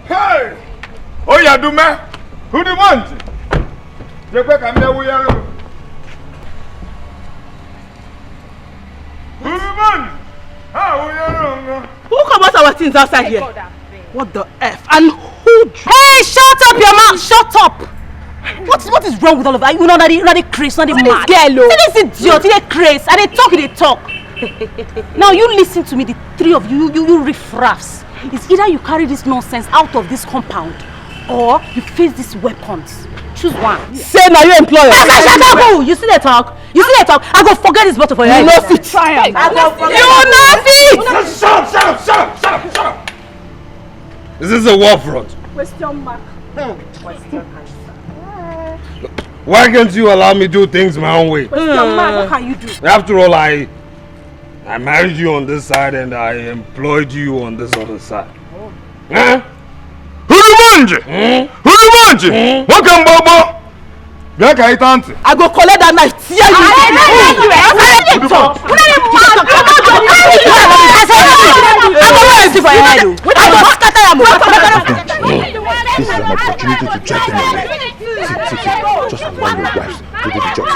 Hey! Oh, yeah, do me. Who do you want? You quick, I'm there. We are. Who do you want? How we are? Who come out our things outside here? What the F? And who? Hey, shut up your mouth! Shut up! What is wrong with all of that? You know that they craze, not the mad. This idiot, they craze, and they talk. Now you listen to me, the three of you, you riffraffs. It's either you carry this nonsense out of this compound, or you face these weapons. Choose one. Say now you employer. Shut up! You see that talk? I go forget this bottle for your head. You know fit. Try him. You know fit. Shut up! Is this a war front? Question mark. Why can't you allow me to do things my own way? Question mark. What can you do? After all, I married you on this side and I employed you on this other side. Oh. Huh? Who do you want? Who do you want? What can Bobo? I go collect that knife. See how you talk. This is an opportunity to drive them away. See, just allow your wives to do the job.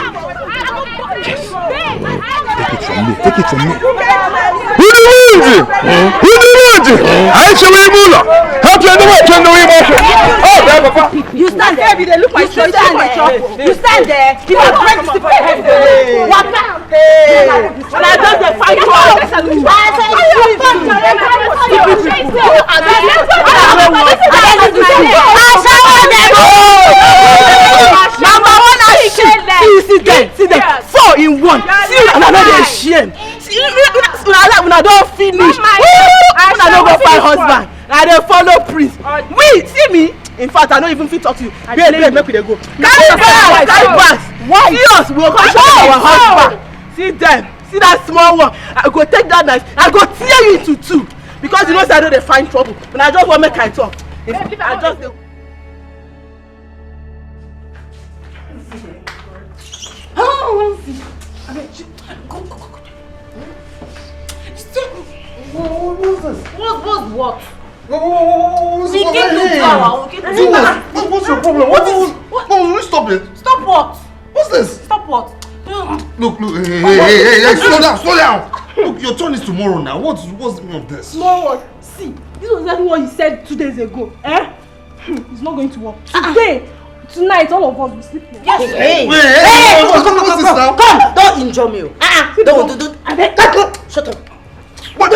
Yes. Take it from me. Who do you want? Who do you want? I show you Mula. How can the work? Oh, Papa. You stand there. They look like you stand there. You stand there. You are trying to stick your head. What now? Hey. And I don't get fight. Number one, see them. 4 in 1. See, and I know they're ashamed. See, when I don't finish, when I don't go find husband, I don't follow prince. We see me. In fact, I don't even fit talk to you. Babe, make we go. Carry bags. Why? Serious. will come show our husband. See them. See that small one. I go take that knife. I go tear you into two. Because you know I know they find trouble. When I just want to make I talk. I just do. Oh, What's this? What? What's your problem? What? No, stop it. Stop what? What's this? Stop what? Look, hey, slow down. Look, your turn is tomorrow now. What's the meaning of this? Small one. See, this was exactly what you said 2 days ago. It's not going to work. Today, tonight, all of us will sleep here. Yes. Hey, What's this now? Come, don't injure me. Don't. Shut up. What?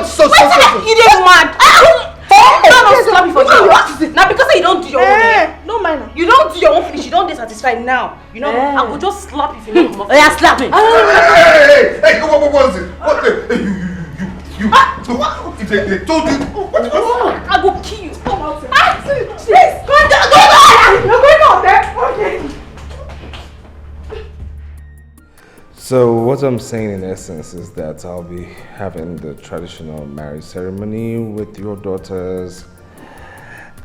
Stop. You didn't mad. No, slap me for you. Now because you don't do your own. No mind. You don't do your own finish. You don't get satisfied now. You know, I will just slap you if you make come up. Yeah, slap me. Hey, what is it? What? They told you. I will kill you. Come out. Please, go down. You're going out there. Okay. So what I'm saying in essence is that I'll be having the traditional marriage ceremony with your daughters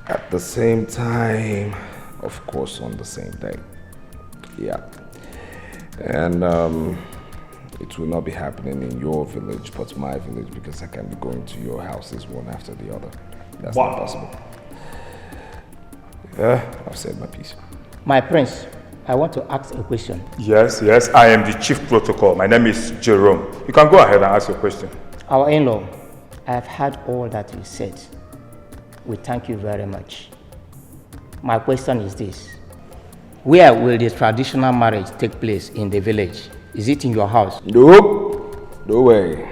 at the same time, of course on the same day. Yeah. And it will not be happening in your village but my village because I can be going to your houses one after the other. That's not possible. Yeah, I've said my piece. My prince, I want to ask a question. Yes, I am the chief protocol. My name is Jerome. You can go ahead and ask your question. Our in-law, I have heard all that you said. We thank you very much. My question is this. Where will the traditional marriage take place in the village? Is it in your house? Nope. No way.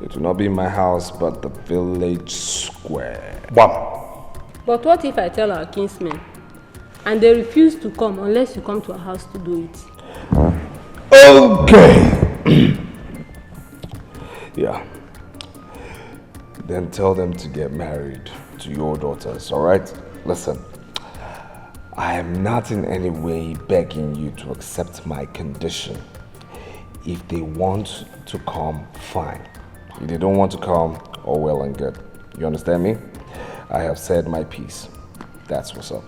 It will not be in my house, but the village square. Wow. But what if I tell our kinsmen and they refuse to come unless you come to our house to do it? Okay. Yeah. Then tell them to get married to your daughters, alright? Listen, I am not in any way begging you to accept my condition. If they want to come, fine. If they don't want to come, all well and good. You understand me? I have said my piece. That's what's up.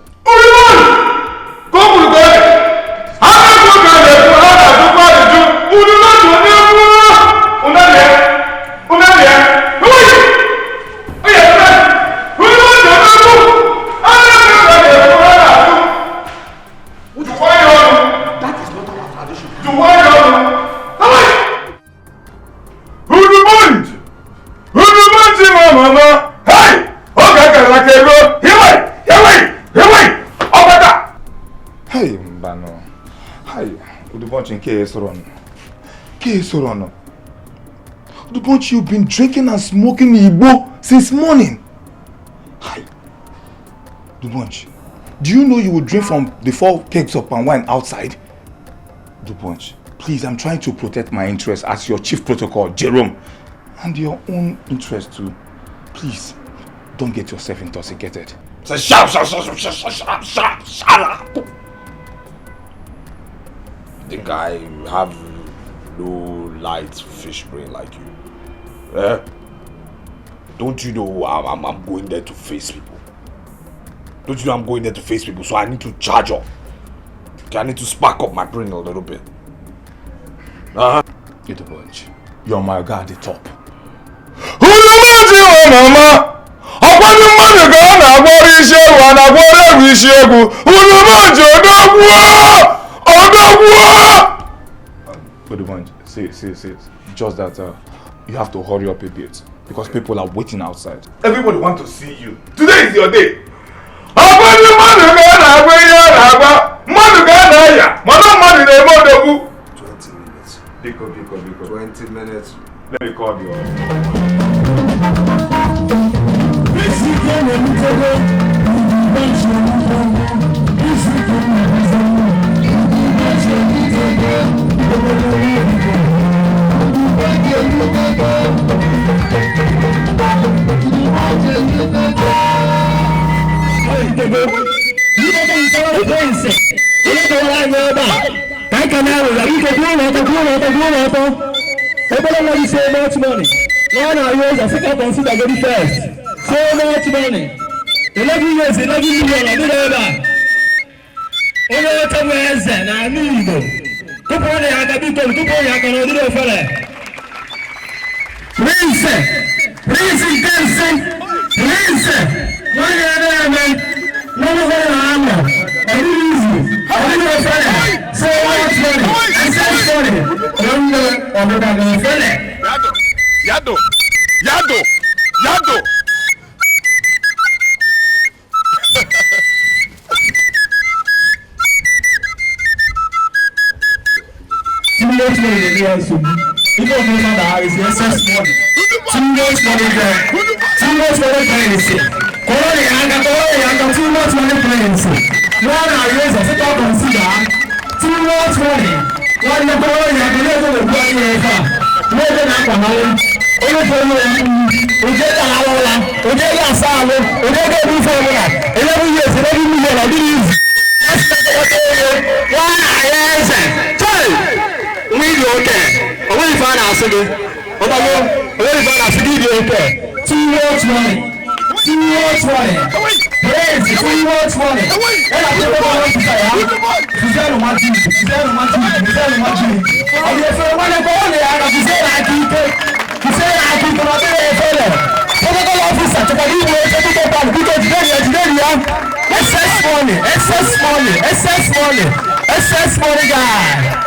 Hey, Mbano. Hi. Udubonchi K.S.Orono. Udubonchi, you've been drinking and smoking Igbo since morning. Hi. Udubonchi, do you know you will drink from the 4 kegs of palm wine outside? Udubonchi, please, I'm trying to protect my interests as your chief protocol, Jerome. And your own interest too. Please, don't get yourself intoxicated. So shut up! I think I have no light fish brain like you. Eh? Don't you know I'm going there to face people? Don't you know I'm going there to face people, so I need to charge up. Okay, I need to spark up my brain a little bit. Udubonchi, you're my guy at the top. Mama! Ọkwanye mmadụ ka ọ na-agbara isi egwu a na-agbara egwu isi egwu Udubonchi odogwuo! Udubonchi, see, just that you have to hurry up a bit because people are waiting outside. Everybody wants to see you. Today is your day. Ọkwanye mmadụ ka ọ na-agba ihe ọ na-agba mmadụ ka ọ na-aya mana mmadụ na-eme odogwu. 20 minutes. Biko. 20 minutes. Let me call you. Everybody so much money. Now I use a second consider very first. So much money. 11 years, 11 million, I did ever. Over to where's that? I need them. Kupone Yakabito, Kupone Yakano, fella. Prince, one other man, none of them are so much money. I said money. Yado. Too much money in the house. You don't know how the house is excess money. Too much money there. Too much money playing. Too much money playing. One I use a second consider. Too much money. One the boy I can never go to more than alcohol. Only for you. We get an hour. We get a salad. We get a new formula. 11 years, 11 million. I believe. That's one I use it. We do okay. I will find out again. I will find out again. Too much money. Too much money. Yes, too much money. And I don't want to say, she's not my team. She's not my team. She's not my team. And if I want to go on there, I can say I keep it. He said I keep it on there. Protocol officer, to believe you, because then excess money, excess money, excess money, excess money, guy.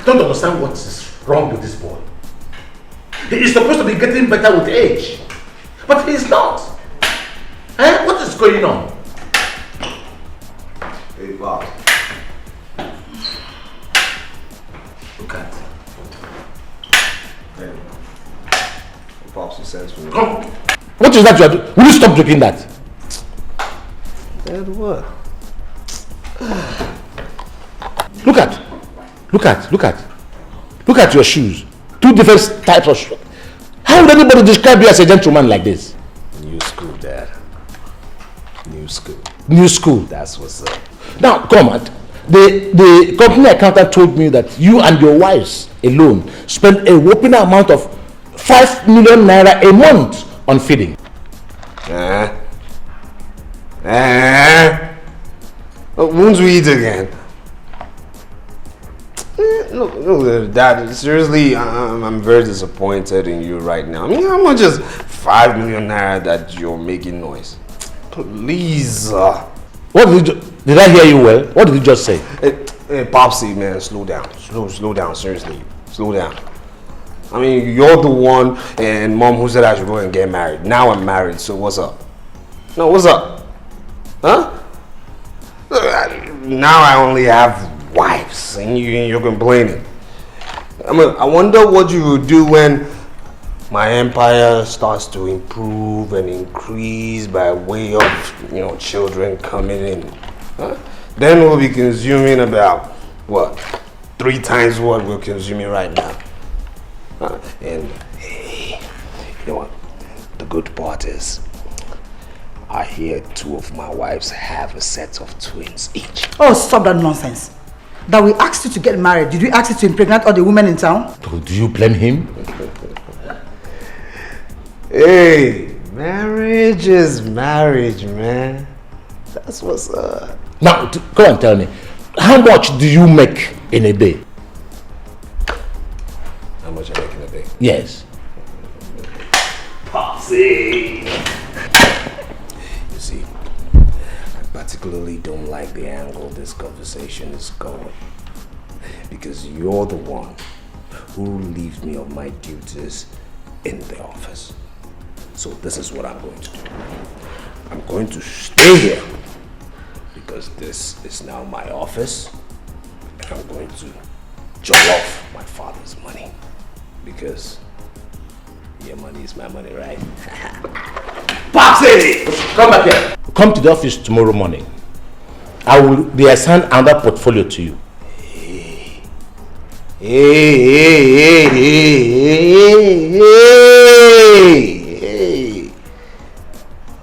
I don't understand what is wrong with this boy. He is supposed to be getting better with age, but he is not. Eh? What is going on? Hey, Bob. Look at. Hey. Pops, he says for me. Come. What is that you are doing? Will you stop drinking that? Dad, what? Look at. Look at your shoes. Two different types of shoes. How would anybody describe you as a gentleman like this? You school. New school. That's what's up. Now, come on. The company accountant told me that you and your wives alone spend a whopping amount of 5 million naira a month on feeding. Won't we eat again? No, Dad, seriously, I'm very disappointed in you right now. I mean, how much is 5 million naira that you're making noise? Please. What did I hear you well? What did you just say? Hey, Popsy, man, slow down. Slow down, seriously. Slow down. I mean, you're the one and Mom who said I should go and get married. Now I'm married, so what's up? No, what's up? Huh? Now I only have wives and you're complaining. I mean, I wonder what you will do when my empire starts to improve and increase by way of, children coming in. Huh? Then we'll be consuming about, what, 3 times what we're consuming right now. And, hey, you know what? The good part is, I hear 2 of my wives have a set of twins each. Oh, stop that nonsense. That we asked you to get married. Did we ask you to impregnate all the women in town? Do you blame him? Hey, marriage is marriage, man. That's what's up. Now, go and tell me, how much do you make in a day? How much I make in a day? Yes. Popsy! You see, I particularly don't like the angle this conversation is going. Because you're the one who relieved me of my duties in the office. So this is what I'm going to do. I'm going to stay here because this is now my office, and I'm going to jump off my father's money because your money is my money, right? Popsy! Come back here. Come to the office tomorrow morning. I will be assigned another portfolio to you. Hey.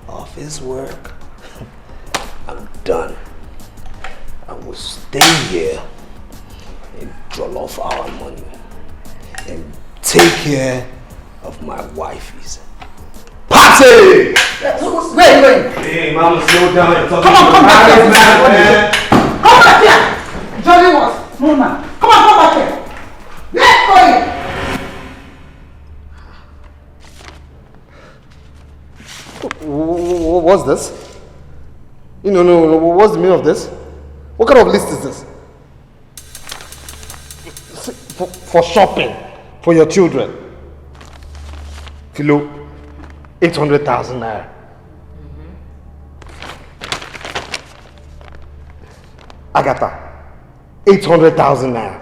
Office work. I'm done. I will stay here and draw off our money and take care of my wifeys. Popsy! Where are you going? Hey, Mama, slow down. You're talking Come back here. man. Come back here. Jolly was. No, man. Come back here. Let's go. What's this? No. What's the meaning of this? What kind of list is this? For shopping, for your children. Philo, 800,000 naira. Agatha, 800,000 naira.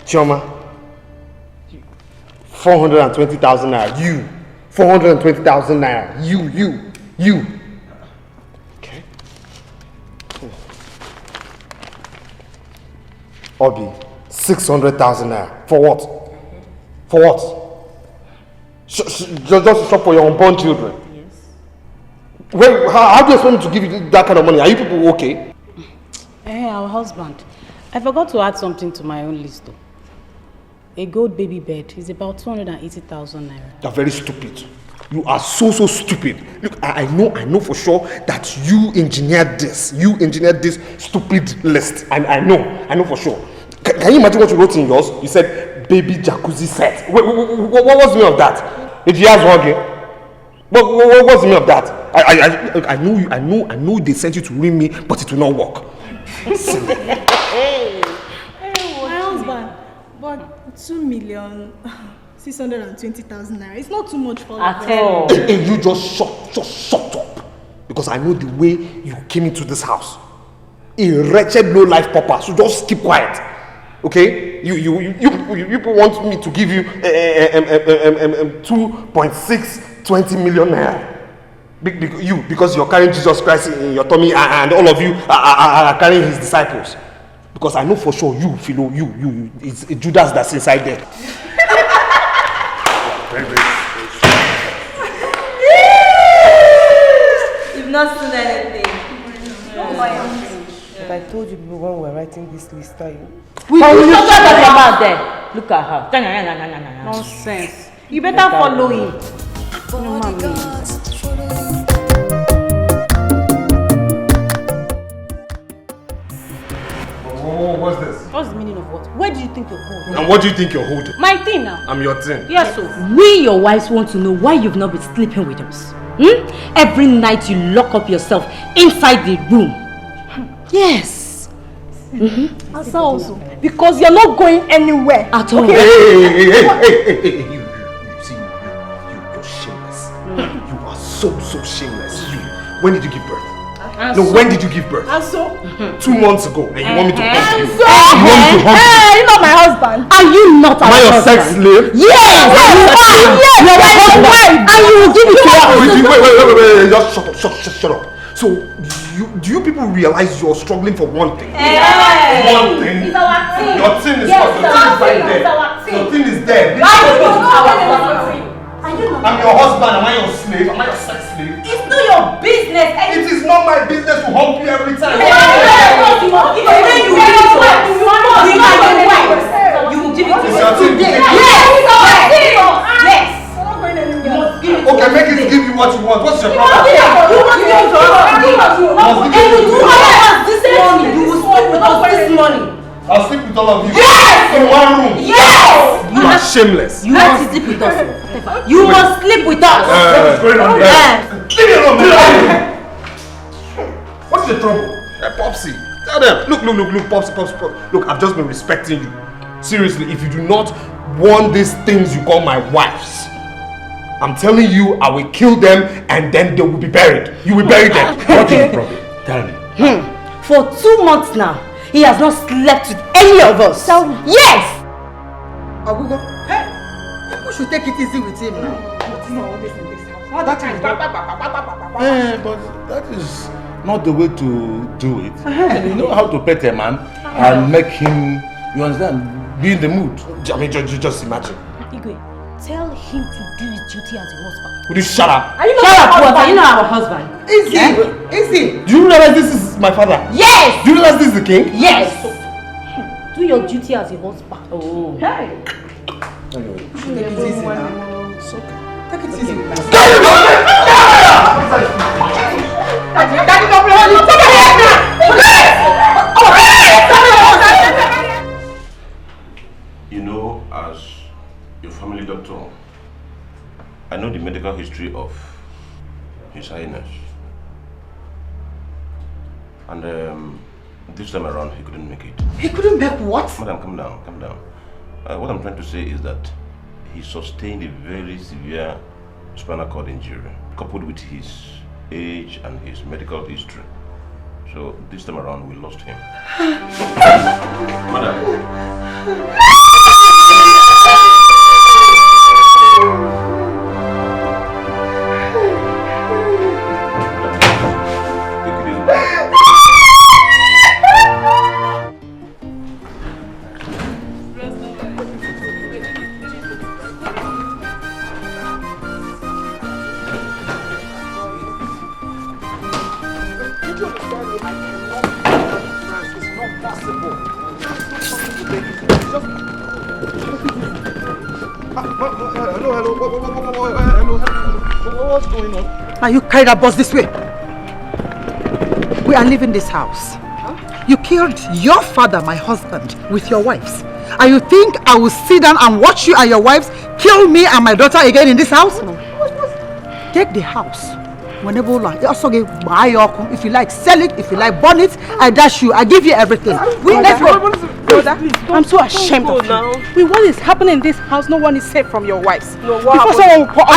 Chioma, 420,000 naira. You, 420,000 naira. You. Okay. Obi, 600,000 naira. For what? For what? Just shop for your unborn children. Yes. Well, how do you expect me to give you that kind of money? Are you people okay? Our husband. I forgot to add something to my own list though. A gold baby bed is about 280,000 naira. You're very stupid. You are so stupid. Look, I know for sure that you engineered this. You engineered this stupid list. I know for sure. Can you imagine what you wrote in yours? You said baby jacuzzi set. What was the meaning of that? Did you ask one again? What's the meaning of that? I know they sent you to ring me, but it will not work. My husband, but 2,620,000 naira. It's not too much for you. Hey, you just shut up. Because I know the way you came into this house. A wretched low-life pauper. So just keep quiet. Okay? You people want me to give you 2.620 million naira. Because you're carrying Jesus Christ in your tummy and all of you are carrying his disciples. Because I know for sure you, Philo, it's Judas that's inside there. not seen anything. But I told you people when we were writing this list, you. We will shut up your mouth there. Look at her. Nonsense. You better follow him. What's this? What's the meaning of what? Where do you think you're going? And what do you think you're holding? My thing now. I'm your thing. Yes, so. We, your wives, want to know why you've not been sleeping with us. Every night you lock up yourself inside the room. Yes. Asa also. Because you're not going anywhere. At all. Hey, you see, you're shameless. You are so shameless. When did you give birth? No, when did you give birth? Also. 2 months ago, and you want me to hump you? You want me to hump you? You're not my husband. Are you not Am I your sex slave? Yes! Yes! You're my husband! And you will give it to us! Wait, just shut up. So, do you people realize you're struggling for one thing? One thing? It's our team. Your thing is Yes, what? Your thing is right there. Your thing is there. I'm your husband. Am I your slave? Am I your sex slave? It's not your business. It is not my business to hump you every time. You will give it to us today. Yes. Okay, make it give you what you want. What's your problem? You will sleep with us this morning. I'll sleep with all of you. Yes! In one room. Yes! You are shameless. You must sleep with us. You must sleep with us. What's going on there? Leave me alone. What's the trouble? Popsy, tell them. Look, Popsy. Look, I've just been respecting you. Seriously, if you do not want these things you call my wives, I'm telling you, I will kill them and then they will be buried. You will bury them. What is the problem? Tell me. For 2 months now, he has not slept with any of us. Yes! Agugo, hey, we should take it easy with him now. But that is not the way to do it. You know how to pet a man and make him, you understand, be in the mood. I mean, just imagine. Igwe, tell him to do his duty as a husband. Would you shut up? Are you not Are you not our husband? Is he? Do you realize this is my father? Yes! Do you realize this is the king? Yes! Do your duty as a husband. Oh. Hey! Anyway. Take it easy now. Take it easy now. You know, as your family doctor, I know the medical history of His Highness. And this time around, he couldn't make it. He couldn't make what? Madam, calm down. What I'm trying to say is that he sustained a very severe spinal cord injury, coupled with his age and his medical history. So this time around, we lost him. Madam. Hello. What's going on? Now you carry that bus this way. We are leaving this house. You killed your father, my husband, with your wives. And you think I will sit down and watch you and your wives kill me and my daughter again in this house? No. Take the house. Whenever you like, if you like, sell it. If you like, burn it. I dash you. I give you everything. Let's go. Brother, I'm so ashamed of you. What is happening in this house? No one is safe from your wives. No, what happened? What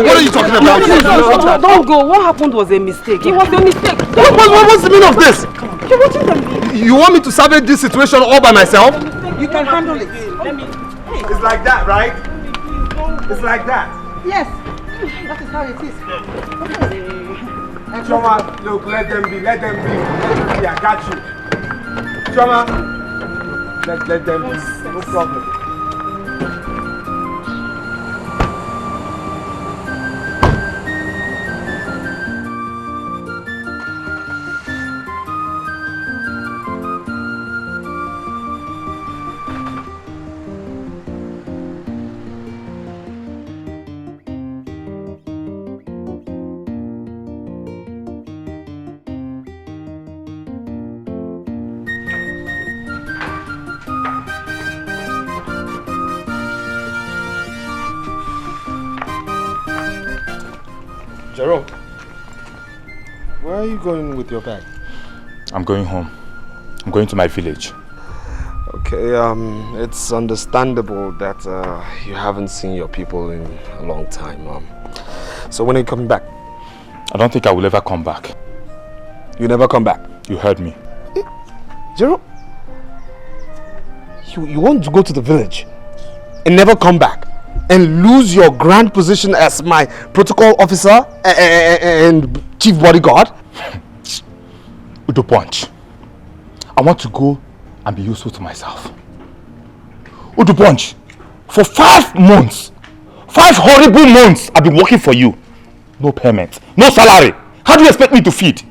are you talking about? No, don't go. What happened was a mistake. It was a mistake. What's the meaning of this? You want me to salvage this situation all by myself? You can handle it. It's like that, right? It's like that. Yes. That is how it is. Choma, look, let them be. I got you. Choma, let them be. No problem. Jerome, where are you going with your bag? I'm going home. I'm going to my village. Okay, it's understandable that you haven't seen your people in a long time. So when are you coming back? I don't think I will ever come back. You never come back? You heard me. Jerome, you want to go to the village and never come back and lose your grand position as my protocol officer and chief bodyguard? Udo Punch, I want to go and be useful to myself. Udo Punch, for 5 months, 5 horrible months, I've been working for you. No payment, no salary. How do you expect me to feed?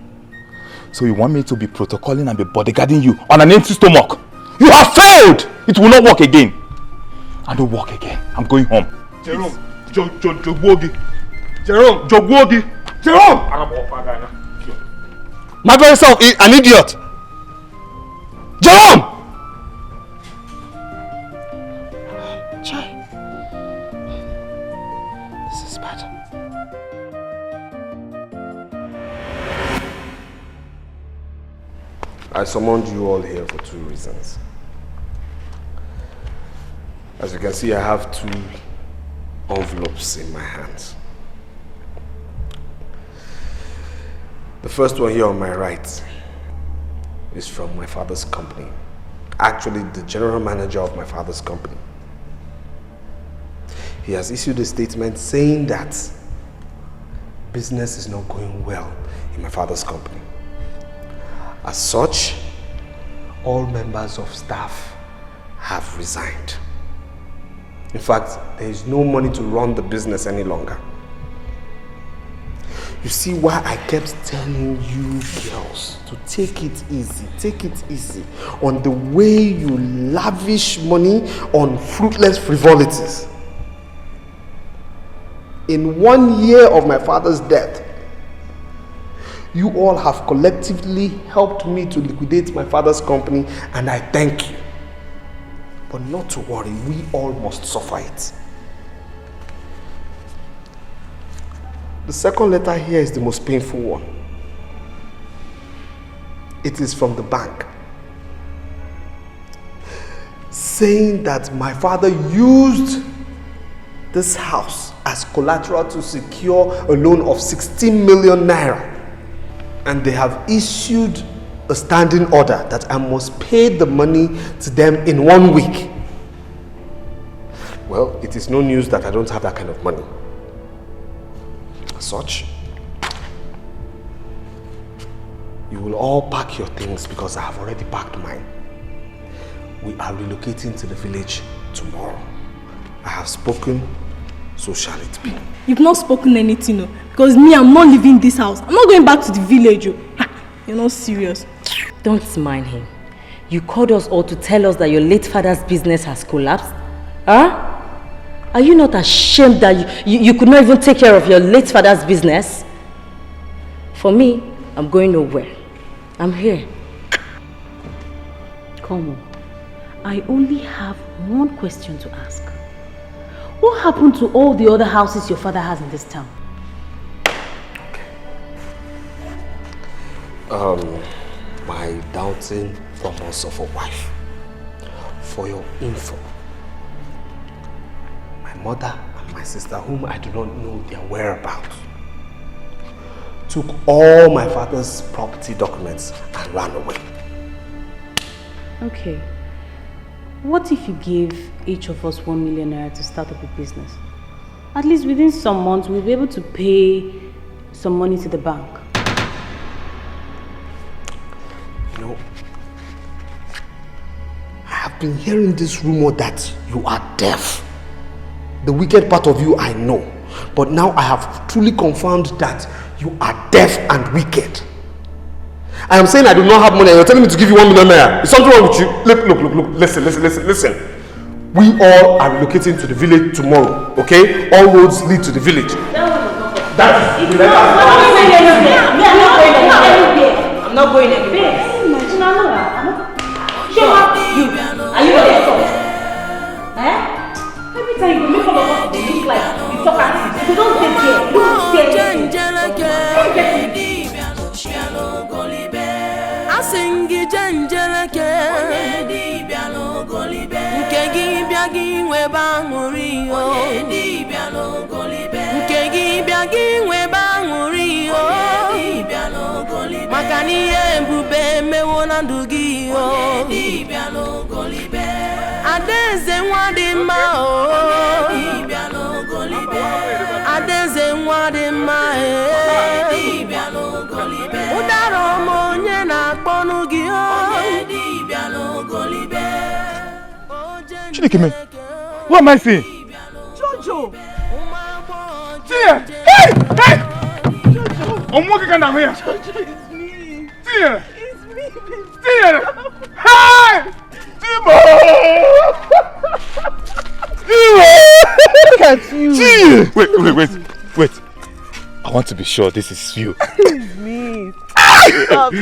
So you want me to be protocoling and be bodyguarding you on an empty stomach? You have failed! It will not work again. I don't work again. I'm going home. Jerome, Jogwogi. Jerome, Jogwogi. Jerome! My very self is an idiot. Jerome! Chai. This is bad. I summoned you all here for 2 reasons. As you can see, I have 2 envelopes in my hands. The first one here on my right is from my father's company. Actually, the general manager of my father's company. He has issued a statement saying that business is not going well in my father's company. As such, all members of staff have resigned. In fact, there is no money to run the business any longer. You see why I kept telling you girls to take it easy on the way you lavish money on fruitless frivolities. In 1 year of my father's death, you all have collectively helped me to liquidate my father's company, and I thank you. But not to worry, we all must suffer it. The second letter here is the most painful one. It is from the bank, saying that my father used this house as collateral to secure a loan of 16 million naira. And they have issued a standing order that I must pay the money to them in 1 week. Well, it is no news that I don't have that kind of money. As such, you will all pack your things because I have already packed mine. We are relocating to the village tomorrow. I have spoken, so shall it be. You've not spoken anything, no? Because me, I'm not leaving this house. I'm not going back to the village. You're not serious. Don't mind him. You called us all to tell us that your late father's business has collapsed? Huh? Are you not ashamed that you could not even take care of your late father's business? For me, I'm going nowhere. I'm here. Come on. I only have one question to ask. What happened to all the other houses your father has in this town? My doubting promise of a wife. For your info, my mother and my sister, whom I do not know their whereabouts, took all my father's property documents and ran away. Okay. What if you gave each of us 1 million naira to start up a business? At least within some months, we'll be able to pay some money to the bank. You know, I have been hearing this rumor that you are deaf. The wicked part of you I know, but now I have truly confirmed that you are deaf and wicked. I am saying I do not have money and you're telling me to give you 1 million naira. Is something wrong with you? Look, listen. We all are relocating to the village tomorrow, okay? All roads lead to the village. That is the I'm not going anywhere. Are you there? Every time you make all of us, they look like the talk artists. If you don't take care, look there. banguri o nke gị bịa gị nwe banguri o maka na ihe ebube mewo na ndụ gị o Adaeze nwa dị mma o Adaeze nwa dị mma ụdara ọma onye na-akpọnụ gị o Chineke, what am I saying? Jojo! Tia! Hey! Hey! Jojo! I'm walking down here. Jojo, it's me. Tia! It's me, baby. Tia! Hey! Timo! Timo! Look at you. Tia! Wait. I want to be sure this is you. It's me. Stop.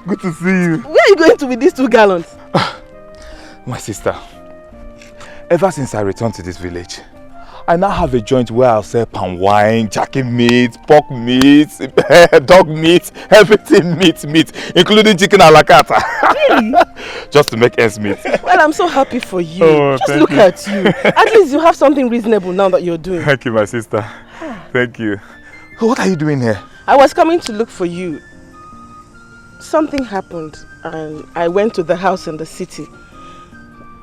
Good to see you. Where are you going to with these 2 gallons? My sister, ever since I returned to this village, I now have a joint where I'll sell palm wine, chicken meat, pork meat, dog meat, everything meat, including chicken a la carte. Really? Just to make ends meet. Well, I'm so happy for you. Oh, just look at you. At least you have something reasonable now that you're doing. Thank you, my sister. Thank you. What are you doing here? I was coming to look for you. Something happened and I went to the house in the city.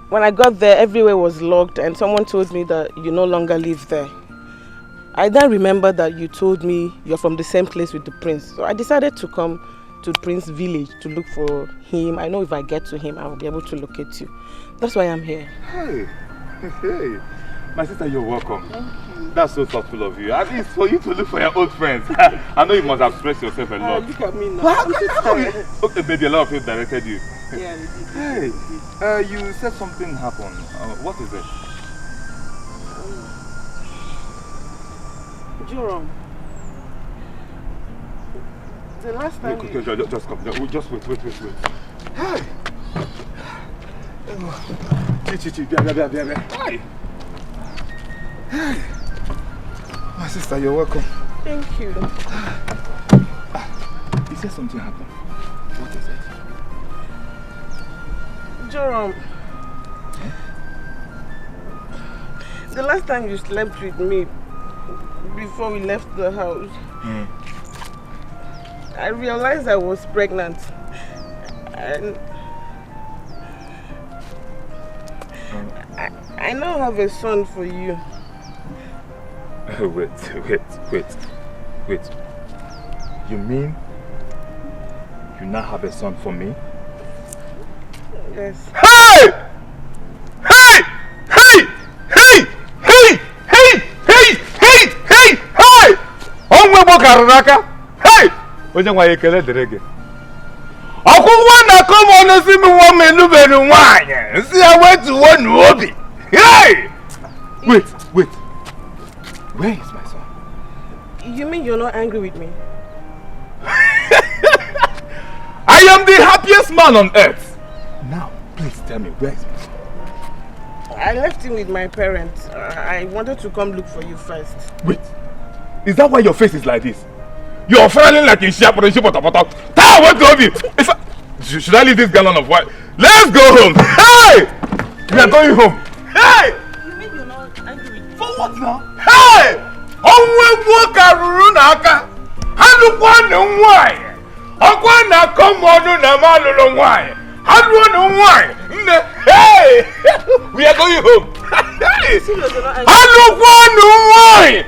When I got there, everywhere was locked and someone told me that you no longer live there. I then remembered that you told me you're from the same place with the prince. So I decided to come to Prince's village to look for him. I know if I get to him, I will be able to locate you. That's why I'm here. Hey. My sister, you're welcome. Thank you. That's so thoughtful of you. At least for you to look for your old friends. I know you must have stressed yourself a lot. Look at me now. Okay, baby, a lot of people directed you. Yeah, Hey, you said something happened. What is it? Jerome, the last time Just come. Just wait. Hey! Hey! My sister, you're welcome. Thank you. You said something happened. What is it? Jerome, the last time you slept with me before we left the house, I realized I was pregnant and I now have a son for you. Wait. You mean you now have a son for me? Yes. Hey! Onwe bokaraka. Hey! Onye nwa ekele dere gị. Akwụkwọ na kom onu si mi nwa menubenu nwanyị. Nsi ya wetuwo nu obi. Hey! Wait. Where is my son? You mean you're not angry with me? I am the happiest man on earth. Now, please tell me, where is my son? I left him with my parents. I wanted to come look for you first. Wait, is that why your face is like this? You're frowning like in Shia. Should I leave this gallon of wine? Let's go home. Hey! We are going home. Hey! You mean you're not angry with me? For what now? Hey! Onwe woka ruru n'aka. Hanukwa n'nwanyị. Okwa na komodu na malulu nwanyị. Hanukwa n'nwanyị. Hey! We are going home. Hey! Hanukwa n'nwanyị.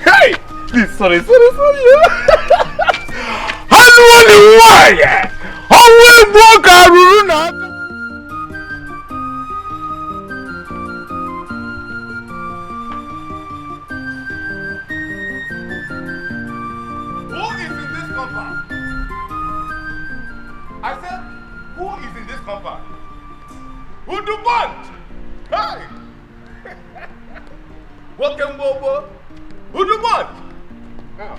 Hey! Please, sorry. Hanukwa n'nwanyị. Onwe woka ruru n'aka. I said, who is in this compound? Who do want? Hey! Welcome, Bobo. Who do want?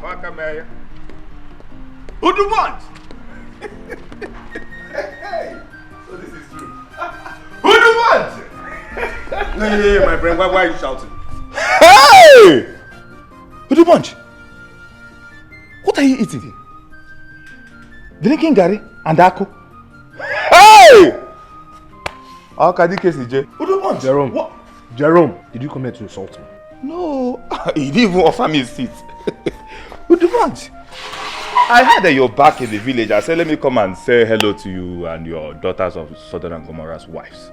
Welcome, Mayor. Who do want? Hey! So this is true. Who do want? Hey, my friend, why are you shouting? Hey! Who do want? What are you eating? Drinking Gary and Ako? Jerome. What? Jerome, did you come here to insult me? No, he didn't even offer me a seat. Udubonch, I heard that you're back in the village. I said, let me come and say hello to you and your daughters of Sodom and Gomorrah's wives.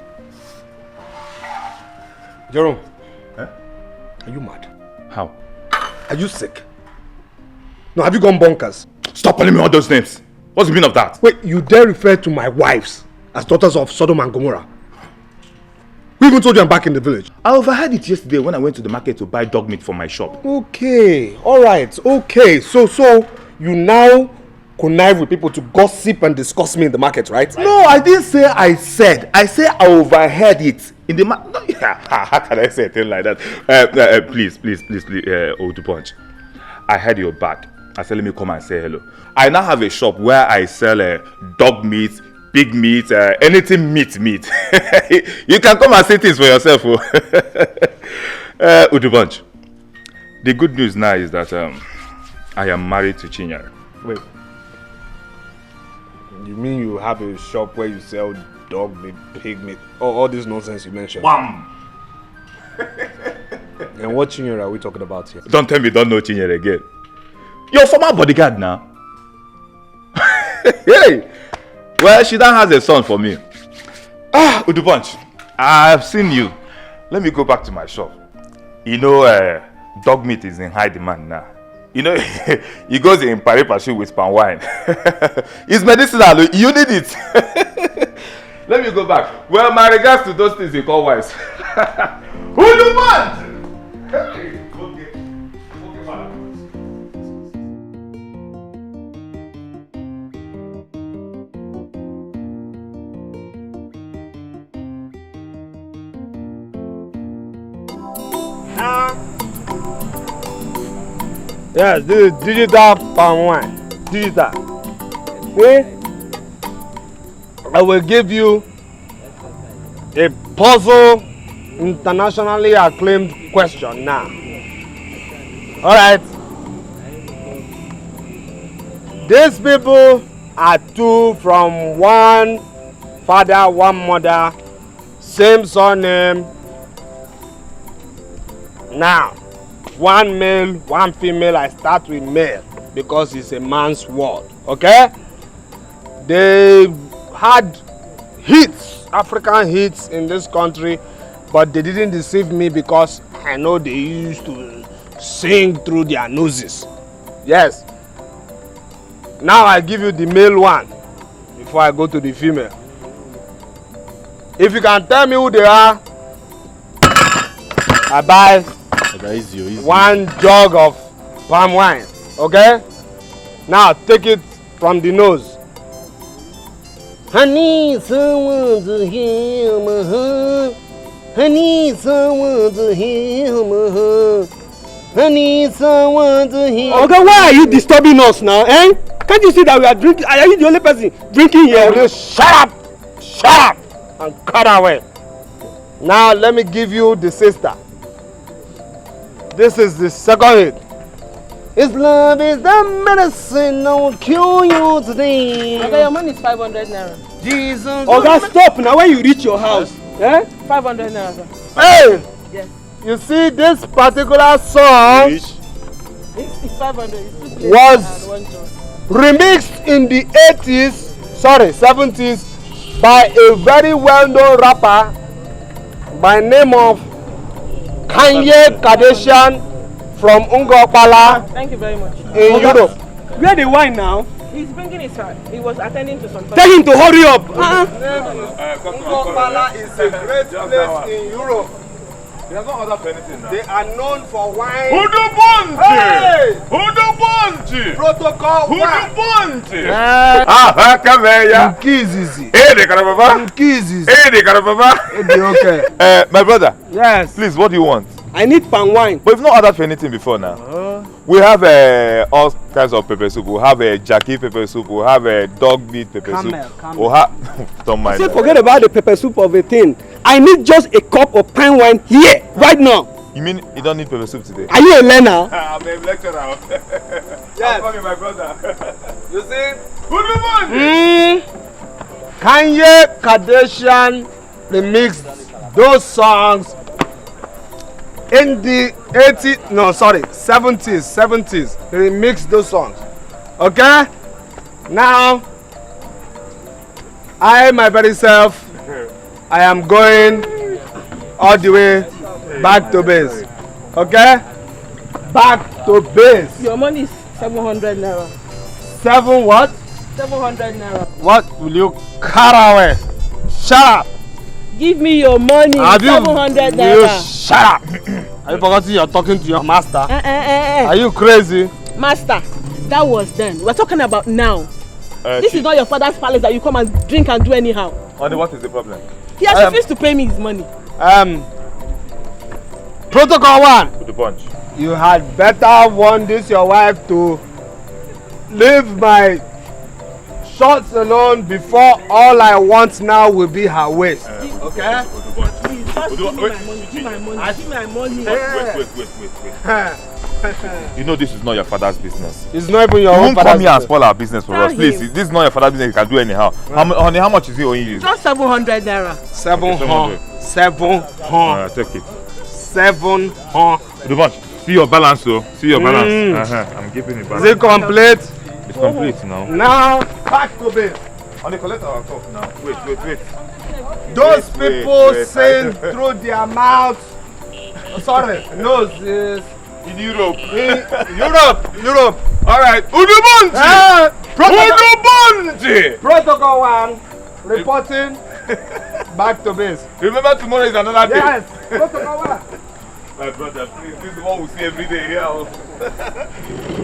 Jerome, are you mad? How? Are you sick? No, have you gone bonkers? Stop calling me all those names. What's the meaning of that? Wait, you dare refer to my wives as daughters of Sodom and Gomorrah? Who even told you I'm back in the village? I overheard it yesterday when I went to the market to buy dog meat for my shop. Okay, alright, okay. So you now connive with people to gossip and discuss me in the market, right? No, I didn't say I said. I said I overheard it in the market. No, how can I say a thing like that? Please, Udubonch. I heard you're back. I said, let me come and say hello. I now have a shop where I sell dog meat, pig meat, anything meat. You can come and see things for yourself. Udubonch, the good news now is that I am married to Chinyere. Wait. You mean you have a shop where you sell dog meat, pig meat, all this nonsense you mentioned? Bam! And what Chinyere are we talking about here? Don't tell me you don't know Chinyere again. Your former bodyguard now. Hey! Well, she now has a son for me. Udubonch, I've seen you. Let me go back to my shop. You know, dog meat is in high demand now. You know, he goes in pari pashu with palm wine. It's medicinal. You need it. Let me go back. Well, my regards to those things you call wise. Udubonch! Hey! Okay, father. Yes, this is digital palm wine. Digital. Okay? I will give you a puzzle, internationally acclaimed question now. Alright. These people are two from one father, one mother, same surname. Now, one male, one female. I start with male because it's a man's word. Okay? They had hits, African hits in this country, but they didn't deceive me because I know they used to sing through their noses. Yes. Now I give you the male one before I go to the female. If you can tell me who they are, I buy one jug of palm wine. Okay? Now take it from the nose. I need someone to hear my heart. I need someone to hear my heart. I need someone to hear. Okay, why are you disturbing us now, eh? Can't you see that we are drinking? Are you the only person drinking here? Oh, shut up, and cut away. Now let me give you the sister. This is the second hit. His love is the medicine that will cure you today. Okay, your money is 500 naira. Jesus. Oh, God, stop now when you reach your house. Eh? 500 naira, sir. Hey! Yes. You see, this particular song It's 500. It's was remixed in the 70s by a very well-known rapper by name of Kanye Kardashian from Ungopala. Thank you very much. In Europe. Where the wine now? He's bringing it, sir. He was attending to some. Tell him to hurry up. Ungopala is a great place in Europe. There's no other for anything now. They are known for wine. Udubonchi! Hey! Udubonchi! Protocol Udubonchi! Come here. Nkizizi. Hey, the Karababa. Nkizizi. Hey, the Karababa. Okay. My brother. Yes. Please, what do you want? I need palm wine. But we've not ordered for anything before now. We have all kinds of pepper soup. We have a jackie pepper soup. We have a dog meat pepper soup. We have don't mind. Say forget about the pepper soup of a thing. I need just a cup of palm wine here, right now. You mean you don't need pepper soup today? Are you a learner? I'm a lecturer. Yes. I'm my brother. You see? Udubonchi! Kanye Kardashian remix those songs in the 70s. Remix those songs. Okay? Now, I, my very self, I am going all the way back to base. Okay? Back to base. Your money is 700 naira. 7 what? 700 naira. What will you cut away? Shut up! Give me your money. 700 naira. Shut up! Are you forgetting you're talking to your master? Are you crazy? Master, that was then. We're talking about now. This is not your father's palace that you come and drink and do anyhow. Honey, what is the problem? He has refused to pay me his money. Protocol 1. With the bunch. You had better warn this your wife to leave my shorts alone before all I want now will be her waist. Okay? Please, just give me my money. Give my money. Give my money. Wait. You know this is not your father's business. It's not even your own father's business. You won't come here and spoil our business for us. Please, this is not your father's business. You can do anyhow. Honey, how much is he owing you? Just 700 naira. 700. Take it. 700. The bunch. See your balance, though. See your balance. I'm giving it back. Is it complete? It's complete now. Now, back to base. Honey, collect our cup now. Wait. Those people saying through their mouths. Nose is in Europe. Europe. All right. Udubunji. Protocol 1 reporting back to base. Remember, tomorrow is another day. Yes. Protocol 1. My brother, please, this is what we see every day here.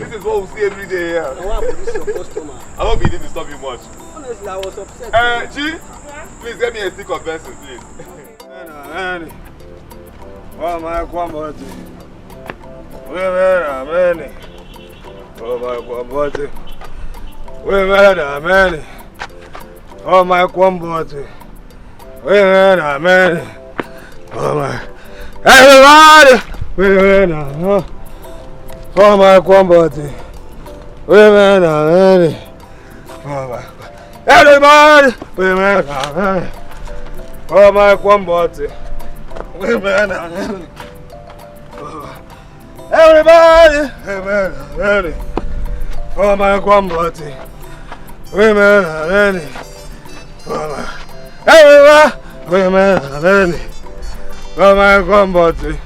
This is what we see every day here. I won't be able to stop you much. Honestly, I was upset. Chi, please get me a stick of pencil, please. Oh my quambody. Women are many. Oh my quambody. Women are many. Oh my quambody. Women are many. Oh my. Everybody! Women are. Oh my quambody. Women are many. Oh my. Everybody! Women are many. Oh my quambody. Women are many. Everybody! Women are many. Oh my quambody. Women are many. Oh my. Everybody! Women are many. Oh my quambody.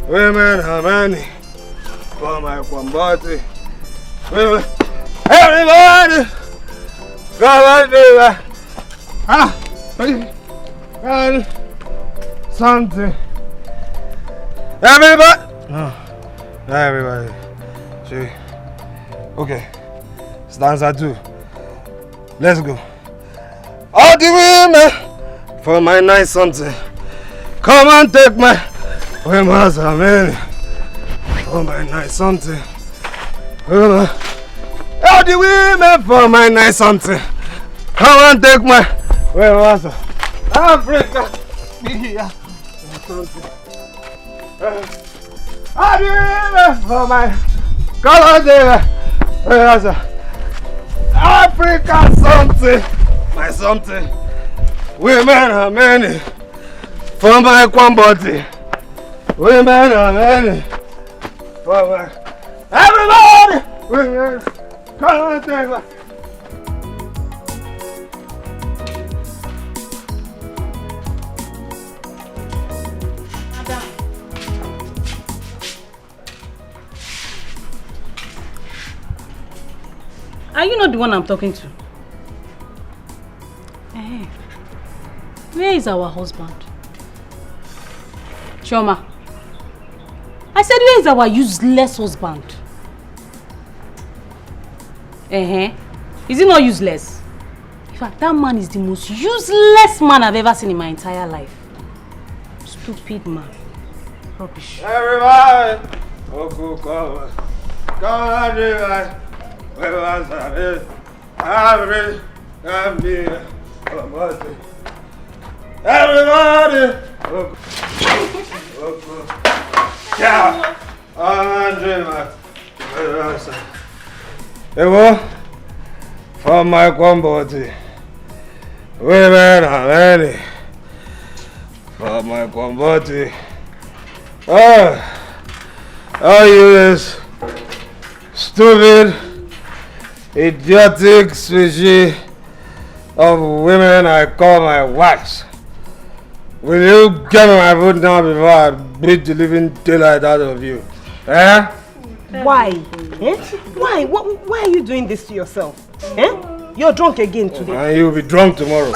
Women are many. Oh my quambody. Women. Everybody! Come on, do that. Something. Everybody. No, not everybody. See. Okay. Stanza 2. Let's go. All the women for my night something. Come and take my women's amen. For my night something. All the women for my night something. Come and take my women's Africa. All the women for my color there. Africa something. My something. Women are many. For my quambody. Women are many. For my everybody. Women. Come on, take my. Are you not the one I'm talking to? Where is our husband? Chioma. I said, where is our useless husband? Is he not useless? In fact, that man is the most useless man I've ever seen in my entire life. Stupid man. Rubbish. Everybody! Come on, everybody! Everybody! Yeah! For my quambody. Women are many. Oh, my converti. Oh, you this stupid, idiotic species of women I call my wives. Will you get me my food now before I beat the living daylight out of you? Eh? Why? Eh? Why? Why are you doing this to yourself? Eh? You're drunk again today. And you'll be drunk tomorrow.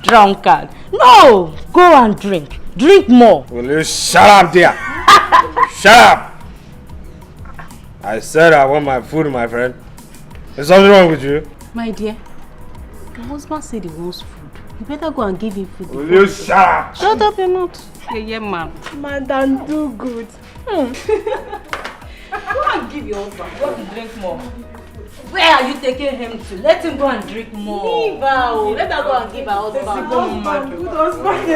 Drunkard. No! Go and drink. Drink more. Will you shut up, dear? Shut up! I said I want my food, my friend. Is something wrong with you? My dear, your husband said he wants food. You better go and give him food. Will you shut up? Shut up your mouth. Yeah, man. Madam, do good. Go and give your husband. Go to drink more. Where are you taking him to? Let him go and drink more. Leave her. Let her go and give her husband. Good husband.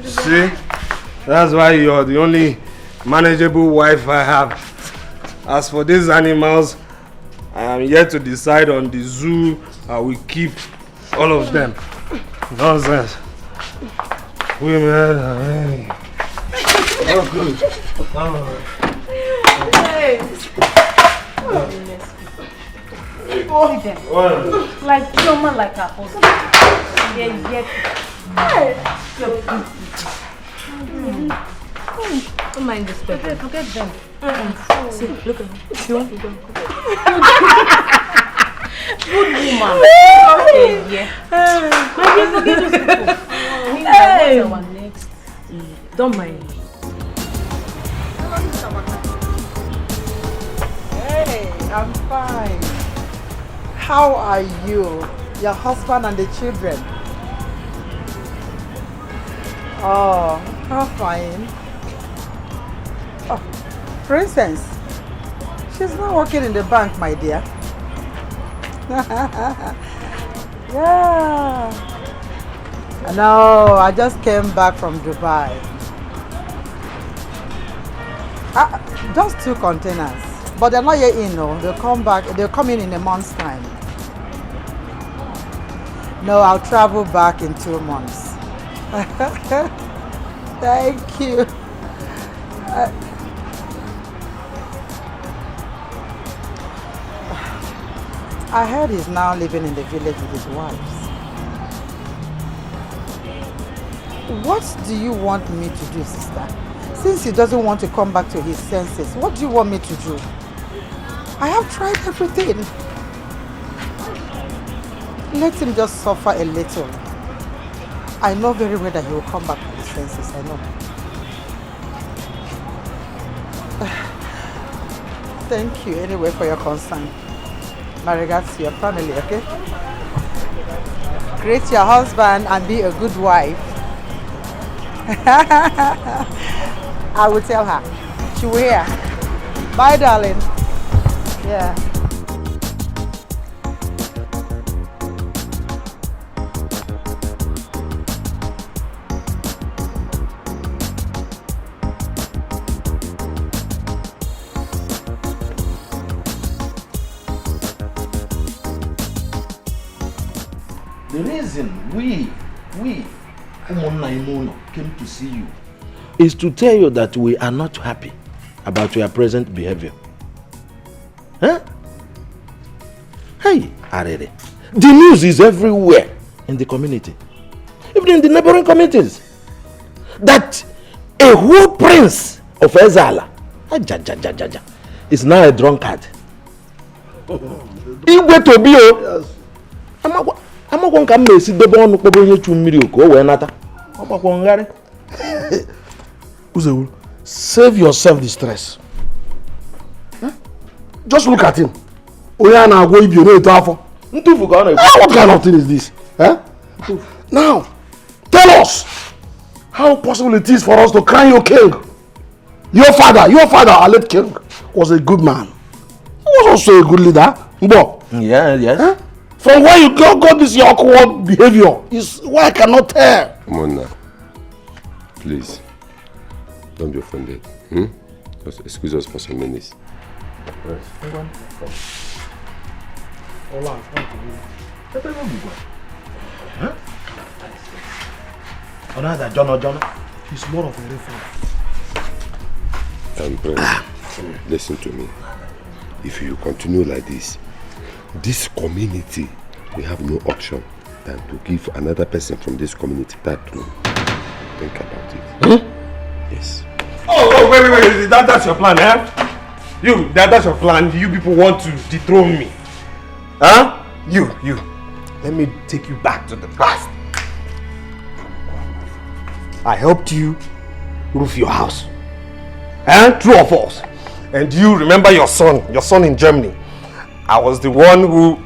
See? That's why you're the only manageable wife I have. As for these animals, I am yet to decide on the zoo I will keep all of them. Nonsense. Women are really... Oh, good. Like someone like her husband. Don't mind this baby. Forget them. See, look at her. You want to go? Good woman. Okay, yeah. My dear, forget those people. What's our next? Don't mind. Hey, I'm fine. How are you? Your husband and the children? Oh, how fine. Oh, Princess, she's not working in the bank, my dear. Yeah. No, I just came back from Dubai. Just 2 containers. But they're not yet in, no. They'll come back, they'll come in a month's time. No, I'll travel back in 2 months. Thank you. I heard he's now living in the village with his wives. What do you want me to do, sister? Since he doesn't want to come back to his senses, what do you want me to do? I have tried everything. Let him just suffer a little. I know very well that he will come back to his senses, I know. Thank you anyway for your concern. My regards to your family, okay? Greet your husband and be a good wife. I will tell her. She will hear. Bye, darling. Yeah. The reason we came to see you is to tell you that we are not happy about your present behavior. Huh? Hey, Arere, the news is everywhere in the community, even in the neighboring communities, that a whole prince of Ezala is now a drunkard. Igwe Tobio. I'm not going to come and see the bone of the miracle when not. Save yourself the stress. Huh? Just look at him. What kind of thing is this? Huh? Now, tell us how possible it is for us to crown your king. Your father, our late king, was a good man. He was also a good leader. Yeah, yes. Huh? From where you got this your awkward behavior is why I cannot tell. Mona, please, don't be offended. Just excuse us for some minutes. Ola, front to you. Huh? Another John. He's more of a referee. Brother, listen to me. If you continue like this community, we have no option than to give another person from this community that room. Think about it. Huh? Yes. Oh, wait. That's your plan, eh? That's your plan. You people want to dethrone me. Huh? You. Let me take you back to the past. I helped you roof your house. True or false? And you remember your son in Germany. I was the one who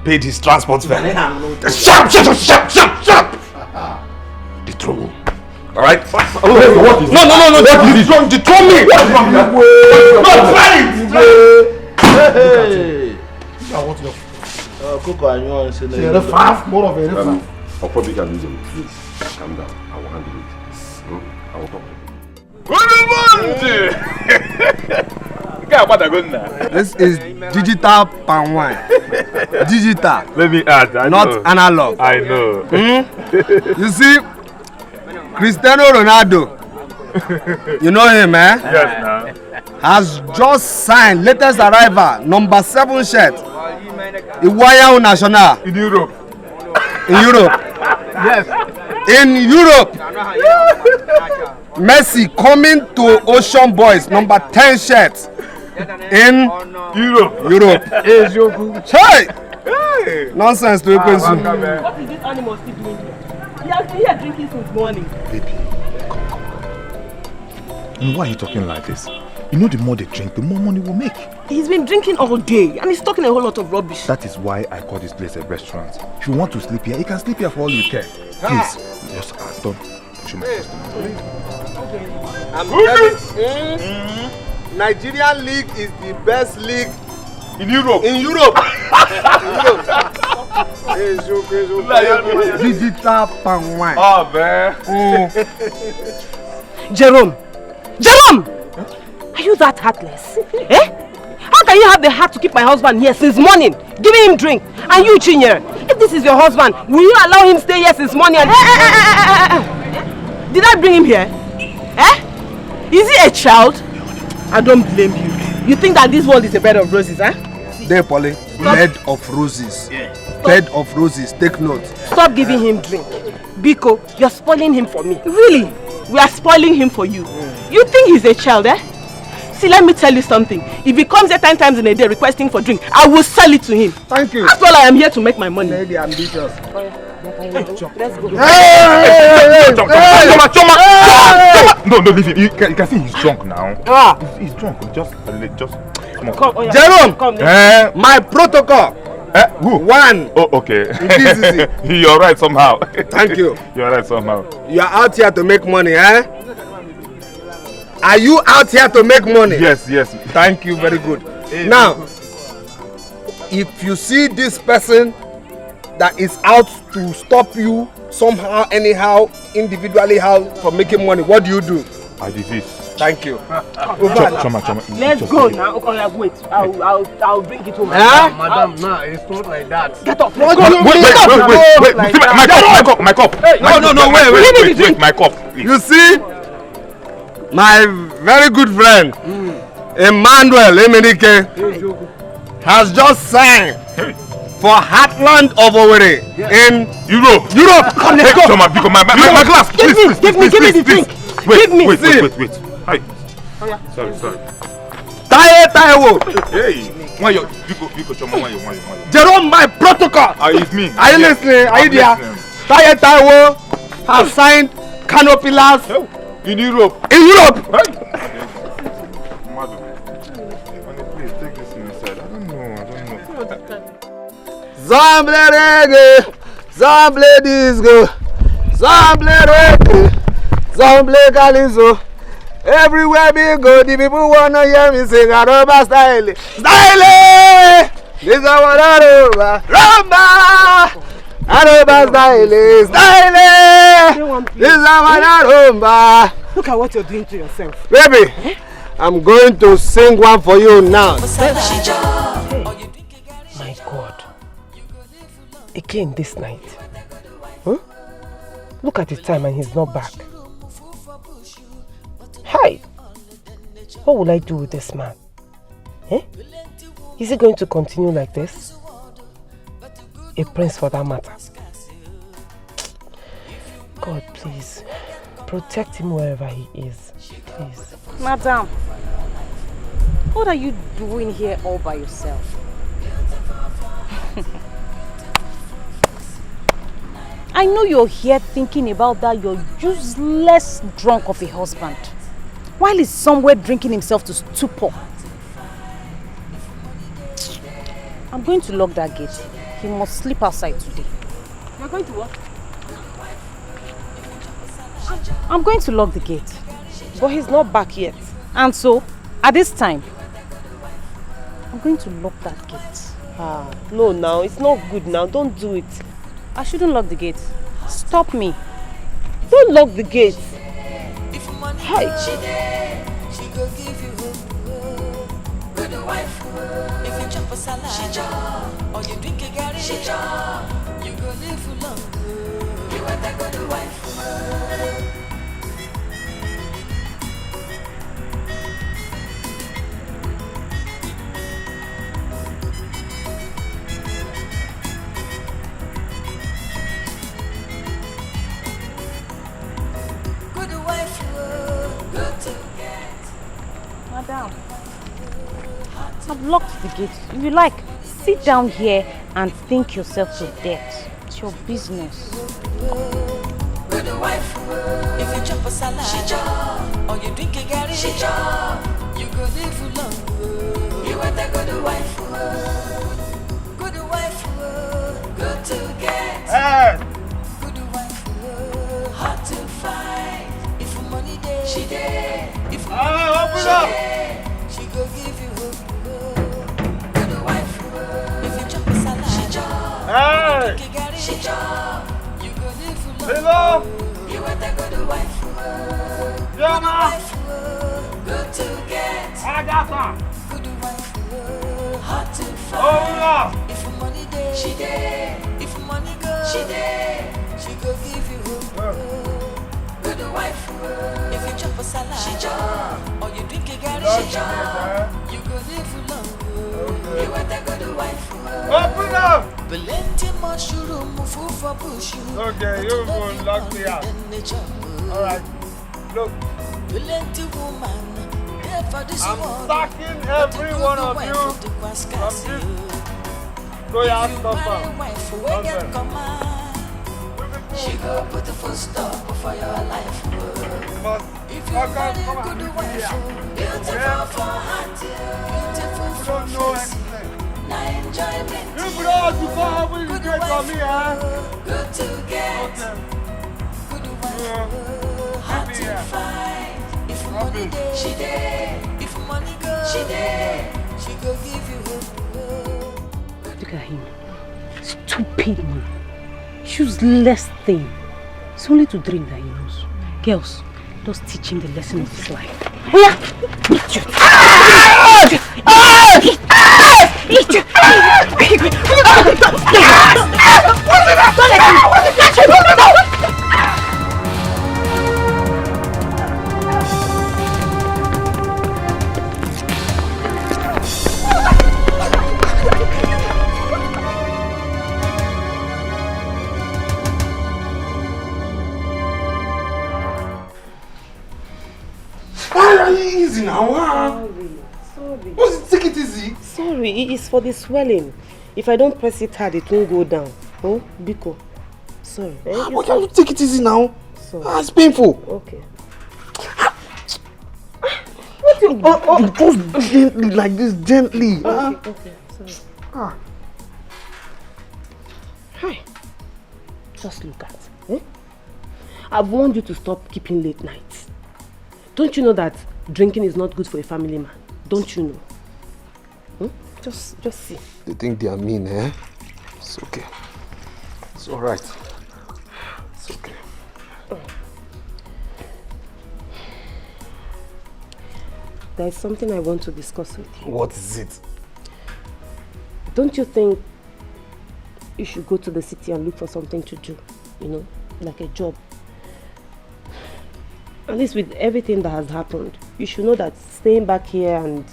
paid his transport fare. Shut! Dethrone me. Alright? What is no, dethrone me! What's wrong? No, try it! Hey! Coco, I know I said more of a referee. I'll probably can lose him. Please, calm down. I will handle it. I will talk to you. This is digital palm wine. Digital. Let me add. Not analog. I know. You see, Cristiano Ronaldo, you know him, eh? Yes, now. Has just signed latest arrival, number 7 shirt. Iwaya National. In Europe. Yes. In Europe. Messi coming to Ocean Boys, number 10 shirt. In Europe. Hey! Nonsense to What is this animal still doing here? He has been here drinking since morning. Baby, come. And why are you talking like this? You know the more they drink, the more money we'll make. He's been drinking all day and he's talking a whole lot of rubbish. That is why I call this place a restaurant. If you want to sleep here, you can sleep here for all you care. Please, just don't push my customer. I'm telling Nigerian league is the best league in Europe. Digital palm wine. Oh, man. Jerome! Are you that heartless? How can you have the heart to keep my husband here since morning, giving him drink? And you, Chinyere, if this is your husband, will you allow him stay here since morning? Did I bring him here? Is he a child? I don't blame you. You think that this world is a bed of roses, There, Polly. Bed of roses. Bed of roses. Take note. Stop giving him drink. Biko, you're spoiling him for me. Really? We are spoiling him for you. You think he's a child, See, let me tell you something. If he comes here 10 times in a day requesting for drink, I will sell it to him. Thank you. After all, I am here to make my money. Lady ambitious. Let's go. No, leave him. You can see he's drunk now. He's drunk. Just come on. Jerome, my protocol. Who? 1. Oh, okay. Easy. You're right somehow. Thank you. You're right somehow. You are out here to make money, Are you out here to make money? Yes. Thank you, very good. Now, if you see this person that is out to stop you somehow, anyhow, individually, from making money, what do you do? I desist. Thank you. Choma. Let's go now. Okay, wait. I'll bring it home. Madam, nah, it's not like that. Get up. Wait. My cup. No, wait. My cup. Please. You see, my very good friend, Emmanuel Emenike, has just signed for Heartland of Owerri in Europe. Come, let's go. Choma, my glass. Please. Give me the drink. Wait. Hi. Sorry. Taiwo. Hey. Why you Choma? Jerome, my protocol. It's me. Are you listening? Are you there? Taiwo has signed canopy pillars in Europe. Please take this inside. I don't know. Zamble reggae, zamble disco, zamble reggae, zamble calizo. Everywhere we go, the people wanna hear me sing Aruba style. This is what Aruba, Aruba style. This is what Aruba. Look at what you're doing to yourself. Baby, I'm going to sing one for you now. Again this night. Huh? Look at the time and he's not back. Hi! What will I do with this man? Eh? Is he going to continue like this? A prince for that matter. God, please, protect him wherever he is. Please. Madam, what are you doing here all by yourself? I know you're here thinking about that your useless drunk of a husband, while he's somewhere drinking himself to stupor. I'm going to lock that gate. He must sleep outside today. You're going to what? I'm going to lock the gate. But he's not back yet. And so, at this time, I'm going to lock that gate. No now, it's not good now. Don't do it. I shouldn't lock the gate. Stop me. Don't lock the gate. Hi. She go give you good wife. If you chop a salad or you drink a garri, you go live long. You want a good wife. Madam, I've locked the gate. If you like, sit down here and think yourself to death. It's your business. Good wife. If you chop a salad or you drink a garri, you go live long. You want a good wife. Good wife. Good to get. Hey. Good wife. Hard to find. If money there, she there. If money open up. She go give you good wife. If you chop a salad, hey. you drink a garri, you go live long. Hello. You want a good wife. Yeah, ma. Good to get. I got some. Good wife. Hard to find. Oh, no. If money there, she there. If money go, she there. She go give you good wife. If you chop a salad or you drink a garri, you go live long. You want a good wife. Open up. Plenty mushroom, food for bush. Okay, you go lock me out. All right. Look. Plenty woman. I'm stacking every one of you from this royal stopper. She go put the full stop for your life. If you marry a good wife, beautiful for heart, beautiful for face, now enjoyment. You brought to come with you get for me, huh? Good to get. Good wife, hard to find. If money there, she there. If money go, she there. She go give you. Look at him. Stupid man. Useless thing. It's only to drink that he knows. Girls, just teach him the lesson of his life. Yeah. Easy now, Sorry. Take it easy. Sorry, it's for the swelling. If I don't press it hard, it won't go down. Oh, Biko. Sorry. Why can't you take it easy now? Sorry. It's painful. Okay. What you just gently like this, gently. Okay, sorry. Hi. Just look at. I've warned you to stop keeping late nights. Don't you know that drinking is not good for a family man? Don't you know? Just see. They think they are mean, eh? It's okay. It's alright. It's okay. There is something I want to discuss with you. What is it? Don't you think you should go to the city and look for something to do, you know, like a job. At least with everything that has happened, you should know that staying back here and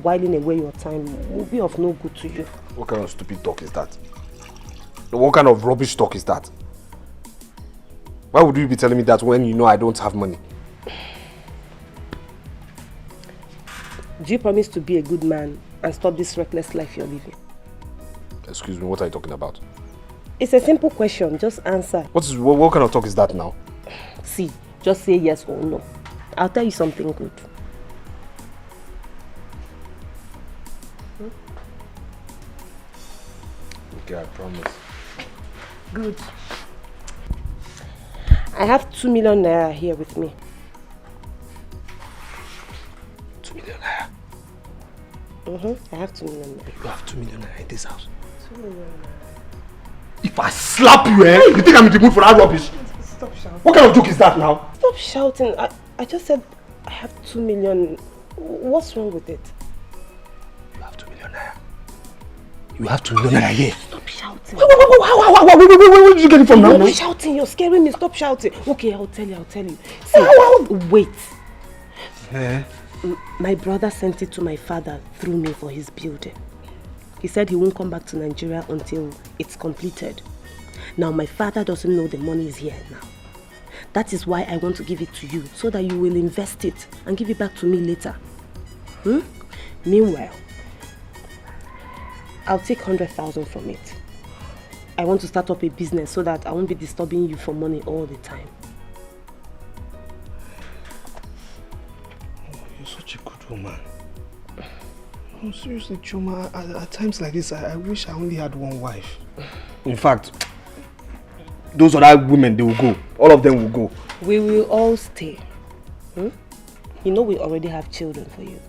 whiling away your time will be of no good to you. What kind of stupid talk is that? What kind of rubbish talk is that? Why would you be telling me that when you know I don't have money? Do you promise to be a good man and stop this reckless life you're living? Excuse me, what are you talking about? It's a simple question, just answer. What kind of talk is that now? See, just say yes or no. I'll tell you something good. Okay, I promise. Good. I have 2 million naira here with me. 2 million naira? I have 2 million naira. You have 2 million naira in this house? 2 million naira. If I slap you, you think I'm in the mood for that rubbish? Stop shouting. What kind of joke is that now? Stop shouting. I just said I have 2 million. What's wrong with it? You have 2 million naira. You have 2 million naira here. Stop shouting. Wait, where did you get it from now? Stop shouting. You're scaring me. Stop shouting. Okay, I'll tell you. See, wait. My brother sent it to my father through me for his building. He said he won't come back to Nigeria until it's completed. Now, my father doesn't know the money is here now. That is why I want to give it to you, so that you will invest it and give it back to me later. Meanwhile, I'll take 100,000 from it. I want to start up a business so that I won't be disturbing you for money all the time. Oh, you're such a good woman. Oh, seriously, Choma, at times like this, I wish I only had one wife. In fact, those other women, they will go. All of them will go. We will all stay. You know we already have children for you.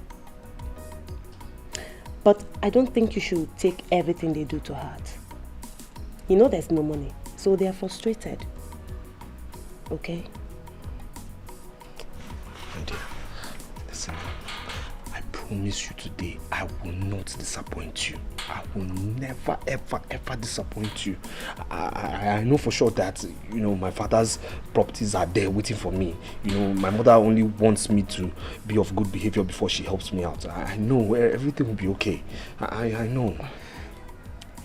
But I don't think you should take everything they do to heart. You know there's no money, so they are frustrated. Okay? My dear, listen. I promise you today, I will not disappoint you. I will never, ever, ever disappoint you. I know for sure that, you know, my father's properties are there waiting for me. You know, my mother only wants me to be of good behavior before she helps me out. I know everything will be okay. I know.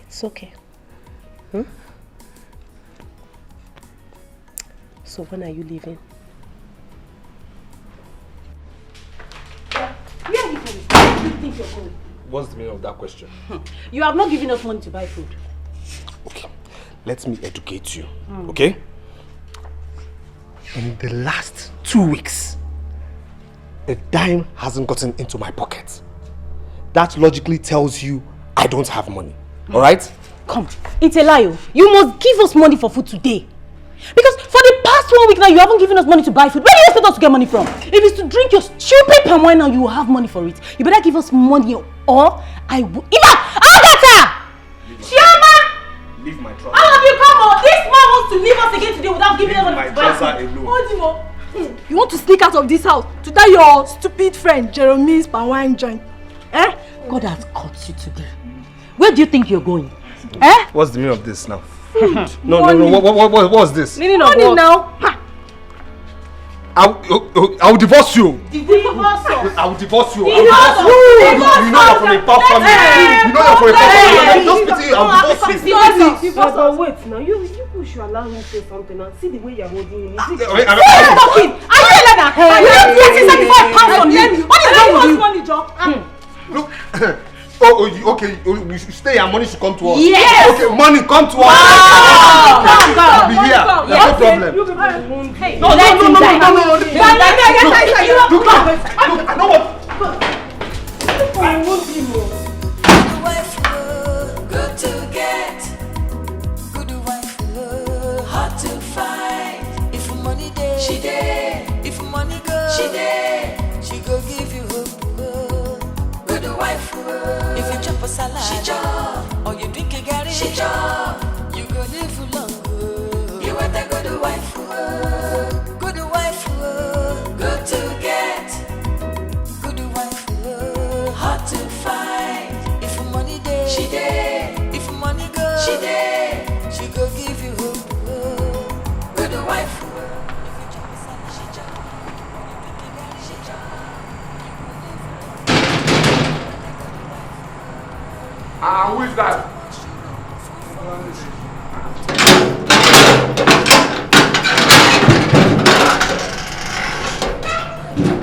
It's okay. So when are you leaving? Where are you going? Where do you think you're going? What's the meaning of that question? You have not given us money to buy food. Okay, let me educate you, okay? In the last 2 weeks, a dime hasn't gotten into my pocket. That logically tells you I don't have money, alright? Come, it's a lie. You must give us money for food today. Because for the past 1 week now, you haven't given us money to buy food. Where do you expect us to get money from? If it's to drink your stupid palm wine now, you will have money for it. You better give us money or I will... Agatha! Chioma! Leave my trouser. All of you come on! This man wants to leave us again today without giving us money to buy food. Alone. You want to sneak out of this house to tell your stupid friend Jeremy's palm wine joint? Eh? God has caught you today. Where do you think you're going? Eh? What's the meaning of this now? Food. No. What was this? Meaning of what? Now? I will divorce you. Divorce us. I will divorce you. You know you're from a poor family. You know you're from a poor family. I just pity you. I'll divorce you. But wait now, you should allow me to say something now. See the way you're holding me. Are you talking? Are you like that? Are you 75 pounds on you? What is wrong with you? Look. Okay, we should stay and money should come to us. Yes! Okay, money come to us. Wow! We'll be here. No problem. Hey, No. Look, I know what. I won't be more. Good wife, good to get. Good wife, hard to find. If money there, she there. If money go, she there. She go give you hope. Good wife, if you chop a salad, she chop. Or you drink a garri, she chop. You go live long. You want a good wife, good to get. Good wife, hard to find. If money there, she there. If money go, She there, she go give you hope. Good wife. Who is that?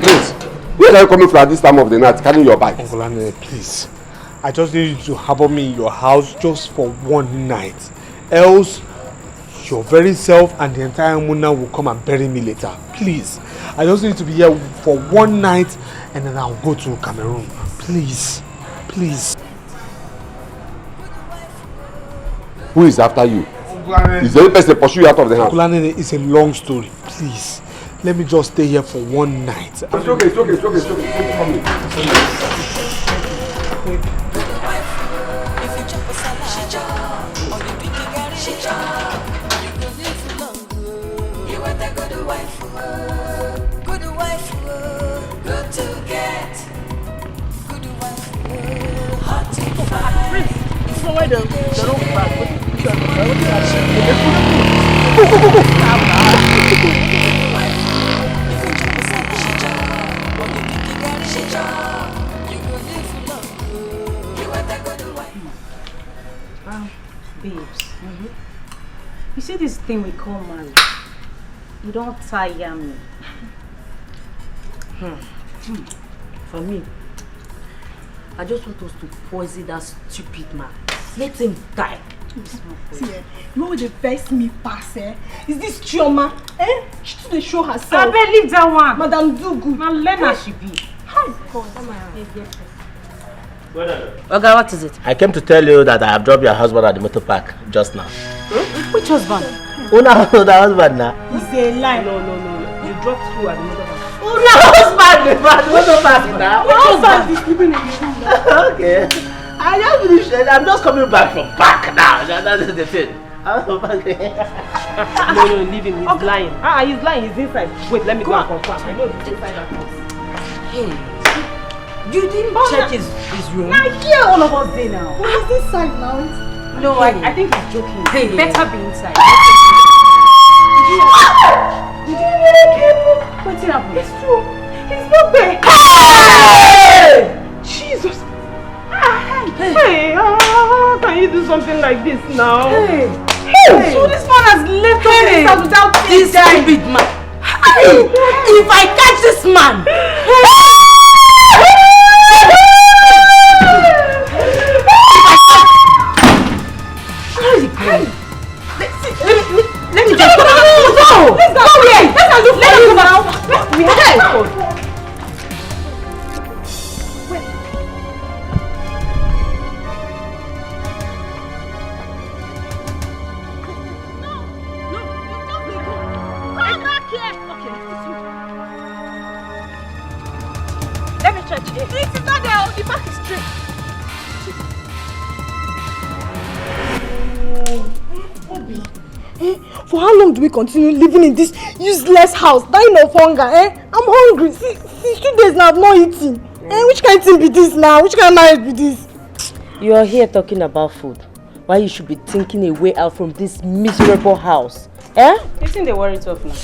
Please, where are you coming from at this time of the night, carrying your bike? Uncle Anne, please. I just need you to harbor me in your house just for one night. Else, your very self and the entire Muna will come and bury me later. Please. I just need to be here for one night and then I'll go to Cameroon. Please. Please. Who is after you? Is the only person pursue you out of the house? Uncle Anne, it's a long story. Please. Let me just stay here for one night. It's okay, it's okay, it's okay, it's okay. Babes, you see this thing we call marriage? You don't tire me. For me, I just want us to poison that stupid man. Let him die. See, you know what the best me pass, is this Chioma, She too dey show herself. I bet leave that one. Madam do good. Now learn how she be. Hi, God. Oga, what is it? I came to tell you that I have dropped your husband at the motor park just now. Which husband? Una husband now. It's a lie. No. You dropped who at the motor park? Una husband at the motor park now. Which husband is sleeping in the room? Okay. I just finished. I'm just coming back from back now. That is the thing. No, leave him. He's lying. He's lying. He's inside. Wait, let me go and confirm. I know he's inside that house. Hey, you didn't check his room? Now here all of us there now. Who is inside now? No, I think he's joking. They better be inside. Did you really keep? What's happening? It's true. He's not there. Hey! Jesus. Hey, can you do something like this now? Hey. So this man has left us in this house without this stupid man. Hey, if I catch this man. Let me just go. Let's go. Let's go now. We have to go. Let me check it. It is not there. The back is straight. For how long do we continue living in this useless house, dying of hunger? I'm hungry. See 2 days now I've not eaten. Which kind of thing be this now? Which kind of marriage be this? You are here talking about food. Why you should be thinking a way out from this miserable house? You think they worry tough now?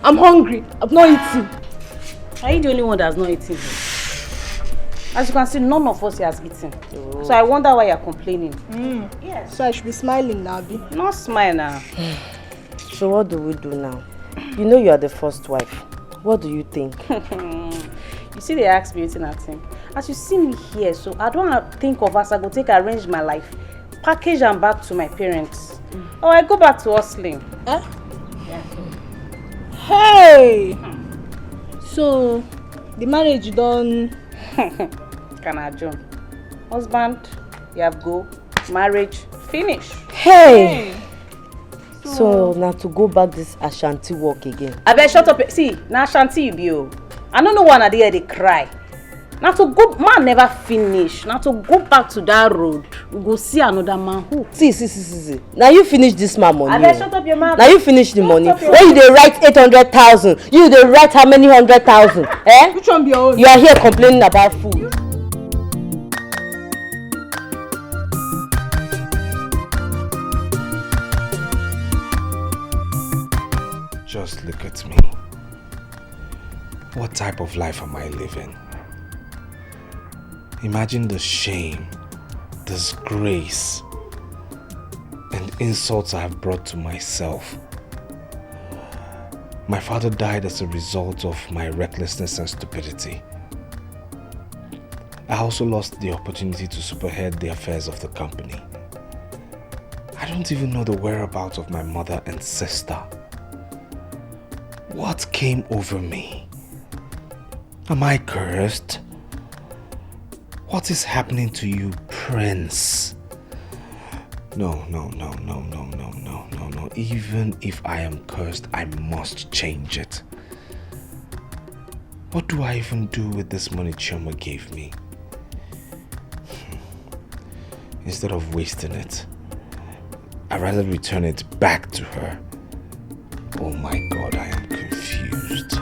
I'm hungry. I've not eaten. Are you the only one that's not eating? As you can see, none of us here has eaten. So I wonder why you're complaining. Yes. So I should be smiling now, Abi? Not smile now. So what do we do now? You know you are the first wife. What do you think? You see, they ask me waiting at him. As you see me here, so I don't think of us. I go take arrange my life, package and back to my parents. Or I go back to hustling. Yeah. Hey! So, the marriage done. Can I join? Husband, you have go. Marriage, finish. Hey! So now to go back this Ashanti walk again. I bet shut up. See, now Ashanti you be. I don't know one of they cry. Now to go, man never finish. Now to go back to that road, we go see another man who. See. Now you finish this man money. I bet shut up your mouth. Now you finish the money. When you they write 800,000, you they write how many 100,000? Which one be your own? You are here complaining about food. Just look at me. What type of life am I living? Imagine the shame, disgrace, and insults I have brought to myself. My father died as a result of my recklessness and stupidity. I also lost the opportunity to spearhead the affairs of the company. I don't even know the whereabouts of my mother and sister. What came over me? Am I cursed? What is happening to you, Prince? No. Even if I am cursed, I must change it. What do I even do with this money Chioma gave me? Instead of wasting it, I'd rather return it back to her. Oh my God, I am confused.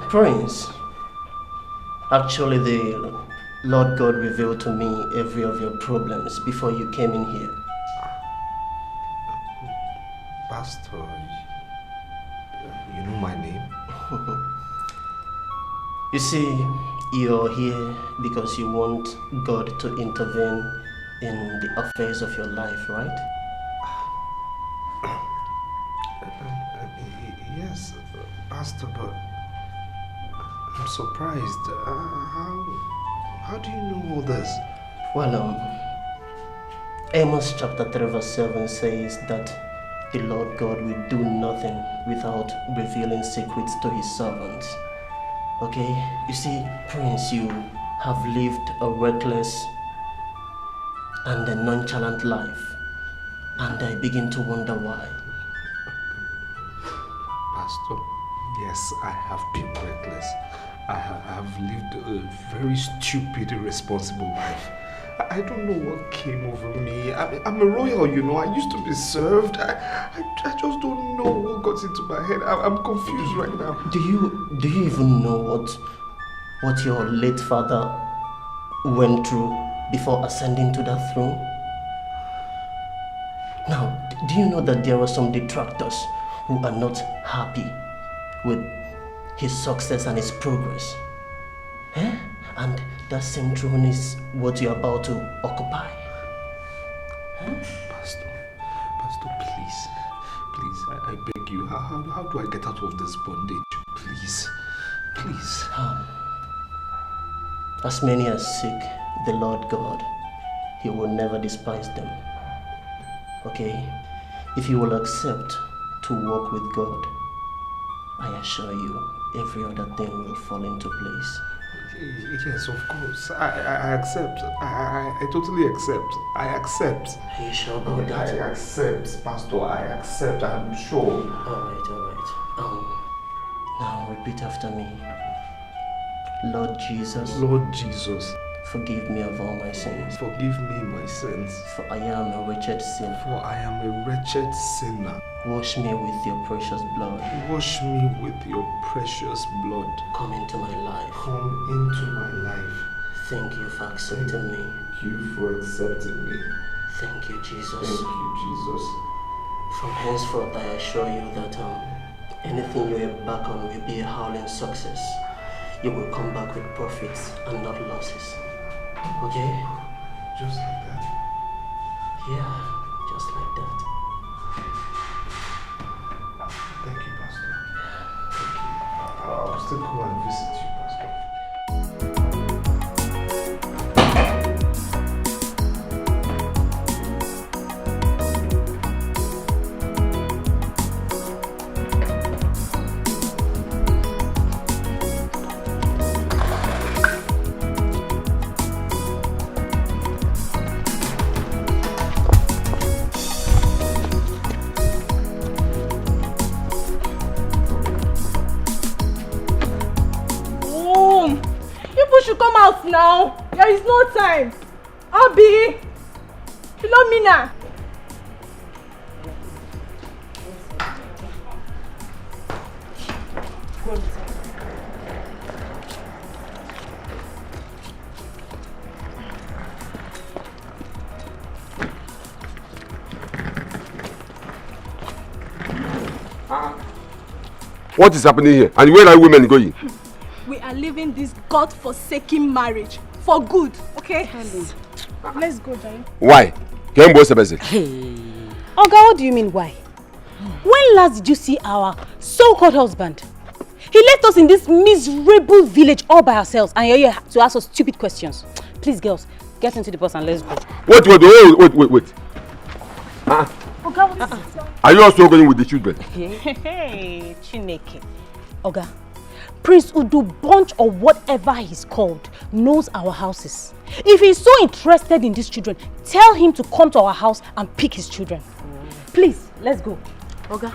Prince, actually the Lord God revealed to me every of your problems before you came in here. Pastor, you know my name? You see, you're here because you want God to intervene in the affairs of your life, right? Yes, Pastor, but I'm surprised. How do you know all this? Well, Amos chapter 3 verse 7 says that the Lord God will do nothing without revealing secrets to his servants. Okay? You see, Prince, you have lived a reckless and a nonchalant life, and I begin to wonder why. Pastor, yes, I have been reckless. I have lived a very stupid, irresponsible life. I don't know what came over me. I'm a royal, you know. I used to be served. I just don't know what got into my head. I'm confused right now. Do you even know what your late father went through before ascending to that throne? Now, do you know that there are some detractors who are not happy with his success and his progress? Eh? And that same throne is what you're about to occupy. Huh? Pastor, please, I beg you, how do I get out of this bondage? Please. As many as seek the Lord God, he will never despise them. Okay? If you will accept to walk with God, I assure you, every other thing will fall into place. Yes, of course. I accept. I totally accept. I accept. Are you sure about that? I accept, Pastor. I accept. I'm sure. Alright. Now repeat after me. Lord Jesus. Lord Jesus. Forgive me of all my sins. Forgive me my sins. For I am a wretched sinner. For I am a wretched sinner. Wash me with your precious blood. Wash me with your precious blood. Come into my life. Come into my life. Thank you for accepting me. Thank you for accepting me. Thank you, Jesus. Thank you, Jesus. From henceforth, I assure you that anything you embark on will be a howling success. You will come back with profits and not losses. Okay? Just like that? Yeah, just like that. Thank you, Pastor. Thank you. I'll still go and visit you, Pastor. Come out now. There is no time. Abi, Philomena. What is happening here? And where are women going? We are leaving this God-forsaken marriage for good, okay? Let's go, Jai. Why? Oga, what do you mean why? When last did you see our so-called husband? He left us in this miserable village all by ourselves and you're here to ask us stupid questions. Please, girls, get into the bus and let's go. Wait. Oga, what is it? Are you also going with the children? Hey, Chineke. Oga, Prince Udu Bunch or whatever he's called knows our houses. If he's so interested in these children, tell him to come to our house and pick his children. Please, let's go. Oga,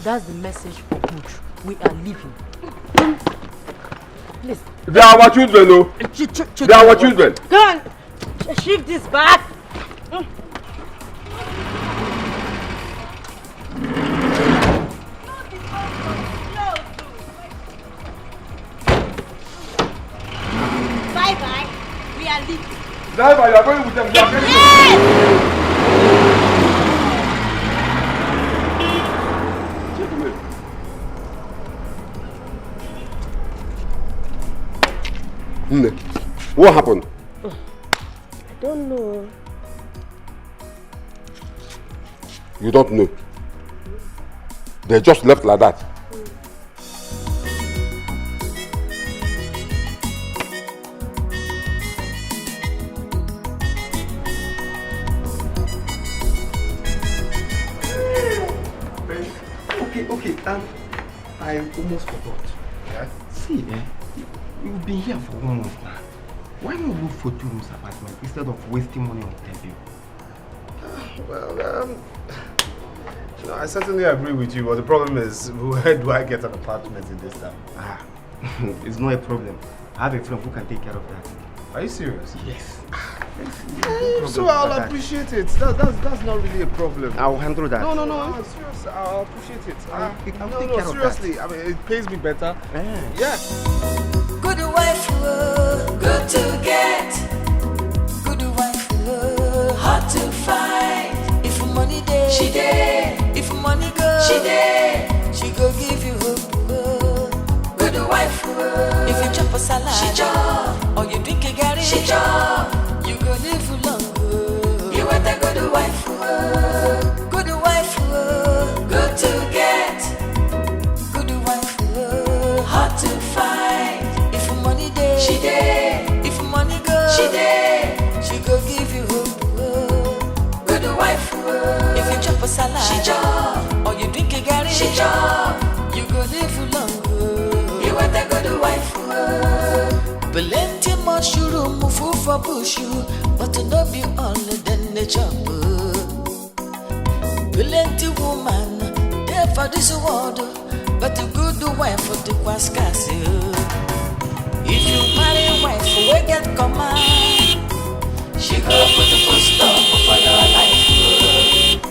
that's the message for Bush. We are leaving. Please. They are our children, no? They are our children. Go on. Shift this back. Bye-bye. We are leaving. Driver, you are going with them. You are getting What happened? I don't know. You don't know? They just left like that. Okay, I almost forgot. Yes? See, you've been here for 1 month now. Why not look for 2 rooms apartment instead of wasting money on hotel bill? I certainly agree with you, but the problem is, where do I get an apartment in this town? It's not a problem. I have a friend who can take care of that. Are you serious? Yes. So I'll appreciate it. That's not really a problem. I'll handle that. No, seriously, I'll appreciate it. I'll take care of seriously, that. I mean, it pays me better. Yeah. Good wife, good to get. Good wife, hard to find. If money there, she there. If money go, she there. She go give you hope. Good wife, if you chop a salad, she chop. Or you drink a garri, she chop. You go live long. You want a good wife, good wife, good to get. Good wife, hard to find. If money there, she there. If money go, she there. She go give you hope. Good wife, if you chop a salad, she chop. Or you drink a garri, she chop. You go live long. You want a good wife. Plenty mushroom food for bush, but no be all then the chop. Plenty woman there for this world, but a good wife for the scarce. If you marry a wife who get command, she go put the full stop for your life.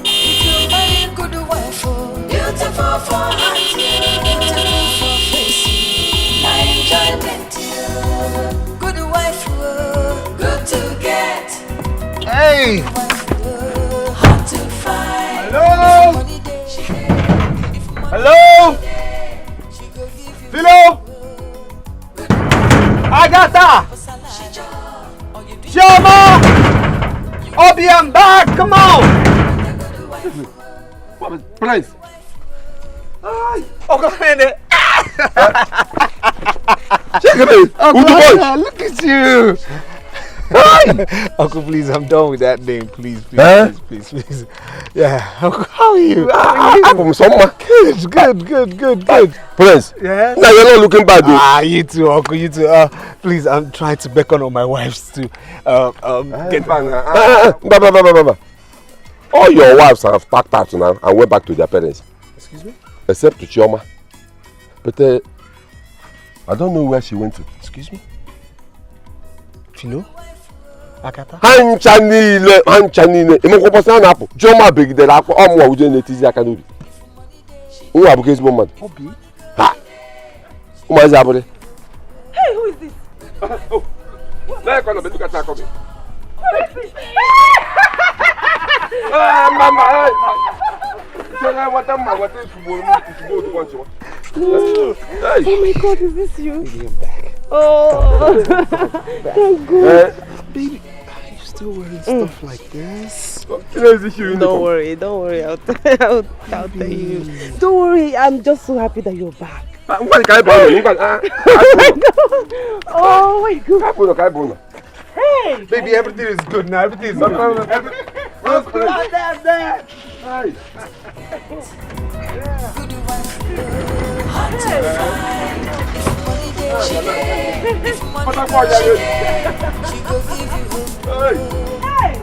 If you marry a good wife, beautiful for heart, beautiful for face, enjoyment. Good wife, good to get. Hey! Hard to find. Hello? Philo? Agatha! Shoma! Obi, I'm back! Come on! Prince! Oh, come in. Look at you! Uncle, please, I'm done with that name. Please. Yeah, Uncle, how are you? I'm from somewhere. Good. Prince, yeah? Now you're not looking bad, though. You too, Uncle, you too. Please, I'm trying to beckon on my wives to get All your wives have packed out now and went back to their parents. Excuse me? Except to Chioma. But I don't know where she went to. Excuse me? Fino? Agatha? Hancha niile. Imekọpọsa na apụ. Chioma begidere akwa ọmụwa uje na-etizi aka n'obi. Nwa abụghị ezigbo mmadụ. Obi? Ha! Ụmụazị abụrị. Hey, who is this? Oh, look at that coming. Mama, Hey. Oh my God, is this you? Baby, I'm back. Oh, thank God. Baby, you still wearing stuff like this? Don't worry. I'll tell you. Don't worry, I'm just so happy that you're back. Oh my God. Oh my God. Hey! Baby, everything is good now. Everything is good. What's good out there? Hi.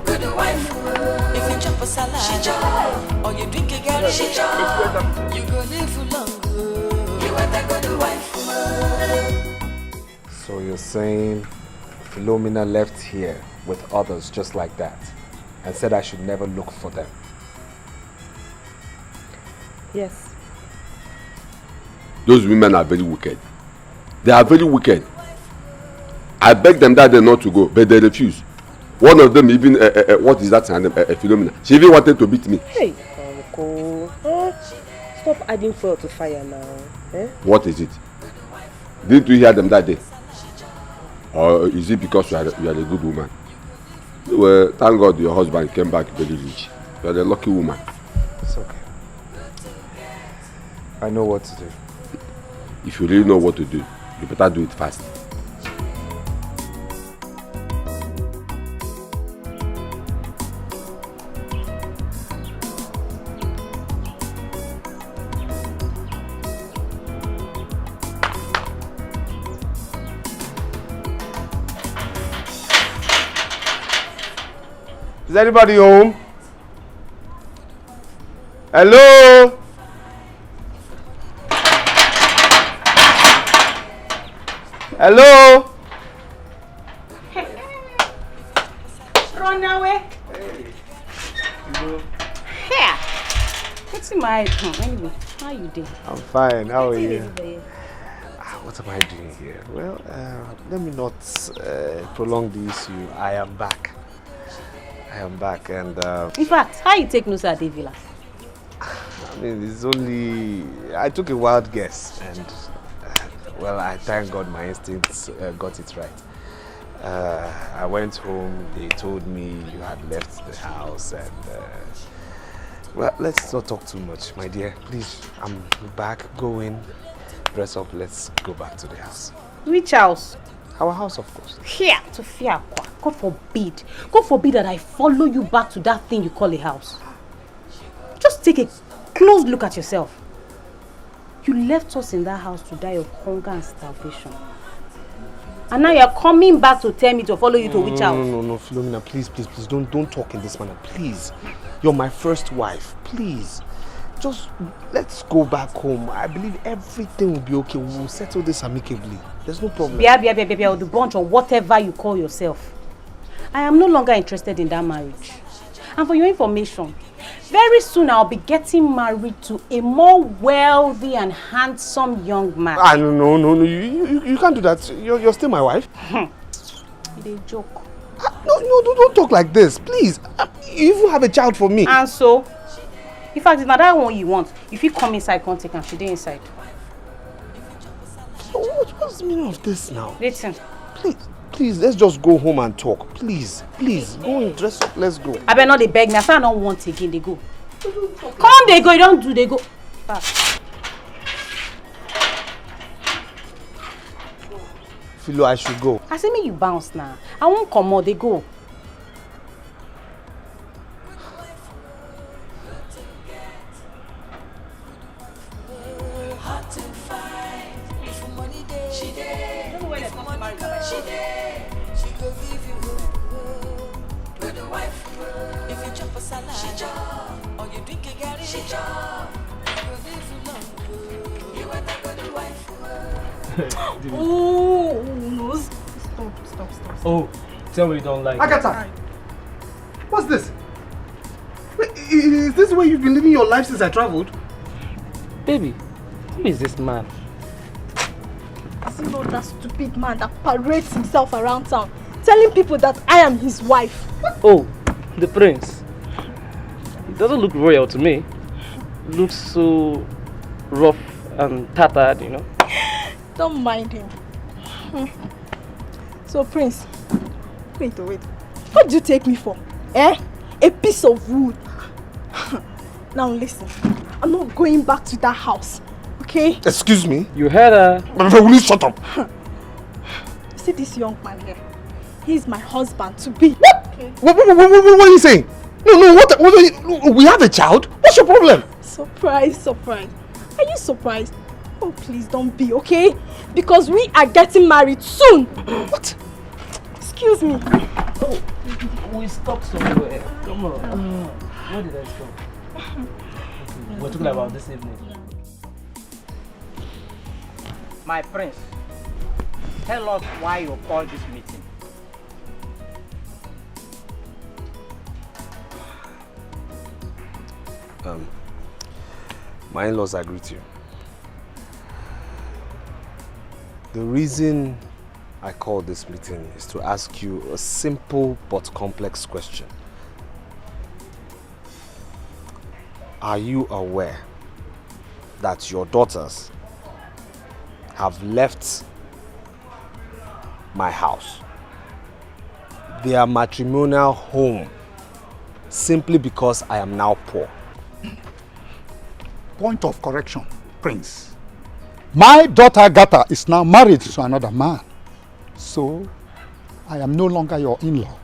Good wife, if you chop a salad, she chop. Or you drink a garri, she chop. You go live long. You are the good wife. So you're saying Philomena left here with others just like that and said I should never look for them? Yes. Those women are very wicked. They are very wicked. I begged them that day not to go, but they refused. One of them even, what is that name? Philomena. She even wanted to beat me. Hey, Uncle. Stop adding fuel to fire now. Eh? What is it? Didn't you hear them that day? Or is it because you are a good woman? Well, thank God your husband came back very rich. You are a lucky woman. It's okay. I know what to do. If you really know what to do, you better do it fast. Is anybody home? Hello? Hello? Run away. Here. What's in my anyway? How you doing? I'm fine. How are you? What am I doing here? Well, let me not prolong the issue. I am back. And in fact, how you take Nusa Ade Villa? I mean, it's only I took a wild guess, and well, I thank God my instincts got it right. I went home. They told me you had left the house, and well, let's not talk too much, my dear. Please, I'm back. Go in, dress up. Let's go back to the house. Which house? Our house, of course. Here to Fiakwa. God forbid. God forbid that I follow you back to that thing you call a house. Just take a close look at yourself. You left us in that house to die of hunger and starvation. And now you're coming back to tell me to follow you to which house? No, Philomena, please, don't talk in this manner, please. You're my first wife, please. Just let's go back home. I believe everything will be okay. We'll settle this amicably. There's no problem. Or the bunch or whatever you call yourself. I am no longer interested in that marriage. And for your information, very soon I'll be getting married to a more wealthy and handsome young man. No. You can't do that. You're still my wife. It's a joke. No, don't talk like this, please. You even have a child for me. And so? In fact, it's not that one you want. If you come inside, come take and she did inside. What's the meaning of this now? Listen. Please, let's just go home and talk. Please, go and dress up. Let's go. I better not they beg me. I say I don't want again. They go. Come, they go. You don't do. They go. Back. Philo, I should go. I say me you bounce now. I won't come more. They go. Oh, no. Stop. Oh, tell me you don't like Agatha! What's this? Wait, is this the way you've been living your life since I traveled? Baby, who is this man? Is he not that stupid man that parades himself around town, telling people that I am his wife? Oh, the prince. He doesn't look royal to me. Looks so rough tattered, you know. Don't mind him. So, Prince, wait. What do you take me for? Eh? A piece of wood. Now listen, I'm not going back to that house, okay? Excuse me? You heard her. Will you shut up? See this young man here? He's my husband to be. Okay. What are you saying? No, what are you, we have a child? What's your problem? Surprise. Are you surprised? Oh, please don't be, okay? Because we are getting married soon. What? Excuse me. Oh, we stopped somewhere. Come on. Where did I stop? Okay. We're talking about this evening. My prince, tell us why you called this meeting. My in-laws agree to you. The reason I called this meeting is to ask you a simple but complex question. Are you aware that your daughters have left my house, their matrimonial home, simply because I am now poor? Point of correction, Prince. My daughter Gata is now married to another man. So, I am no longer your in-law.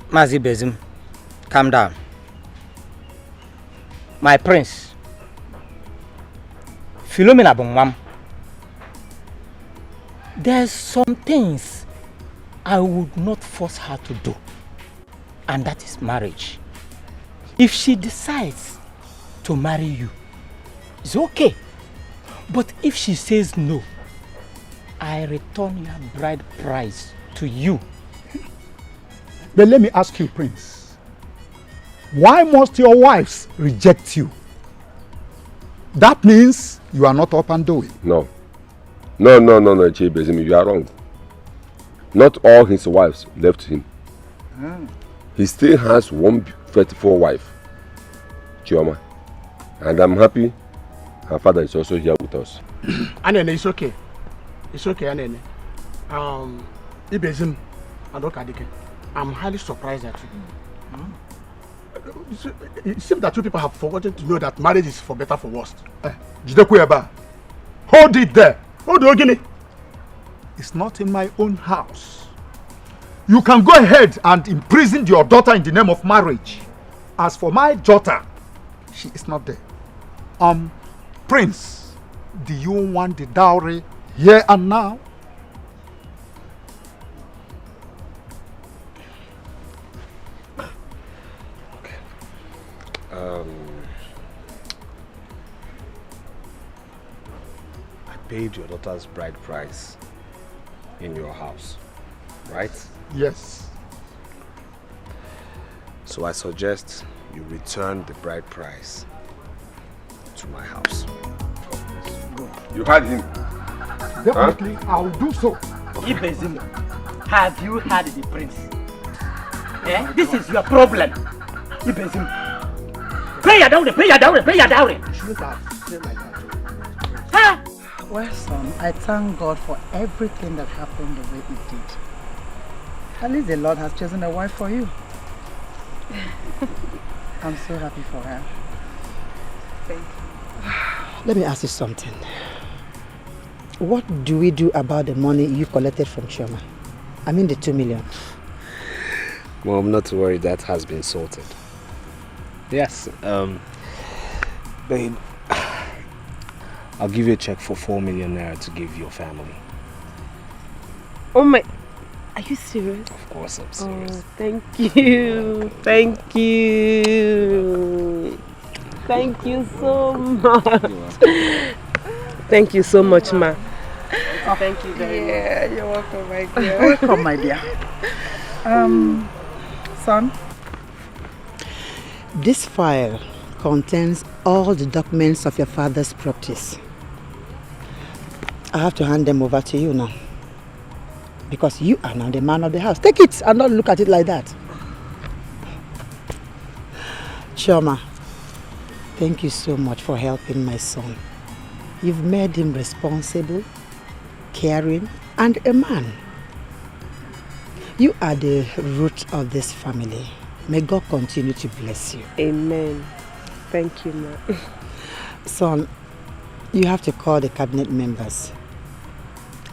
Mazi Bezim, calm down. My prince, Philomena Bongwam, there's some things I would not force her to do, and that is marriage. If she decides to marry you, it's okay. But if she says no, I return your bride price to you. But let me ask you, Prince, why must your wives reject you? That means you are not up and doing. No, Chibezim, you are wrong. Not all his wives left him. He still has one faithful wife, Chioma. And I'm happy her father is also here with us. Anene, it's okay. It's okay, Anene. Ibezim and Okadike, I'm highly surprised at you. It seems that you people have forgotten to know that marriage is for better for worse. Hold it there. Hold it. It's not in my own house. You can go ahead and imprison your daughter in the name of marriage. As for my daughter, she is not there. Prince, do you want the dowry here and now? I paid your daughter's bride price in your house, right? Yes. So I suggest you return the bride price to my house. You had him. Definitely, I will do so. Ibezim, have you had the prince? Eh? This is your problem. Ibezim, pay your dowry. Huh? Well, son, I thank God for everything that happened the way it did. At least the Lord has chosen a wife for you. I'm so happy for her. Thank you. Let me ask you something. What do we do about the money you collected from Chioma? I mean the 2 million. Mom, not to worry, that has been sorted. Yes, babe, I'll give you a check for 4 million naira to give your family. Oh my, are you serious? Of course I'm serious. Oh, thank you. Thank you. Thank you so much. Thank you so much, ma. Oh, thank you very much. Yeah, you're welcome, my dear. Welcome, my dear. Son, this file contains all the documents of your father's properties. I have to hand them over to you now. Because you are now the man of the house. Take it and not look at it like that. Chioma, thank you so much for helping my son. You've made him responsible, caring, and a man. You are the root of this family. May God continue to bless you. Amen. Thank you, Ma. Son, you have to call the cabinet members.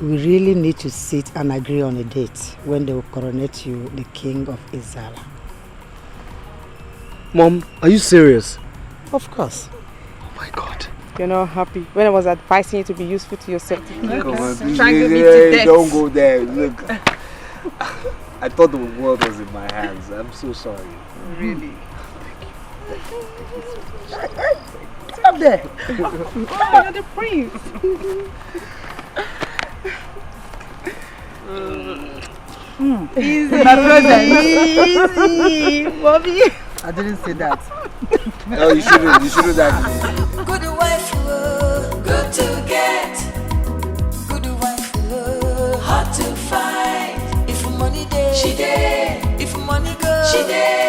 We really need to sit and agree on a date when they will coronate you the king of Izala. Mom, are you serious? Of course. Oh my God. You're not happy. When I was advising you to be useful to yourself. Come on, please. Don't go there. Look. I thought the world was in my hands. I'm so sorry. Really? Thank you so much. Stop there. Oh, you're the prince. Easy, my brother. Easy, Bobby. I didn't say that. No, you shouldn't. You shouldn't have. Good wife, good to get. Good wife, hard to find. If money there, she there. If money go, she there.